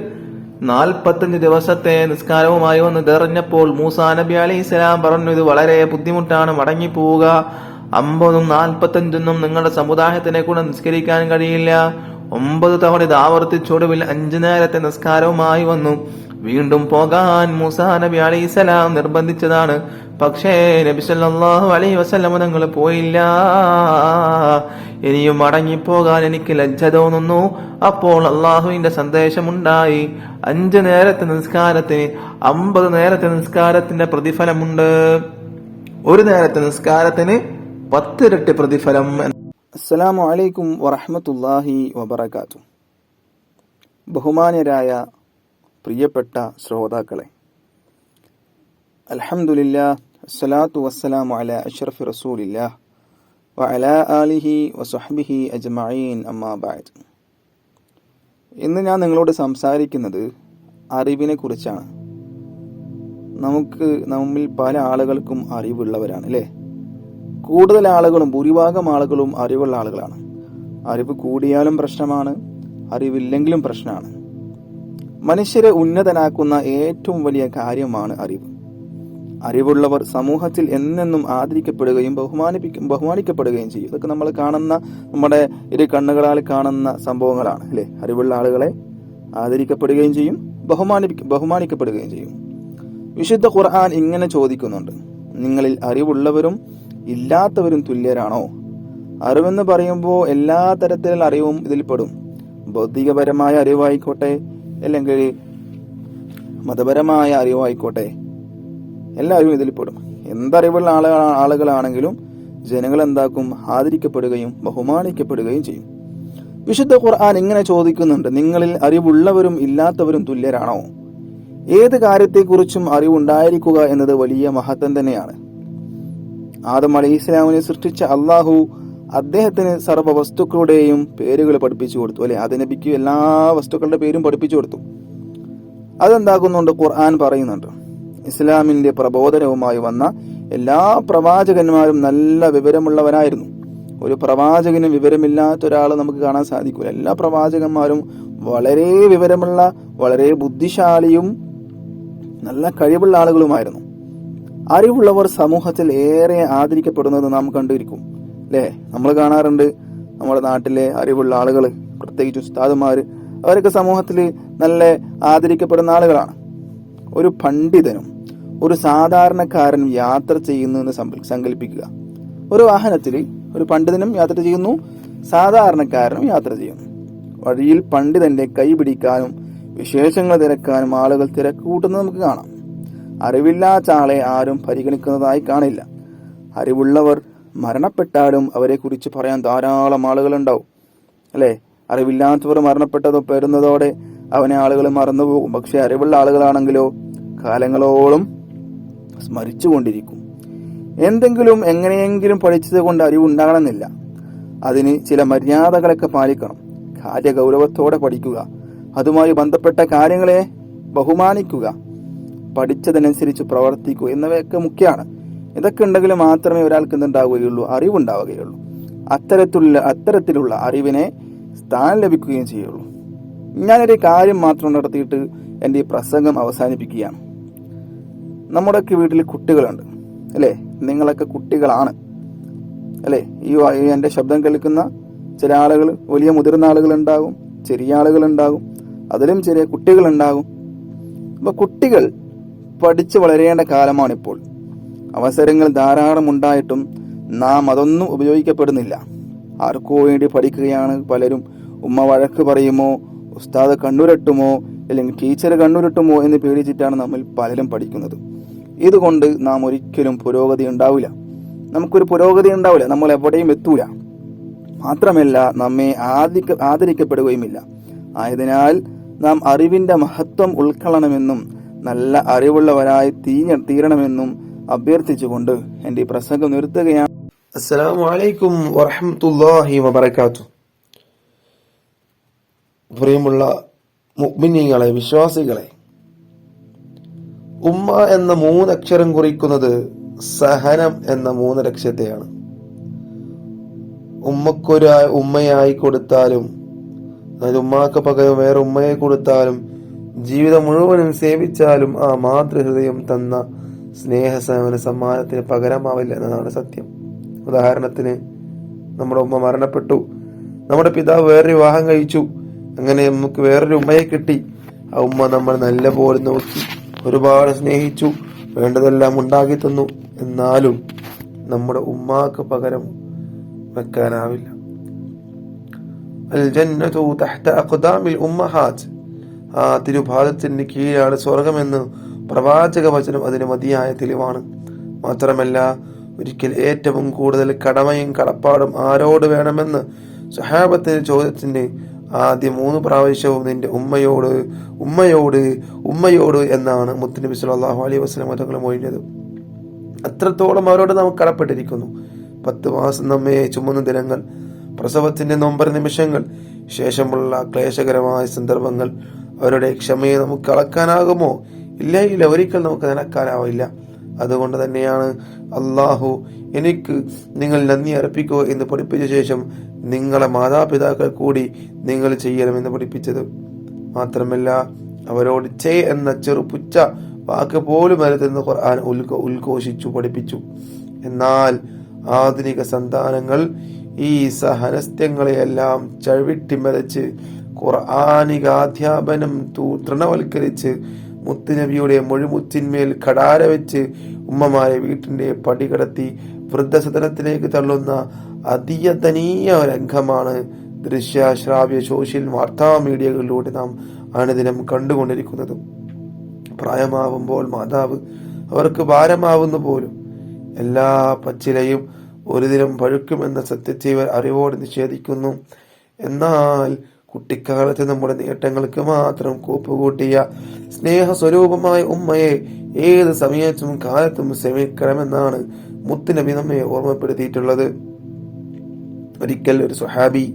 45 ദിവസത്തെ നിസ്കാരവുമായി വന്ന് തെറിഞ്ഞപ്പോൾ മൂസാ നബി അലൈഹിസ്സലാം പറഞ്ഞു, ഇത് വളരെ ബുദ്ധിമുട്ടാണ്, മടങ്ങിപ്പോവുക. 50ഉം 45ഉം നിങ്ങളുടെ സമുദായത്തിനെ കൂടെ നിസ്കരിക്കാൻ കഴിയില്ല. 9 തവണ ഇത് ആവർത്തിച്ചൊടുവിൽ 5 നേരത്തെ നിസ്കാരവുമായി വന്നു. വീണ്ടും പോകാൻ മൂസാ നബി അലൈഹിസ്സലാം നിർബന്ധിച്ചതാണ്. പക്ഷേ നബി സല്ലല്ലാഹു അലൈഹി വസല്ലം തങ്ങൾ പോയില്ല. ഇനിയും മടങ്ങിപ്പോകാൻ എനിക്ക് ലജ്ജ തോന്നുന്നു. അപ്പോൾ അള്ളാഹുവിന്റെ സന്ദേശമുണ്ടായി, 5 നേരത്തെ നിസ്കാരത്തിന് 50 നേരത്തെ നിസ്കാരത്തിന്റെ പ്രതിഫലമുണ്ട്. 1 നേരത്തെ നിസ്കാരത്തിന് 10 ഇരട്ടി പ്രതിഫലം. അസ്സലാമു അലൈക്കും വറഹ്മത്തുള്ളാഹി വബറകാതുഹു. ബഹുമാന്യരായ പ്രിയപ്പെട്ട ശ്രോതാക്കളെ, അൽഹംദുലില്ലാഹ് വസ്സലാത്തു വസ്സലാമു അലാ അഷ്റഫി റസൂലില്ലാഹ് വഅലാ ആലിഹി വസഹ്ബിഹി അജ്മഈൻ, അമ്മാ ബഅദ്. ഇന്ന് ഞാൻ നിങ്ങളോട് സംസാരിക്കുന്നത് അറിവിനെ കുറിച്ചാണ്. നമ്മിൽ പല ആളുകൾക്കും അറിവുള്ളവരാണ്, അല്ലേ? കൂടുതൽ ആളുകളും, ഭൂരിഭാഗം ആളുകളും അറിവുള്ള ആളുകളാണ്. അറിവ് കൂടിയാലും പ്രശ്നമാണ്, അറിവില്ലെങ്കിലും പ്രശ്നമാണ്. മനുഷ്യരെ ഉന്നതനാക്കുന്ന ഏറ്റവും വലിയ കാര്യമാണ് അറിവ്. അറിവുള്ളവർ സമൂഹത്തിൽ എന്നെന്നും ആദരിക്കപ്പെടുകയും ബഹുമാനിക്കപ്പെടുകയും ചെയ്യും. ഇതൊക്കെ നമ്മൾ കാണുന്ന, നമ്മുടെ ഇരു കണ്ണുകളാൽ കാണുന്ന സംഭവങ്ങളാണ്, അല്ലെ? അറിവുള്ള ആളുകളെ ആദരിക്കപ്പെടുകയും ചെയ്യും, ബഹുമാനിക്കപ്പെടുകയും ചെയ്യും. വിശുദ്ധ ഖുർആൻ ഇങ്ങനെ ചോദിക്കുന്നുണ്ട്, നിങ്ങളിൽ അറിവുള്ളവരും ഇല്ലാത്തവരും തുല്യരാണോ? അറിവെന്ന് പറയുമ്പോൾ എല്ലാ തരത്തിലുള്ള അറിവും ഇതിൽപ്പെടും. ഭൗതികപരമായ അറിവായിക്കോട്ടെ, അല്ലെങ്കിൽ മതപരമായ അറിവായിക്കോട്ടെ, എല്ലാവരും ഇതിൽപ്പെടും. എന്തറിവുള്ള ആളുകളാണെങ്കിലും ജനങ്ങൾ എന്താക്കും? ആദരിക്കപ്പെടുകയും ബഹുമാനിക്കപ്പെടുകയും ചെയ്യും. വിശുദ്ധ ഖുർആൻ ഇങ്ങനെ ചോദിക്കുന്നുണ്ട്, നിങ്ങളിൽ അറിവുള്ളവരും ഇല്ലാത്തവരും തുല്യരാണോ? ഏത് കാര്യത്തെക്കുറിച്ചും അറിവുണ്ടായിരിക്കുക എന്നത് വലിയ മഹത്വം തന്നെയാണ്. ആദം അലൈഹിസ്സലാമിനെ സൃഷ്ടിച്ച അള്ളാഹു അദ്ദേഹത്തിന് സർവ്വ വസ്തുക്കളുടെയും പേരുകൾ പഠിപ്പിച്ചു കൊടുത്തു, അല്ലെ? അത് നബിക്ക് എല്ലാ വസ്തുക്കളുടെ പേരും പഠിപ്പിച്ചു കൊടുത്തു. അതെന്താക്കുന്നുണ്ട്? ഖുർആൻ പറയുന്നുണ്ട്, ഇസ്ലാമിന്റെ പ്രബോധനവുമായി വന്ന എല്ലാ പ്രവാചകന്മാരും നല്ല വിവരമുള്ളവരായിരുന്നു. ഒരു പ്രവാചകന് വിവരമില്ലാത്ത ഒരാൾ നമുക്ക് കാണാൻ സാധിക്കില്ല. എല്ലാ പ്രവാചകന്മാരും വളരെ വിവരമുള്ള, വളരെ ബുദ്ധിശാലിയും നല്ല കഴിവുള്ള ആളുകളുമായിരുന്നു. അറിവുള്ളവർ സമൂഹത്തിൽ ഏറെ ആദരിക്കപ്പെടുന്നത് നാം കണ്ടിരിക്കും അല്ലേ? നമ്മൾ കാണാറുണ്ട് നമ്മുടെ നാട്ടിലെ അറിവുള്ള ആളുകൾ, പ്രത്യേകിച്ച് ഉസ്താദുമാർ, അവരൊക്കെ സമൂഹത്തിൽ നല്ല ആദരിക്കപ്പെടുന്ന ആളുകളാണ്. ഒരു പണ്ഡിതനും ഒരു സാധാരണക്കാരനും യാത്ര ചെയ്യുന്നു എന്ന് സങ്കല്പിക്കുക. ഒരു വാഹനത്തിൽ ഒരു പണ്ഡിതനും യാത്ര ചെയ്യുന്നു, സാധാരണക്കാരനും യാത്ര ചെയ്യുന്നു. വഴിയിൽ പണ്ഡിതന്റെ കൈ പിടിക്കാനും വിശേഷങ്ങൾ തിരക്കാനും ആളുകൾ തിരക്ക് കൂട്ടുന്നത് നമുക്ക് കാണാം. അറിവില്ലാത്ത ആളെ ആരും പരിഗണിക്കുന്നതായി കാണില്ല. അറിവുള്ളവർ മരണപ്പെട്ടാലും അവരെ കുറിച്ച് പറയാൻ ധാരാളം ആളുകൾ ഉണ്ടാവും അല്ലെ? അറിവില്ലാത്തവർ മരണപ്പെട്ടതോടെ അവനെ ആളുകൾ മറന്നുപോകും. പക്ഷെ അറിവുള്ള ആളുകളാണെങ്കിലോ കാലങ്ങളോളം സ്മരിച്ചുകൊണ്ടിരിക്കും. എന്തെങ്കിലും എങ്ങനെയെങ്കിലും പഠിച്ചത് കൊണ്ട് അറിവുണ്ടാകണമെന്നില്ല. അതിന് ചില മര്യാദകളൊക്കെ പാലിക്കണം. കാര്യഗൗരവത്തോടെ പഠിക്കുക, അതുമായി ബന്ധപ്പെട്ട കാര്യങ്ങളെ ബഹുമാനിക്കുക, പഠിച്ചതനുസരിച്ച് പ്രവർത്തിക്കുക എന്നിവയൊക്കെ മുഖ്യമാണ്. ഇതൊക്കെ ഉണ്ടെങ്കിൽ മാത്രമേ ഒരാൾക്ക് എന്തുണ്ടാവുകയുള്ളൂ? അറിവുണ്ടാവുകയുള്ളൂ. അത്തരത്തിലുള്ള അറിവിനെ സ്ഥാനം ലഭിക്കുകയും ചെയ്യുള്ളൂ. ഞാനൊരു കാര്യം മാത്രം നടത്തിയിട്ട് എൻ്റെ ഈ പ്രസംഗം അവസാനിപ്പിക്കുകയാണ്. നമ്മുടെയൊക്കെ വീട്ടിൽ കുട്ടികളുണ്ട് അല്ലേ? നിങ്ങളൊക്കെ കുട്ടികളാണ് അല്ലേ? ഈ എൻ്റെ ശബ്ദം കേൾക്കുന്ന ചില ആളുകൾ വലിയ മുതിർന്ന ആളുകളുണ്ടാകും, ചെറിയ ആളുകളുണ്ടാകും, അതിലും ചെറിയ കുട്ടികളുണ്ടാകും. അപ്പൊ കുട്ടികൾ പഠിച്ചു വളരേണ്ട കാലമാണിപ്പോൾ. അവസരങ്ങൾ ധാരാളം ഉണ്ടായിട്ടും നാം അതൊന്നും ഉപയോഗിക്കപ്പെടുന്നില്ല. ആർക്കോ വേണ്ടി പഠിക്കുകയാണ് പലരും. ഉമ്മ വഴക്ക് പറയുമോ, ഉസ്താദ് കണ്ണുരട്ടുമോ, അല്ലെങ്കിൽ ടീച്ചർ കണ്ണുരട്ടുമോ എന്ന് പേടിച്ചിട്ടാണ് നമ്മൾ പലരും പഠിക്കുന്നത്. ഇതുകൊണ്ട് നാം ഒരിക്കലും പുരോഗതി ഉണ്ടാവില്ല. നമുക്കൊരു പുരോഗതി ഉണ്ടാവില്ല, നമ്മൾ എവിടെയും എത്തൂല. മാത്രമല്ല നമ്മെ ആദരിക്കപ്പെടുകയുമില്ല. ആയതിനാൽ നാം അറിവിന്റെ മഹത്വം ഉൾക്കൊള്ളണമെന്നും നല്ല അറിവുള്ളവരായി തീരണമെന്നും അഭ്യർത്ഥിച്ചുകൊണ്ട് എന്റെ ഈ പ്രസംഗം നിർത്തുകയാണ്. അസ്സലാമു അലൈക്കും വറഹ്മത്തുള്ളാഹി വബറകാതുഹു. പ്രിയമുള്ള മുഅ്മിനീങ്ങളെ, വിശ്വാസികളെ, ഉമ്മ എന്ന 3 അക്ഷരം കുറിക്കുന്നത് സഹനം എന്ന 3 ലക്ഷ്യത്തെയാണ്. ഉമ്മക്കൊരു ഉമ്മയായി കൊടുത്താലും, അതായത് ഉമ്മാക്ക് പകരം വേറെ ഉമ്മയെ കൊടുത്താലും, ജീവിതം മുഴുവനും സേവിച്ചാലും ആ മാതൃഹൃദയം തന്ന സ്നേഹസേവന സമ്മാനത്തിന് പകരമാവില്ല എന്നതാണ് സത്യം. ഉദാഹരണത്തിന്, നമ്മുടെ ഉമ്മ മരണപ്പെട്ടു, നമ്മുടെ പിതാവ് വേറൊരു വിവാഹം കഴിച്ചു, അങ്ങനെ നമുക്ക് വേറൊരു ഉമ്മയെ കിട്ടി. ആ ഉമ്മ നമ്മൾ നല്ല പോലെ നോക്കി, ഒരുപാട് സ്നേഹിച്ചു, വേണ്ടതെല്ലാം ഉണ്ടാക്കി തന്നു. എന്നാലും നമ്മുടെ ഉമ്മാക്ക് പകരം വെക്കാനാവില്ല. അൽ ജന്നതു തഹ്ത അഖ്ദാമിൽ ഉമ്മഹാത്ത്, ആ തിരുപാദത്തിന് കീഴാണ് സ്വർഗമെന്ന് പ്രവാചക വചനം അതിന് മതിയായ തെളിവാണ്. മാത്രമല്ല, ഒരിക്കൽ ഏറ്റവും കൂടുതൽ കടമയും കടപ്പാടും ആരോട് വേണമെന്ന് സ്വഹാബത്തിന്റെ ചോദ്യത്തിന് ആദ്യ 3 പ്രാവശ്യവും നിന്റെ ഉമ്മയോട് ഉമ്മയോട് ഉമ്മയോട് എന്നാണ് മുത്തുനബി സല്ലല്ലാഹു അലൈഹി വസല്ലം തങ്ങൾ മൊഴിഞ്ഞത്. അത്രത്തോളം അവരോട് നാം കടപ്പെട്ടിരിക്കുന്നു. 10 മാസം നമ്മെ ചുമന്ന ദിനങ്ങൾ, പ്രസവത്തിന്റെ നൊമ്പര നിമിഷങ്ങൾ, ശേഷമുള്ള ക്ലേശകരമായ സന്ദർഭങ്ങൾ, അവരുടെ ക്ഷമയെ നമുക്ക് അളക്കാനാകുമോ? ഇല്ല, ഒരിക്കൽ നമുക്ക് നനക്കാനാവില്ല. അതുകൊണ്ട് തന്നെയാണ് അള്ളാഹു എനിക്ക് നിങ്ങൾ നന്ദി അർപ്പിക്കുക എന്ന് പഠിപ്പിച്ച ശേഷം നിങ്ങളെ മാതാപിതാക്കൾ കൂടി നിങ്ങൾ ചെയ്യണമെന്ന് പഠിപ്പിച്ചത്. മാത്രമല്ല, അവരോട് ചേ എന്ന ചെറുപുച്ച വാക്ക് പോലും വരുത്തുന്ന ഖുർആൻ ഉദ്ഘോഷിച്ചു പഠിപ്പിച്ചു. എന്നാൽ ആധുനിക സന്താനങ്ങൾ ഈ സഹനസ്ത്യങ്ങളെയെല്ലാം ചവിട്ടിമറിച്ച് ഖുർആനികാധ്യാപനം തൃണവൽക്കരിച്ച് മുത്തുനബിയുടെ മൊഴിമുത്തിന്മേൽ കടാര വെച്ച് ഉമ്മമാരെ വീട്ടിന്റെ പടി കടത്തി വൃദ്ധസദനത്തിലേക്ക് തള്ളുന്ന അതിയതനീയ രംഗമാണ് ദൃശ്യശ്രാവ്യ സോഷ്യൽ വാർത്താ മീഡിയകളിലൂടെ നാം അനുദിനം കണ്ടുകൊണ്ടിരിക്കുന്നത്. പ്രായമാവുമ്പോൾ മാതാവ് അവർക്ക് ഭാരമാവുന്നു പോലും. എല്ലാ പച്ചിലയും ഒരു ദിനം പഴുക്കുമെന്ന സത്യത്തെ ഇവർ അറിവോടെ നിഷേധിക്കുന്നു. എന്നാൽ കുട്ടിക്കാലത്ത് നമ്മുടെ നേട്ടങ്ങൾക്ക് മാത്രം കൂപ്പുകൂട്ടിയ സ്നേഹസ്വരൂപമായ ഉമ്മയെ ഏത് സമയത്തും കാലത്തും സേവിക്കണമെന്നാണ് മുത്തുനബി നമ്മെ ഓർമ്മപ്പെടുത്തിയിട്ടുള്ളത്. ഒരിക്കൽ ഒരു സ്വഹാബി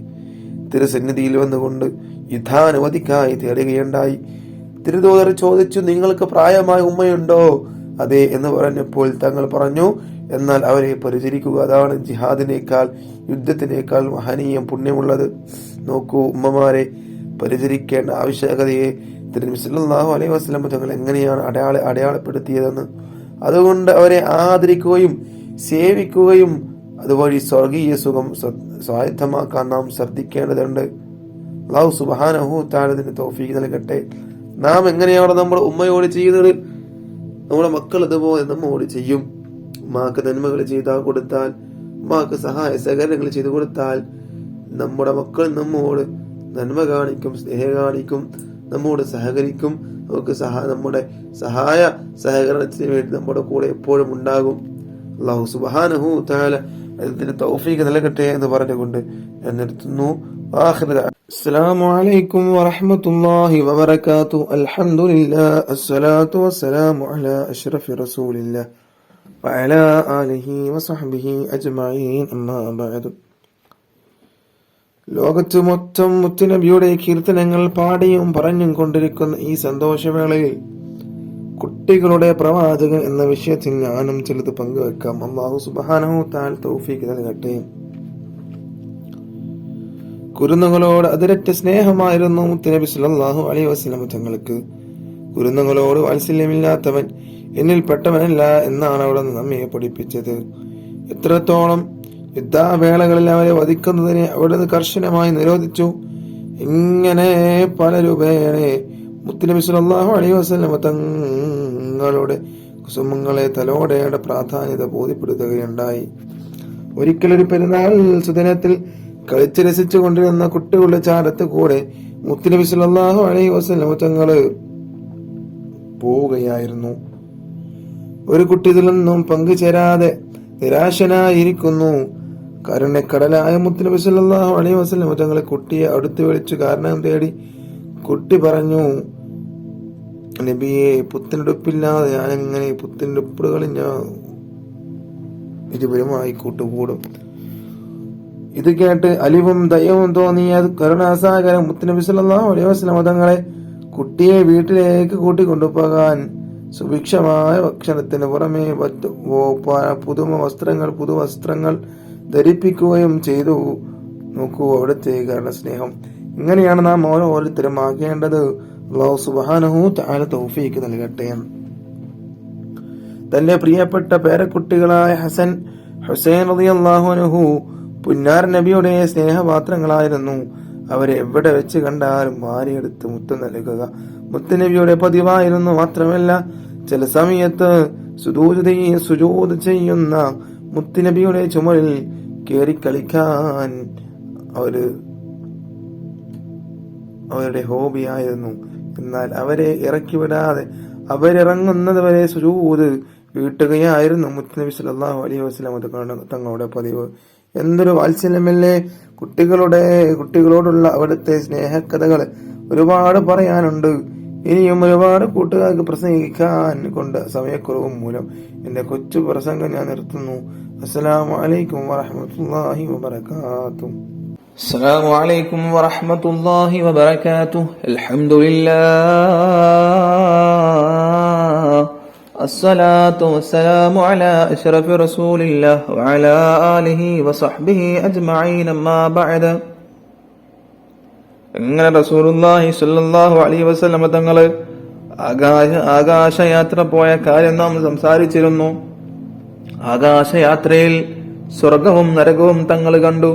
തിരുസന്നിധിയിൽ വന്നുകൊണ്ട് യുദ്ധാനുമതിക്കായി തേടുകയുണ്ടായി. തിരുദൂതർ ചോദിച്ചു, നിങ്ങൾക്ക് പ്രായമായ ഉമ്മയുണ്ടോ? അതെ എന്ന് പറഞ്ഞപ്പോൾ തങ്ങൾ പറഞ്ഞു, എന്നാൽ അവരെ പരിചരിക്കുക, അതാണ് ജിഹാദിനേക്കാൾ യുദ്ധത്തിനേക്കാൾ മഹനീയം പുണ്യമുള്ളത്. നോക്കൂ, ഉമ്മമാരെ പരിചരിക്കേണ്ട ആവശ്യകതയെ തിരുനബി സല്ലല്ലാഹു അലൈഹി വസല്ലം തങ്ങൾ എങ്ങനെയാണ് അടയാളപ്പെടുത്തിയതെന്ന്. അതുകൊണ്ട് അവരെ ആദരിക്കുകയും സേവിക്കുകയും അതുവഴി സ്വർഗീയ സുഖം സ്വായത്തമാക്കാൻ നാം ശ്രദ്ധിക്കേണ്ടതുണ്ട്. അല്ലാഹു സുബ്ഹാനഹു തആല ഇതിന് തൗഫീഖ് നൽകട്ടെ. നാം എങ്ങനെയാണോ നമ്മുടെ ഉമ്മയോട് ചെയ്യുന്നത്, നമ്മുടെ മക്കൾ അതുപോലെ നമ്മോട് ചെയ്യും. ഉമ്മാക്ക് നന്മകൾ ചെയ്താൽ കൊടുത്താൽ, ഉമ്മാക്ക് സഹായ സഹകരണങ്ങൾ ചെയ്തു കൊടുത്താൽ, നമ്മുടെ മക്കൾ നമ്മോട് നന്മ കാണിക്കും, സ്നേഹം കാണിക്കും, നമ്മോട് സഹകരിക്കും. നമുക്ക് നമ്മുടെ സഹായ സഹകരണത്തിന് വേണ്ടി നമ്മുടെ കൂടെ എപ്പോഴും ഉണ്ടാകും. അല്ലാഹു സുബ്ഹാനഹു തആല അതിന് തൗഫീഖ് നൽകട്ടെ എന്ന് പറഞ്ഞുകൊണ്ട് ഞാൻ നിർത്തുന്നു. അസ്സലാമു അലൈക്കും വറഹ്മത്തുള്ളാഹി വബറകാതുഹു. അൽഹംദുലില്ലാഹ് അസ്സലാത്തു വസ്സലാമു അലാ അഷ്റഫി റസൂലില്ലാഹ് വഅലാ ആലിഹി വസഹ്ബിഹി അജ്മഈൻ. അമ്മാ ബഅദ്. ലോകത്ത് മൊത്തം മുത്തുനബിയുടെ കീർത്തനങ്ങൾ പാടിയും പറഞ്ഞും കൊണ്ടിരിക്കുന്ന ഈ സന്തോഷവേളയിൽ കുട്ടികളുടെ പ്രവാചകൻ എന്ന വിഷയത്തിൽ ഞാനും ചിലത് പങ്കുവെക്കാം. അല്ലാഹു സുബ്ഹാനഹു തആല തൗഫീഖ് നൽകട്ടെ. കുരുന്നുകളോട് അതിരറ്റ സ്നേഹമായിരുന്നു മുത്തുനബി സല്ലല്ലാഹു അലൈഹി വസല്ലം തങ്ങൾക്ക്. കുരുന്നുകളോട് വാത്സല്യമില്ലാത്തവൻ എന്നിൽ പെട്ടവനല്ല എന്നാണ് അവിടെ നിന്ന് നമ്മെ പഠിപ്പിച്ചത്. എത്രത്തോളം യുദ്ധവേളകളിൽ അവരെ വധിക്കുന്നതിനെ അവിടുന്ന് കർശനമായി നിരോധിച്ചു. ഇങ്ങനെ പല രൂപേണെ മുത്തുനബി സല്ലല്ലാഹു അലൈഹി വസല്ലം തങ്ങളുടെ കുസുമങ്ങളെ തലോടേണ്ട പ്രാധാന്യത ബോധ്യപ്പെടുത്തുകയുണ്ടായി. ഒരിക്കലൊരു പെരുന്നാൾ സുദിനത്തിൽ കളിച്ച് രസിച്ചു കൊണ്ടിരുന്ന കുട്ടികളുടെ ചാരത്ത് കൂടെ മുത്തുനബി സല്ലല്ലാഹു അലൈഹി വസല്ലം തങ്ങള് പോവുകയായിരുന്നു. ഒരു കുട്ടി ഇതിൽ നിന്നും പങ്കുചേരാതെ നിരാശനായിരിക്കുന്നു. കരുണക്കടലായ മുത്തുനബി സല്ലല്ലാഹു അലൈഹി വസല്ലം തങ്ങളെ കുട്ടിയെ അടുത്ത് വിളിച്ചു കാരണം തേടി. കുട്ടി പറഞ്ഞു, നബിയെ, പുത്തനുടുപ്പില്ലാതെ ഞാൻ എങ്ങനെ പുത്തനുടുപ്പുകളിൽ ഞാൻ ഇരുവരുമായി കൂട്ടുകൂടും? ഇത് കേട്ട് അലിവും ദയവും തോന്നിയ കരുണാസാഗരം മുത്തുനബി സല്ലല്ലാഹു അലൈഹി വസല്ലം തങ്ങളെ കുട്ടിയെ വീട്ടിലേക്ക് കൂട്ടിക്കൊണ്ടുപോകാൻ സുഭിക്ഷമായ ഭക്ഷണത്തിന് പുറമെ പുതുവസ്ത്രങ്ങൾ ധരിപ്പിക്കുകയും ചെയ്തു. നോക്കൂ അവിടുത്തെ കരുണസ്നേഹം. ഇങ്ങനെയാണ് നാം ഓരോരുത്തരും ആകേണ്ടത്. അല്ലാഹു സുബ്ഹാനഹു തആല തൗഫീഖ് നൽകട്ടെ. തന്റെ പ്രിയപ്പെട്ട പേരക്കുട്ടികളായ ഹസൻ, ഹുസൈൻ റളിയല്ലാഹു അൻഹു പുന്നാർ നബിയുടെ സ്നേഹപാത്രങ്ങളായിരുന്നു. അവരെ എവിടെ വെച്ച് കണ്ടാലും വാരിയെടുത്ത് മുത്തം നൽകുക മുത്തുനബിയുടെ പതിവായിരുന്നു. മാത്രമല്ല ചില സമയത്ത് സുജൂദ് ചെയ്യുന്ന മുത്തുനബിയുടെ ചുമലിൽ കേറി കളിക്കാൻ അവരുടെ ഹോബിയായിരുന്നു. എന്നാൽ അവരെ ഇറക്കിവിടാതെ അവരിറങ്ങുന്നത് വരെ സുജൂദ് വീട്ടുകയായിരുന്നു മുത്തുനബി സല്ലല്ലാഹു അലൈഹി വസല്ലം തങ്ങളുടെ പതിവ്. എന്തൊരു വാത്സല്യമല്ലേ! കുട്ടികളോടുള്ള അവിടുത്തെ സ്നേഹകഥകൾ ഒരുപാട് പറയാനുണ്ട്. ഇനിയും ഒരുപാട് കൂട്ടുകാർക്ക് പ്രസംഗിക്കാൻ കൊണ്ട് സമയക്കുറവും മൂലം എന്റെ കൊച്ചു പ്രസംഗം ഞാൻ നിർത്തുന്നു. അസ്സലാമു അലൈക്കും വറഹ്മത്തുള്ളാഹി വബറകാതുഹു. അസ്സലാമു അലൈക്കും വറഹ്മത്തുള്ളാഹി വബറകാതുഹു. അൽഹംദുലില്ലാഹ് അസ്സലാത്തു വസ്സലാമു അലാ അഷ്റഫി റസൂലില്ലാഹ് വഅലാ ആലിഹി വസഹ്ബിഹി അജ്മഈൻ. അമ്മാ ബഅദ്. ഇങ്ങനെ റസൂലുള്ളാഹി സ്വല്ലല്ലാഹു അലൈഹി വസല്ലം തങ്ങള് ആകാശയാത്ര പോയ കാര്യം നാം സംസാരിച്ചിരുന്നു. ആകാശയാത്രയിൽ സ്വർഗവും നരകവും തങ്ങൾ കണ്ടു.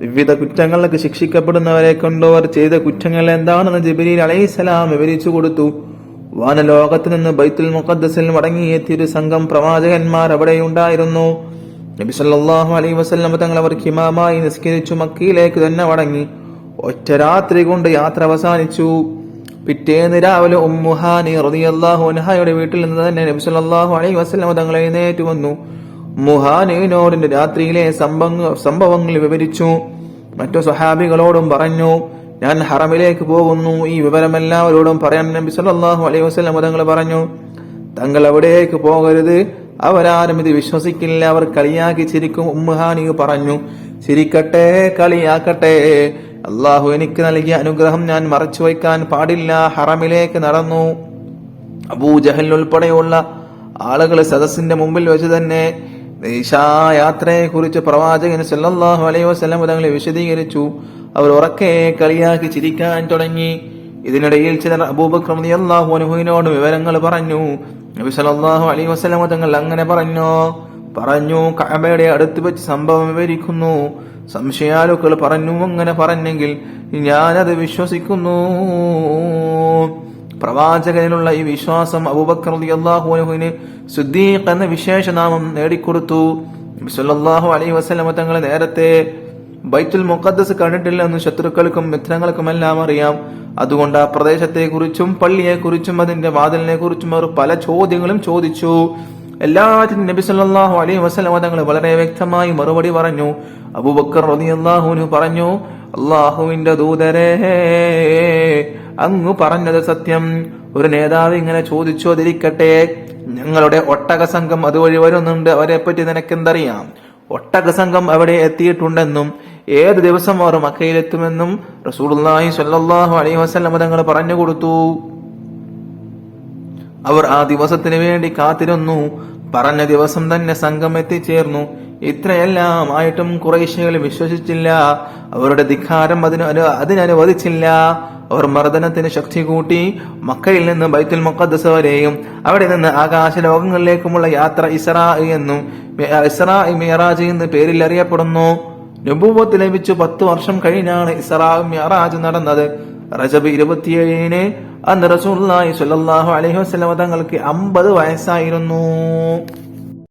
വിവിധ കുറ്റങ്ങൾക്ക് ശിക്ഷിക്കപ്പെടുന്നവരെ കണ്ടു. അവർ ചെയ്ത കുറ്റങ്ങൾ എന്താണെന്ന് ജിബ്രീൽ അലൈഹിസ്സലാം വിവരിച്ചു കൊടുത്തു. വാനലോകത്ത് നിന്ന് ബൈത്തുൽ മുഖദ്ദസിൽ മടങ്ങിയെത്തിയ ഒരു സംഘം പ്രവാചകന്മാർ അവിടെയുണ്ടായിരുന്നു. നബി സല്ലല്ലാഹു അലൈഹി വസല്ലം തങ്ങൾ അവർക്ക് ഇമാമായി നിസ്കരിച്ചു മക്കയിലേക്ക് തന്നെ മടങ്ങി. ഒറ്റ രാത്രി കൊണ്ട് യാത്ര അവസാനിച്ചു. പിറ്റേന്ന് രാവിലെ ഉമ്മു ഹാനി റളിയല്ലാഹു അൻഹയുടെ വീട്ടിൽ നിന്ന് തന്നെ നബി സല്ലല്ലാഹു അലൈഹി വസല്ലം തങ്ങൾ എഴുന്നേറ്റ് വന്നു. ഉമ്മു ഹാനിയോട് രാത്രിയിലെ സംഭവങ്ങൾ വിവരിച്ചു. മറ്റു സ്വഹാബികളോടും പറഞ്ഞു, ഞാൻ ഹറമിലേക്ക് പോകുന്നു, ഈ വിവരം എല്ലാവരോടും പറയാൻ നബി സല്ലല്ലാഹു അലൈഹി വസല്ലം തങ്ങൾ പറഞ്ഞു. തങ്ങൾ അവിടേക്ക് പോകരുത്, അവരാരും ഇത് വിശ്വസിക്കില്ല, അവർ കളിയാക്കി ചിരിക്കും. ഉമ്മു ഹാനി പറഞ്ഞു, ചിരിക്കട്ടെ, കളിയാക്കട്ടെ, അള്ളാഹു എനിക്ക് നൽകിയ അനുഗ്രഹം ഞാൻ മറച്ചു വയ്ക്കാൻ പാടില്ല. ഹറമിലേക്ക് നടന്നു. അബൂജഹൽ ഉൾപ്പെടെയുള്ള ആളുകൾ സദസ്സിന്റെ മുമ്പിൽ വെച്ച് തന്നെ ഇശായാത്രയെ കുറിച്ച് പ്രവാചകൻ സല്ലല്ലാഹു അലൈഹി വസല്ലം തങ്ങളെ വിശദീകരിച്ചു. അവർ ഉറക്കെ കളിയാക്കി ചിരിക്കാൻ തുടങ്ങി. ഇതിനിടയിൽ ചിലർ അബൂബക്കർ റളിയല്ലാഹു അൻഹുവിനോട് വിവരങ്ങൾ പറഞ്ഞു. നബി സല്ലല്ലാഹു അലൈഹി വസല്ലം തങ്ങൾ അങ്ങനെ പറഞ്ഞു കഅബയുടെ അടുത്ത് വെച്ച് സംഭവം വിവരിക്കുന്നു. സംശയാലുക്കൾ പറഞ്ഞു, അങ്ങനെ പറഞ്ഞെങ്കിൽ ഞാനത് വിശ്വസിക്കുന്നു. പ്രവാചകനിലുള്ള ഈ വിശ്വാസം അബൂബക്കർ റളിയല്ലാഹു അൻഹുവിന് സിദ്ദീഖ് എന്ന വിശേഷനാമം നേടിക്കൊടുത്തു. നബി സല്ലല്ലാഹു അലൈഹി വസല്ലം തങ്ങൾ നേരത്തെ ബൈത്തുൽ മുഖദ്ദസ് കണ്ടിട്ടില്ലെന്ന് ശത്രുക്കൾക്കും മിത്രങ്ങൾക്കുമെല്ലാം അറിയാം. അതുകൊണ്ട് ആ പ്രദേശത്തെക്കുറിച്ചും പള്ളിയെക്കുറിച്ചും അതിന്റെ വാതിലിനെ കുറിച്ചും അവർ പല ചോദ്യങ്ങളും ചോദിച്ചു. എല്ലാറ്റിനും നബി സല്ലല്ലാഹു അലൈഹി വസല്ലം തങ്ങൾ വളരെ വ്യക്തമായി മറുപടി പറഞ്ഞു. അബൂബക്കർ റളിയല്ലാഹു അൻഹു പറഞ്ഞു, അല്ലാഹുവിന്റെ ദൂതരേ, അങ്ങ് പറഞ്ഞത് സത്യം. ഒരു നേതാവ് ഇങ്ങനെ ചോദിച്ചു, അതിരിക്കട്ടെ, ഞങ്ങളുടെ ഒട്ടക സംഘം അതുവഴി വരുന്നുണ്ട്, അവരെ പറ്റി നിനക്കെന്തറിയാം? ഒട്ടക സംഘം അവിടെ എത്തിയിട്ടുണ്ടെന്നും ഏത് ദിവസം അവർ മക്കയിലെത്തുമെന്നും റസൂലുള്ളാഹി സ്വല്ലല്ലാഹു അലൈഹി വസല്ലം തങ്ങൾ പറഞ്ഞു കൊടുത്തു. അവർ ആ ദിവസത്തിന് വേണ്ടി കാത്തിരുന്നു. പറഞ്ഞ ദിവസം തന്നെ സംഘം എത്തിച്ചേർന്നു. ഇത്രയെല്ലാം ആയിട്ടും ഖുറൈശികൾ വിശ്വസിച്ചില്ല. അവരുടെ ധിക്കാരം അതിനനുവദിച്ചില്ല. അവർ മർദ്ദനത്തിന് ശക്തി കൂട്ടി. മക്കയിൽ നിന്ന് ബൈത്തുൽ മുഖദ്ദസ് വരെയും അവിടെ നിന്ന് ആകാശ ലോകങ്ങളിലേക്കുമുള്ള യാത്ര ഇസ്രാ മിഅറാജ് എന്ന് പേരിൽ അറിയപ്പെടുന്നു. നബുവത്ത് ലഭിച്ചു 10 വർഷം കഴിഞ്ഞാണ് ഇസ്രാ മിഅറാജ് നടന്നത്. റജബ് 27 അന്ന് റസൂലുള്ളാഹി സ്വല്ലല്ലാഹു അലൈഹി വസല്ലം തങ്ങൾക്ക് 50 വയസ്സായിരുന്നു.